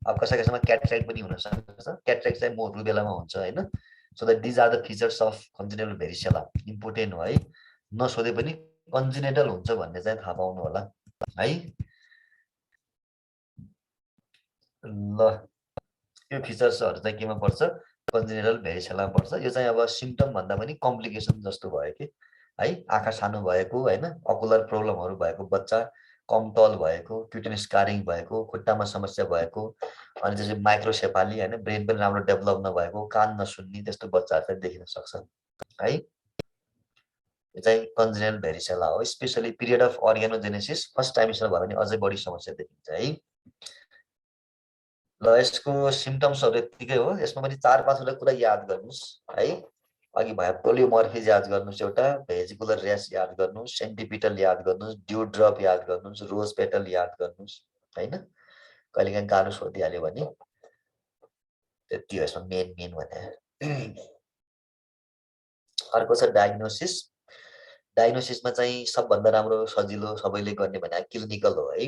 अब कसैमा क्याट्रेक्ट पनि हुन सक्छ। क्याट्रेक्ट चाहिँ रुबेलामा हुन्छ होइन। So that these are the features of congenital varicella. Important हो है, नसोधे पनि कन्जेनिटल हुन्छ भन्ने चाहिँ थाहा पाउनु होला है। ल यो फिचर्सहरू चाहिँ केमा पर्छ, कन्जेनिटल भेरिसेलामा पर्छ। यो चाहिँ अब सिम्पटम भन्दा पनि कम्प्लिकेसन जस्तो भयो कि है। आँखा सानो भएको होइन, अकुलर प्रब्लमहरू भएको बच्चा, कम तल भएको, क्युटेनियस स्कारिङ भएको, खुट्टामा समस्या भएको, अनि त्यसपछि माइक्रोसेफाली होइन, ब्रेन पनि राम्रो डेभलप नभएको, कान नसुन्ने त्यस्तो बच्चाहरू चाहिँ देखिन सक्छ है। यो चाहिँ कन्जेनिटल भेरिसेला हो। स्पेसली पिरियड अफ अर्ग्यानोजेनेसिस फर्स्ट टाइमस्टर भयो भने अझै बढी समस्या देखिन्छ है। ल यसको सिम्पटम्सहरू यतिकै हो। यसमा पनि 4-5वटा कुरा याद गर्नुहोस् है। अघि भयो पोलियोमर्फिज याद गर्नुहोस्, एउटा भेजिकुलर र्यास याद गर्नुहोस्, सेन्टिपिटल याद गर्नुहोस्, ड्यू ड्रप याद गर्नुहोस्, रोज पेटल याद गर्नुहोस् होइन। कहिलेकाहीँ गाह्रो सोधिहाल्यो भने त्यति हो यसमा मेन भने। अर्को छ डायग्नोसिस। डायग्नोसिसमा चाहिँ सबभन्दा राम्रो सजिलो सबैले गर्ने भने क्लिनिकल हो है।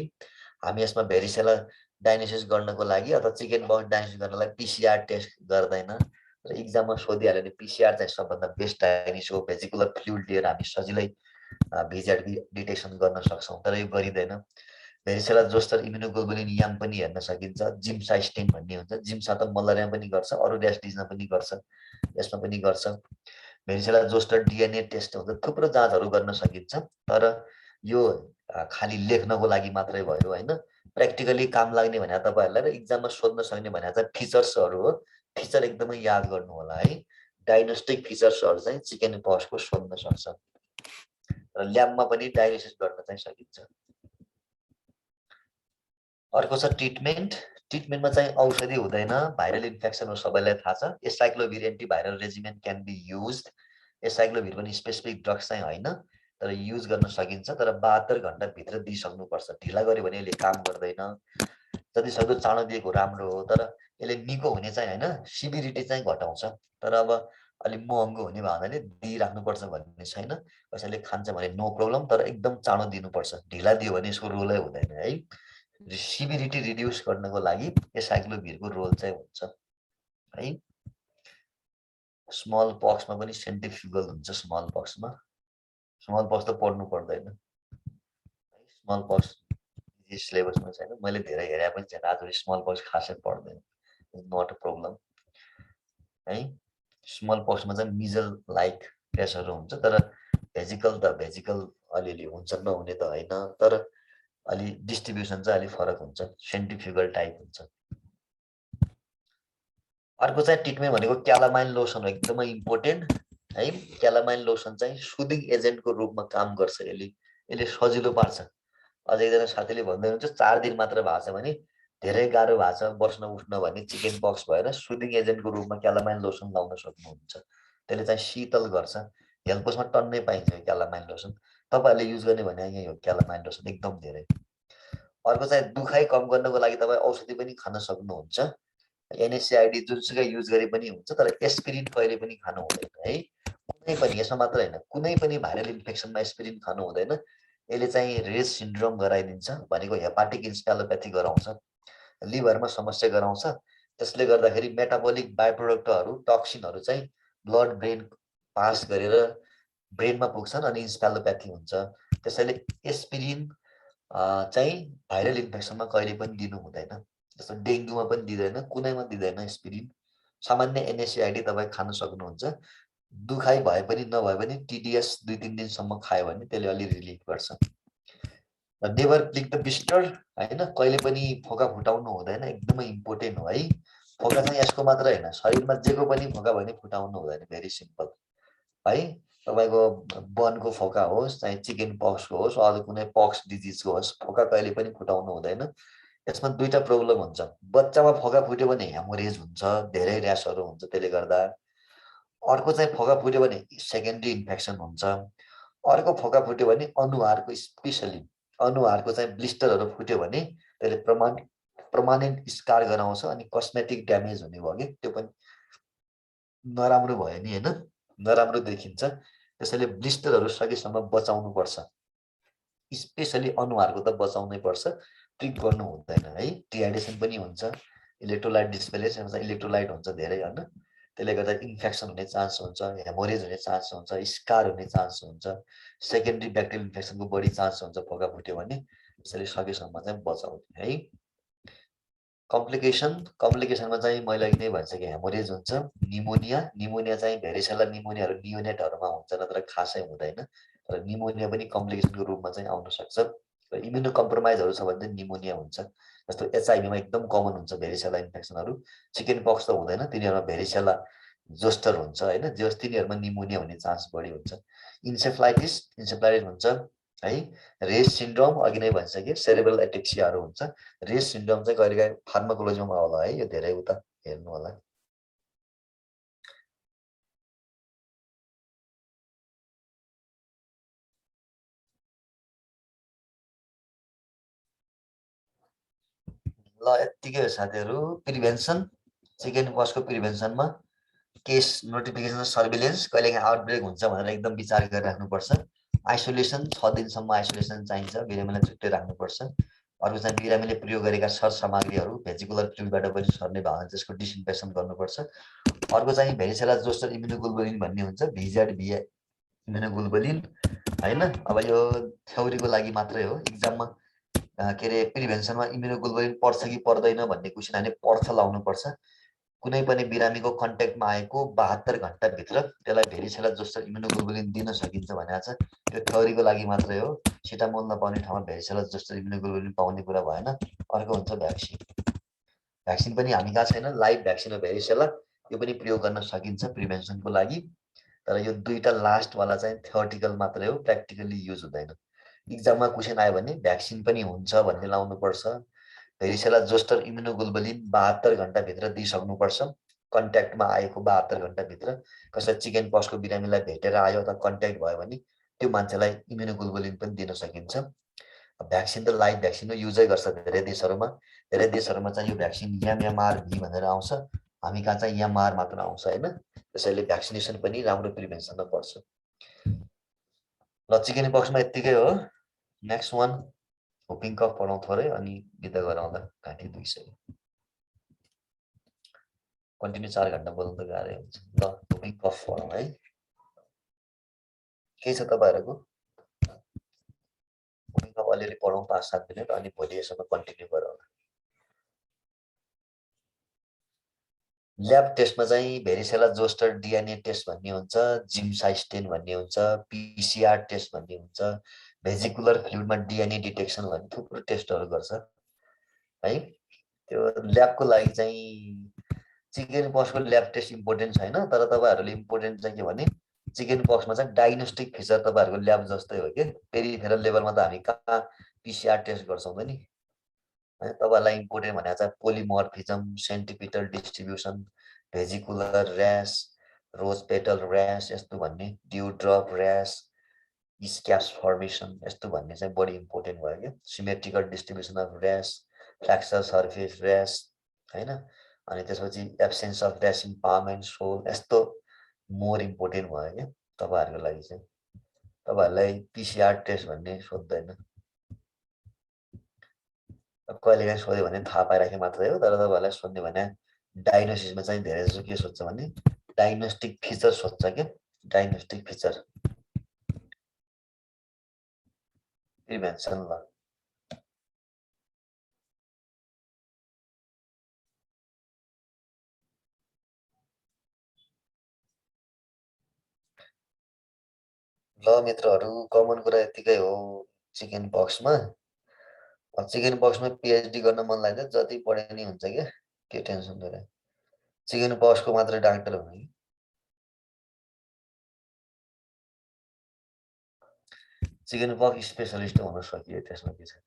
हामी यसमा भेरिसेला डायग्नोसिस गर्नको लागि अथवा चिकन पक्स डायग्नोसिस गर्नलाई पिसिआर टेस्ट गर्दैन। र इक्जाममा सोधिहाल्यो भने पिसिआर चाहिँ सबभन्दा बेस्ट डायग्नोसिस हो। भेजिकुलर फ्लुइड लिएर हामी सजिलै भिजेड डिटेक्सन गर्न सक्छौँ, तर यो गरिँदैन। भेरिसेला जोस्टर इम्युनोग्लोबुलिन याम पनि हेर्न सकिन्छ। जिम्सा स्टेन भन्ने हुन्छ। जिम्सा त मलेरिया पनि गर्छ, अरू र्यास डिजिजमा पनि गर्छ, यसमा पनि गर्छ। भेरिसेला जोस्टर डिएनए टेस्ट हुन्छ। थुप्रो जाँचहरू गर्न सकिन्छ, तर यो खालि लेख्नको लागि मात्रै भयो होइन। प्र्याक्टिकली काम लाग्ने भने तपाईँहरूलाई र इक्जाममा सोध्न सक्ने भने चाहिँ फिचर्सहरू हो। फिचर एकदमै याद गर्नु होला है। डायग्नोस्टिक फिचर्सहरू चाहिँ चिकन पक्सको सोध्न सक्छ र ल्याबमा पनि डायग्नोसिस गर्न चाहिँ सकिन्छ। अर्को छ ट्रिटमेन्ट। ट्रिटमेन्टमा चाहिँ औषधि हुँदैन। भाइरल इन्फेक्सन हो, सबैलाई थाहा छ। Acyclovir antiviral regimen can be used. Acyclovir पनि स्पेसिफिक ड्रग्स चाहिँ होइन, तर युज गर्न सकिन्छ, तर 72 घण्टाभित्र दिइसक्नुपर्छ। ढिला गऱ्यो भने यसले काम गर्दैन। जति सक्दो चाँडो दिएको राम्रो हो, तर यसले निको हुने चाहिँ होइन, सिभिरिटी चाहिँ घटाउँछ। तर अब अलिक महँगो हुने भावनाले दिइराख्नुपर्छ भन्ने छैन। कसैले खान्छ भने नो प्रब्लम, तर एकदम चाँडो दिनुपर्छ। ढिला दियो भने यसको रोलै हुँदैन है। सिभिरिटी रिड्युस गर्नको लागि एसाइक्लोभिरको रोल चाहिँ हुन्छ है। स्मल पक्समा पनि सेन्ट्रिफ्युगल हुन्छ। स्मल पक्समा त पढ्नु पर्दैन। स्मल पक्स सिलेबसमा छैन, मैले धेरै हेरे पनि छैन। आज स्मल पक्स खासै पर्दैन, नट अ प्रब्लम है। स्मल पक्समा चाहिँ मिजल लाइक प्रेसरहरू हुन्छ, तर भेजिकल अलिअलि हुन्छ, नहुने त होइन, तर अलि डिस्ट्रिब्युसन चाहिँ अलिक फरक हुन्छ, सेन्ट्रिफ्युगल टाइप हुन्छ। अर्को चाहिँ ट्रिटमेन्ट भनेको क्यालामाइन लोसन हो, एकदमै इम्पोर्टेन्ट है। क्यालामाइन लोसन चाहिँ सुदिङ एजेन्टको रूपमा काम गर्छ। यसले सजिलो पार्छ। अझ एकजना साथीले भन्दै हुनुहुन्छ 4 दिन मात्र भएको छ भने, धेरै गाह्रो भएको छ बस्न उठ्न भने, चिकन पक्स भएर सुदिङ एजेन्टको रूपमा क्यालामाइन लोसन लाउन सक्नुहुन्छ। त्यसले चाहिँ शीतल गर्छ। हेल्थ पोस्टमा टन्नै पाइन्छ यो क्यालामाइन लोसन। तपाईँहरूले युज गर्ने भने यही हो क्यालामाइन लोसन, एकदम धेरै। अर्को चाहिँ दुखाइ कम गर्नको लागि तपाईँ औषधि पनि खान सक्नुहुन्छ। एनएसएआइडी जुनसुकै युज गरे पनि हुन्छ, तर एस्पिरिन कहिले पनि खानु हुँदैन है। कुनै पनि, यसमा मात्र होइन, कुनै पनि भाइरल इन्फेक्सनमा एस्पिरिन खानु हुँदैन। यसले चाहिँ रेज सिन्ड्रोम गराइदिन्छ, भनेको हेपाटिक इन्सेफेलोप्याथी गराउँछ, लिभरमा समस्या गराउँछ। त्यसले गर्दाखेरि मेटाबोलिक बाइप्रोडक्टहरू, टक्सिनहरू चाहिँ ब्लड ब्रेन पास गरेर ब्रेनमा पुग्छन् अनि इन्सेफेलोप्याथी हुन्छ। त्यसैले एस्पिरिन चाहिँ भाइरल इन्फेक्सनमा कहिले पनि दिनु हुँदैन। जस्तो डेङ्गुमा पनि दिँदैन, कुनैमा दिँदैन एस्पिरिन। सामान्य एनएसएआइडी तपाईँ खान सक्नुहुन्छ। दुखाइ भए पनि नभए पनि टिडिएस 2-3 दिनसम्म खायो भने त्यसले अलि रिलिफ गर्छ। नेभर प्लिक द बिस्टर होइन, कहिले पनि फोका फुटाउनु हुँदैन, एकदमै इम्पोर्टेन्ट हो है। फोका चाहिँ यसको मात्र होइन, शरीरमा जेको पनि फोका भने फुटाउनु हुँदैन, भेरी सिम्पल है। तपाईँको बनको फोका होस्, चाहे चिकन पक्सको होस्, अरू कुनै पक्स डिजिजको होस्, फोका कहिले पनि फुटाउनु हुँदैन। यसमा दुईटा प्रब्लम हुन्छ। बच्चामा फोका फुट्यो भने हेमोरेज हुन्छ, धेरै ऱ्यासहरू हुन्छ त्यसले गर्दा। अर्को चाहिँ फोका फुट्यो भने सेकेन्डरी इन्फेक्सन हुन्छ। अर्को फोका फुट्यो भने अनुहारको, स्पेसली अनुहारको चाहिँ ब्लिस्टरहरू फुट्यो भने त्यसले पर्मानेन्ट स्कार गराउँछ अनि कस्मेटिक ड्यामेज हुने भयो कि त्यो पनि नराम्रो भयो नि होइन, नराम्रो देखिन्छ। त्यसैले ब्लिस्टरहरू सकेसम्म बचाउनुपर्छ। स्पेसली अनुहारको त बचाउनै पर्छ, ट्रिट गर्नु हुँदैन है। डिहाइड्रेसन पनि हुन्छ, इलेक्ट्रोलाइट डिस्बेलेन्स, इलेक्ट्रोलाइट हुन्छ धेरै होइन, त्यसले गर्दा इन्फेक्सन हुने चान्स हुन्छ, हेमोरेज हुने चान्स हुन्छ, स्कार हुने चान्स हुन्छ, सेकेन्डरी ब्याक्टेरियल इन्फेक्सनको बढी चान्स हुन्छ फोका फुट्यो भने। त्यसैले सकेसम्म चाहिँ बचाउने है। कम्प्लिकेसनमा चाहिँ मैले अघि नै भनिसकेँ, हेमोरेज हुन्छ, निमोनिया चाहिँ भेरिसेला निमोनियाहरू नियोनेटहरूमा हुन्छ, नत्र खासै हुँदैन। तर निमोनिया पनि कम्प्लिकेसनको रूपमा चाहिँ आउन सक्छ। र इम्युनो कम्प्रोमाइजहरू छ भने चाहिँ निमोनिया हुन्छ। जस्तो एचआइभीमा एकदम कमन हुन्छ भेरिसेला इन्फेक्सनहरू। चिकन पक्स त हुँदैन, तिनीहरूमा भेरिसेला जोस्टर हुन्छ होइन, जस तिनीहरूमा निमोनिया हुने चान्स बढी हुन्छ। इन्सेफ्लाइटिस हुन्छ है। रेस सिन्ड्रोम अघि नै भनिसकेँ, सेरेब्रल एटेक्सियाहरू हुन्छ। रेस सिन्ड्रोम चाहिँ कहिलेकाहीँ फार्माकोलोजीमा होला है, यो धेरै उता हेर्नु होला। ल यत्तिकै हो साथीहरू। प्रिभेन्सन, चिकन पक्सको प्रिभेन्सनमा केस नोटिफिकेसन, सर्भिलेन्स, कहिलेकाहीँ आउटब्रेक हुन्छ भनेर एकदम विचार गरिराख्नुपर्छ। आइसोलेसन, 6 दिनसम्म आइसोलेसन चाहिन्छ, बिरामीलाई छुट्टै राख्नुपर्छ। अर्को चाहिँ बिरामीले प्रयोग गरेका सरसामग्रीहरू भेजिकुलर फ्लुइडबाट पनि सर्ने भयो भने त्यसको डिसइन्फेक्सन गर्नुपर्छ। अर्को चाहिँ भेरिसेला जोस्टर इम्युनोग्लोबुलिन भन्ने हुन्छ, भिजेड इम्युनोग्लोबुलिन होइन। अब यो थ्योरीको लागि मात्रै हो, इक्जाममा के अरे प्रिभेन्सनमा इम्युनोग्लोबुलिन पर्छ कि पर्दैन भन्ने क्वेसन हाने पर्छ लाउनुपर्छ। कुनै पनि बिरामीको कन्ट्याक्टमा आएको 72 घण्टाभित्र त्यसलाई भेरिसेला जोस्टर इम्युनोग्लोबुलिन दिन सकिन्छ भनेको छ। त्यो थ्योरीको लागि मात्रै हो, सिटामोल नपाउने ठाउँमा भेरिसेला जोस्टर इम्युनोग्लोबुलिन पाउने कुरा भएन। अर्को हुन्छ भ्याक्सिन, भ्याक्सिन पनि हामी कहाँ छैन, लाइभ भ्याक्सिन हो भेरिसेला, यो पनि प्रयोग गर्न सकिन्छ प्रिभेन्सनको लागि। तर यो दुईटा लास्टवाला चाहिँ थ्योरिटिकल मात्रै हो, प्र्याक्टिकली युज हुँदैन। इक्जाममा क्वेसन आयो भने भ्याक्सिन पनि हुन्छ भन्ने लाउनुपर्छ। भेरिसेला जोस्टर इम्युनोग्लोबुलिन 72 घण्टाभित्र दिइसक्नुपर्छ, कन्ट्याक्टमा आएको 72 घण्टाभित्र। कसै चिकन पक्सको बिरामीलाई भेटेर आयो अथवा कन्ट्याक्ट भयो भने त्यो मान्छेलाई इम्युनोग्लोबुलिन पनि दिन सकिन्छ। भ्याक्सिन त लाइभ भ्याक्सिन युजै गर्छ धेरै देशहरूमा। धेरै देशहरूमा चाहिँ यो भ्याक्सिन एमएमआरभी भनेर आउँछ, हामी कहाँ चाहिँ एमआर मात्र आउँछ हैन। त्यसैले भ्याक्सिनेसन पनि राम्रो प्रिभेन्सन पर्छ। ल चिकन पक्समा यतिकै हो। नेक्स्ट वान हुपिङ कफ पढाउँ थोरै अनि बिदा गराउँदा घाँटी दुखिसक्यो। कन्टिन्यू 4 घण्टा बोल्नु त गाह्रै हुन्छ। ल हुपिङ कफ पढाउँ है। के छ तपाईहरुको? हुपिङ कफ अलिअलि पढाउँ 5-7 मिनेट अनि भोलि यसमा कन्टिन्यू गरौँ। ल्याब टेस्टमा चाहिँ भेरिसेला जोस्टर डिएनए टेस्ट भन्ने हुन्छ, जिम्साइस्टेन भन्ने हुन्छ, पीसीआर टेस्ट भन्ने हुन्छ, भेजिकुलर फ्लुइडमा डिएनए डिटेक्सन भन्ने थुप्रो टेस्टहरू गर्छ है। त्यो ल्याबको लागि चाहिँ चिकन पक्सको ल्याब टेस्ट इम्पोर्टेन्ट छैन, तर तपाईहरुले इम्पोर्टेन्ट चाहिँ के भने चिकन पक्समा चाहिँ डायग्नोस्टिक फिचर तपाईहरुको ल्याब जस्तै हो के। पेरिफेरल लेभलमा त हामी कहाँ पीसीआर टेस्ट गर्छौं त नि है। तपाईहरुलाई इम्पोर्टेन्ट भनेको चाहिँ पोलिमर्फिजम, सेन्टिपिटल डिस्ट्रिब्युसन, भेजिकुलर र्यास, रोज पेटल र्यास यस्तो भन्ने, dew drop rash, scabs formation यस्तो भन्ने चाहिँ बढी इम्पोर्टेन्ट भयो क्या। Symmetrical distribution of rash, flexor surface rash हैन। अनि त्यसपछि absence of rash in palm and sole यस्तो मोर इम्पोर्टेन्ट भयो क्या तपाईहरुको लागि चाहिँ। तपाईहरुलाई पीसीआर टेस्ट भन्ने सोध्दैन। कहिलेकाहीँ सोध्यो भने थाहा पाइराखे मात्रै हो, तर तपाईहरुलाई सोध्ने भने डायग्नोसिसमा चाहिँ धेरै जसो के सोध्छ भने डायग्नोस्टिक फिचर सोध्छ क्या। Diagnostic feature prevention. ल ल मित्रहरू, कमन कुरा यतिकै हो चिकन पक्समा। चिकन पक्समा पीएचडी गर्न मन लाग्दैन, जति पढे नि हुन्छ क्या, के टेन्सन लिएर। चिकन पक्सको मात्रै डाक्टर हुने कि। चिकन पक्स स्पेशलिस्ट हुन सकियो, त्यसमा के छ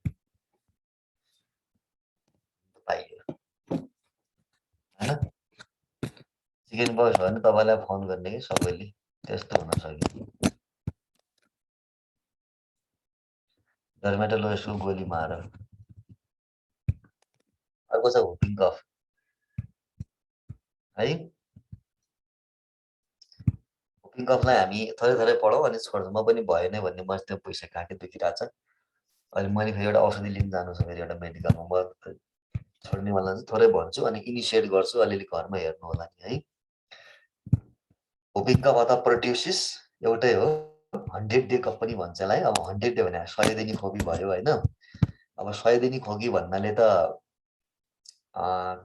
पाइयो हैन। चिकन पक्स भयो भने तपाईलाई फोन गर्ने कि सबैले, त्यस्तो हुन सक्यो। डर्मेटोलोजिस्टको गोली मार। अर्को छ हुपिङ कफ है। हुपिङ कफलाई हामी थोरै थोरै पढौँ अनि छोड्छौँ। म पनि भयो नै भन्ने मस्त पैसा काटि दुखिरहेको छ। अहिले मैले फेरि एउटा औषधि लिन जानु छ, फेरि एउटा मेडिकलमा। म छोड्ने वाला चाहिँ थोरै भन्छु अनि इनिसिएट गर्छु, अलिअलि घरमा हेर्नु होला नि है। हुपिङ कफ अथवा पर्ट्युसिस एउटै हो। 100 डे कफ पनि भन्छ यसलाई। अब 100 डे भने 100 दिनी खोकी भयो होइन। अब 100 दिनी खोकी भन्नाले त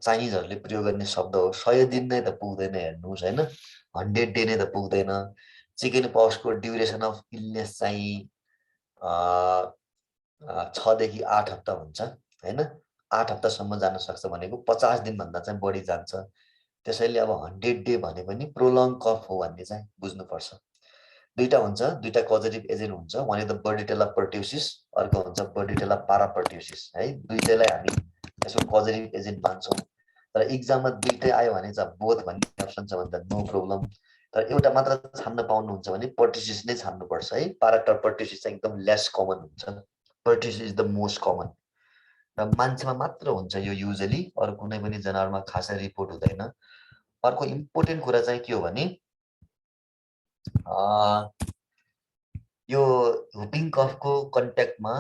चाइनिजहरूले प्रयोग गर्ने शब्द हो। 100 दिन नै त पुग्दैन, हेर्नुहोस् होइन। 100 डे नै त पुग्दैन। चिकन पक्सको ड्युरेसन अफ इलनेस चाहिँ 6 देखि 8 हप्ता हुन्छ होइन। 8 हप्तासम्म जान सक्छ भनेको 50 दिनभन्दा चाहिँ बढी जान्छ। त्यसैले अब 100 डे भने पनि प्रोलङ कफ हो भन्ने चाहिँ बुझ्नुपर्छ। दुईटा हुन्छ, दुईटा कजेटिभ एजेन्ट हुन्छ। भने त बर्डिटेला पर्ट्युसिस, अर्को हुन्छ बर्डिटेला पारापर्ट्युसिस है। दुईटैलाई हामी यसको कजेटिभ एजेन्ट मान्छौँ। तर इक्जाममा दुईटै आयो भने चाहिँ बोथ भन्ने अप्सन छ भने त नो प्रब्लम। तर एउटा मात्र छान्न पाउनुहुन्छ भने पर्ट्युसिस नै छान्नुपर्छ है। पारापर्ट्युसिस चाहिँ एकदम लेस कमन हुन्छ। Pertussis is the most common र मान्छेमा मात्र हुन्छ यो युजली, अरू कुनै पनि जनावरमा खासै रिपोर्ट हुँदैन। अर्को इम्पोर्टेन्ट कुरा चाहिँ के हो भने यो हुपिङ कफको कन्ट्याक्टमा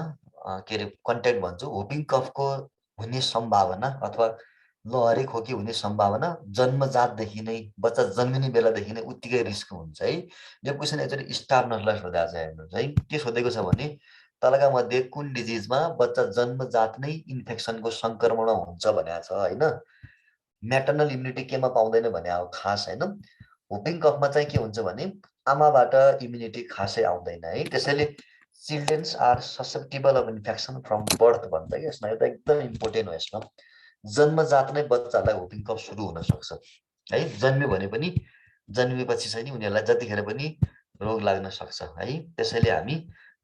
के अरे कन्ट्याक्ट भन्छु, हुपिङ कफको हुने सम्भावना अथवा लहरे खोकी हुने सम्भावना जन्मजातदेखि नै, बच्चा जन्मिने बेलादेखि नै उत्तिकै रिस्क हुन्छ है। यो क्वेसन एक्चुअली स्टाफ नर्सलाई सोधेको छ, हेर्नुहोस् है। के सोधेको छ भने तलका मध्ये कुन डिजिजमा बच्चा जन्मजात नै इन्फेक्सनको सङ्क्रमण हुन्छ भनेको छ होइन। म्याटर्नल इम्युनिटी केमा पाउँदैन भने अब खास होइन। हुपिङ कफमा चाहिँ के हुन्छ भने आमाबाट इम्युनिटी खासै आउँदैन है। त्यसैले childrens are susceptible of infection from birth भन्छ कि यसमा। यो त एकदम इम्पोर्टेन्ट हो। यसमा जन्मजात नै बच्चाहरूलाई हुपिङ कफ सुरु हुन सक्छ है। जन्मियो भने पनि जन्मिएपछि चाहिँ नि उनीहरूलाई जतिखेर पनि रोग लाग्न सक्छ है। त्यसैले हामी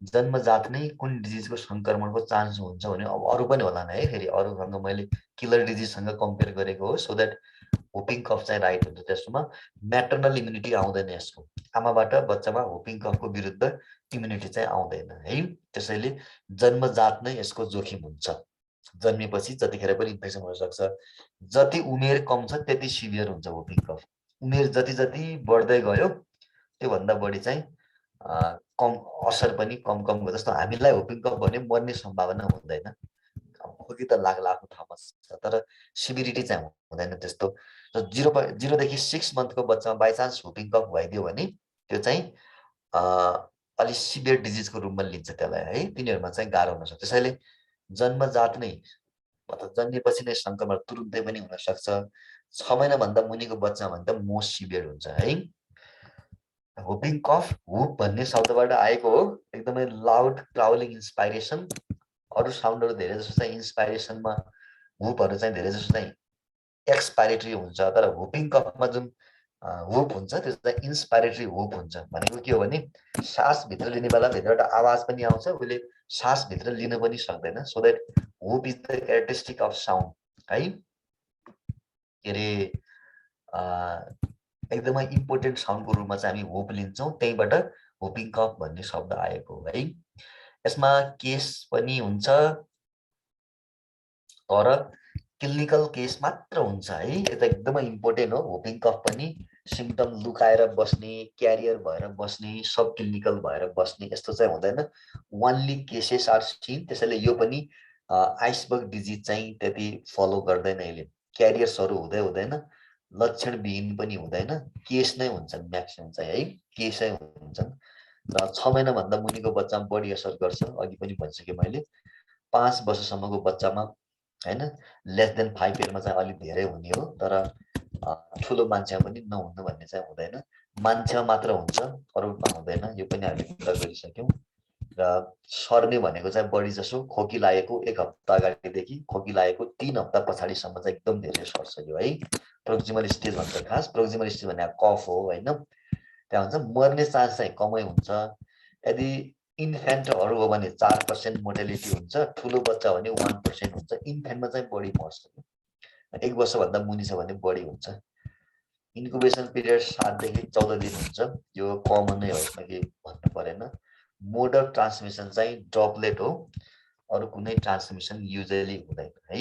जन्मजात नै कुन डिजिजको सङ्क्रमणको चान्स हुन्छ भने अब अरू पनि होला है। फेरि अरूसँग मैले किलर डिजिजसँग कम्पेयर गरेको हो, सो द्याट हुपिङ कफ चाहिँ राइट हुन्छ। त्यसमा म्याटर्नल इम्युनिटी आउँदैन यसको। आमाबाट बच्चामा हुपिङ कफको विरुद्ध इम्युनिटी चाहिँ आउँदैन है। त्यसैले जन्मजात नै यसको जोखिम हुन्छ। जन्मेपछि जतिखेर पनि इन्फेक्सन हुन सक्छ। जति उमेर कम छ त्यति सिभियर हुन्छ वुपिङ कफ। उमेर जति जति बढ्दै गयो त्योभन्दा बढी चाहिँ कम असर पनि कम कम गयो। जस्तो हामीलाई वुपिङ कफ भने मर्ने सम्भावना हुँदैन, खोकी त लाग्ला आफ्नो ठाउँमा छ, तर सिभिरिटी चाहिँ हुँदैन त्यस्तो। 0देखि 6 मन्थको बच्चामा बाइचान्स वुपिङ कफ भइदियो भने त्यो चाहिँ अलि सिभियर डिजिजको रूपमा लिन्छ त्यसलाई है, तिनीहरूमा चाहिँ गाह्रो हुनसक्छ। त्यसैले जन्मजात नै मतलब जन्मेपछि नै सङ्क्रमण तुरुन्तै पनि हुनसक्छ। 6 महिनाभन्दा मुनिको बच्चामा भने त मोस्ट सिभियर हुन्छ है। वुपिङ कफ, हुप भन्ने शब्दबाट आएको हो, एकदमै लाउड क्राउलिङ इन्सपाइरेसन। अरू साउन्डहरू धेरै जसो चाहिँ इन्सपाइरेसनमा, हुपहरू चाहिँ धेरै जसो चाहिँ एक्सपाइरेटरी हुन्छ, तर वुपिङ कफमा जुन हुप हुन्छ त्यो चाहिँ इन्सपाइरेटरी हुप हुन्छ। भनेको के हो भने सास भित्र लिने बेला भित्रबाट आवाज पनि आउँछ, उसले सास भित्र लिन पनि सक्दैन। So that hoop is the characteristic of sound है। के अरे एकदमै इम्पोर्टेन्ट साउन्डको रूपमा चाहिँ हामी हुप लिन्छौँ, त्यहीबाट हुपिङ कफ भन्ने शब्द आएको है। यसमा केस पनि हुन्छ तर क्लिनिकल केस मात्र हुन्छ है, यो त एकदमै इम्पोर्टेन्ट हो। वुपिङ कफ पनि सिम्पटम लुकाएर बस्ने, क्यारियर भएर बस्ने, सब क्लिनिकल भएर बस्ने यस्तो चाहिँ हुँदैन। Only cases are seen. त्यसैले यो पनि आइसबर्ग डिजिज चाहिँ त्यति फलो गर्दैन यसले। क्यारियर्सहरू हुँदै हुँदैन, लक्षणविहीन पनि हुँदैन, केस नै हुन्छन् म्याक्सिमम चाहिँ है, केसै हुन्छन्। र 6 महिनाभन्दा मुनिको बच्चामा बढी असर गर्छ, अघि पनि भनिसकेँ मैले। 5 वर्षसम्मको बच्चामा हैन, लेस देन 5 इयरमा चाहिँ अलिक धेरै हुने हो, तर ठुलो मान्छेमा पनि नहुनु भन्ने चाहिँ हुँदैन। मान्छेमा मात्र हुन्छ, अरूमा हुँदैन, यो पनि हामीले कुरा गरिसक्यौँ। र सर्ने भनेको चाहिँ बढी जसो खोकी लागेको 1 हप्ता अगाडिदेखि खोकी लागेको 3 हप्ता पछाडिसम्म चाहिँ एकदम धेरै सर्छ यो है। प्रोक्सिमल स्टेज भन्छ खास। प्रोक्सिमल स्टेज भने कफ हो होइन, त्यहाँ हुन्छ मर्ने चान्स चाहिँ कमै हुन्छ। यदि इन्फेन्टहरू हो भने 4% मोर्टेलिटी हुन्छ, ठुलो बच्चा भने 1% हुन्छ। इन्फेन्टमा चाहिँ बढी मर्छ, 1 वर्षभन्दा मुनि छ भने बढी हुन्छ। इन्कुबेसन पिरियड 7 देखि 14 दिन हुन्छ, यो कमन नै हो, यसमा केही भन्नु परेन। मोड अफ ट्रान्समिसन चाहिँ ड्रपलेट हो, अरू कुनै ट्रान्समिसन युजली हुँदैन है।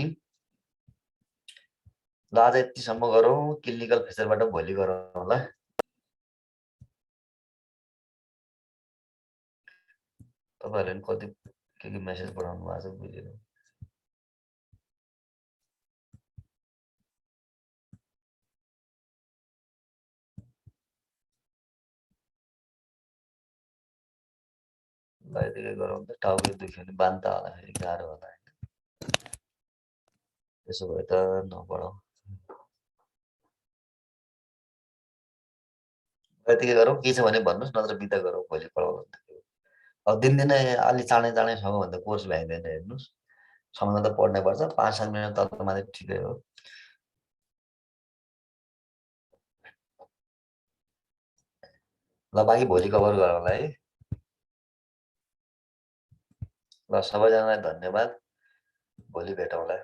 ल आज यतिसम्म गरौँ, क्लिनिकल फिचरबाट भोलि गरौँ ल। तपाईँहरूले कति के मेसेज पठाउनु भएको छ बुझेन। ल यतिकै गरौँ त, टाउकै दुख्यो भने बान्ता होला, फेरि गाह्रो होला होइन। त्यसो भए त नपढाउँ, यतिकै गरौँ। के छ भने भन्नुहोस्, नत्र बिदा गरौँ, भोलि पढाउँ। अब दिनदिनै अलि चाँडै चाँडै छ भने त कोर्स भ्याइँदैन। हेर्नुहोस्, समय त पढ्नै पर्छ, 5-7 मिनट तल मात्रै ठिकै हो। ल बाँकी भोलि कभर गरौँला है। ल सबैजनालाई धन्यवाद, भोलि भेटौँला।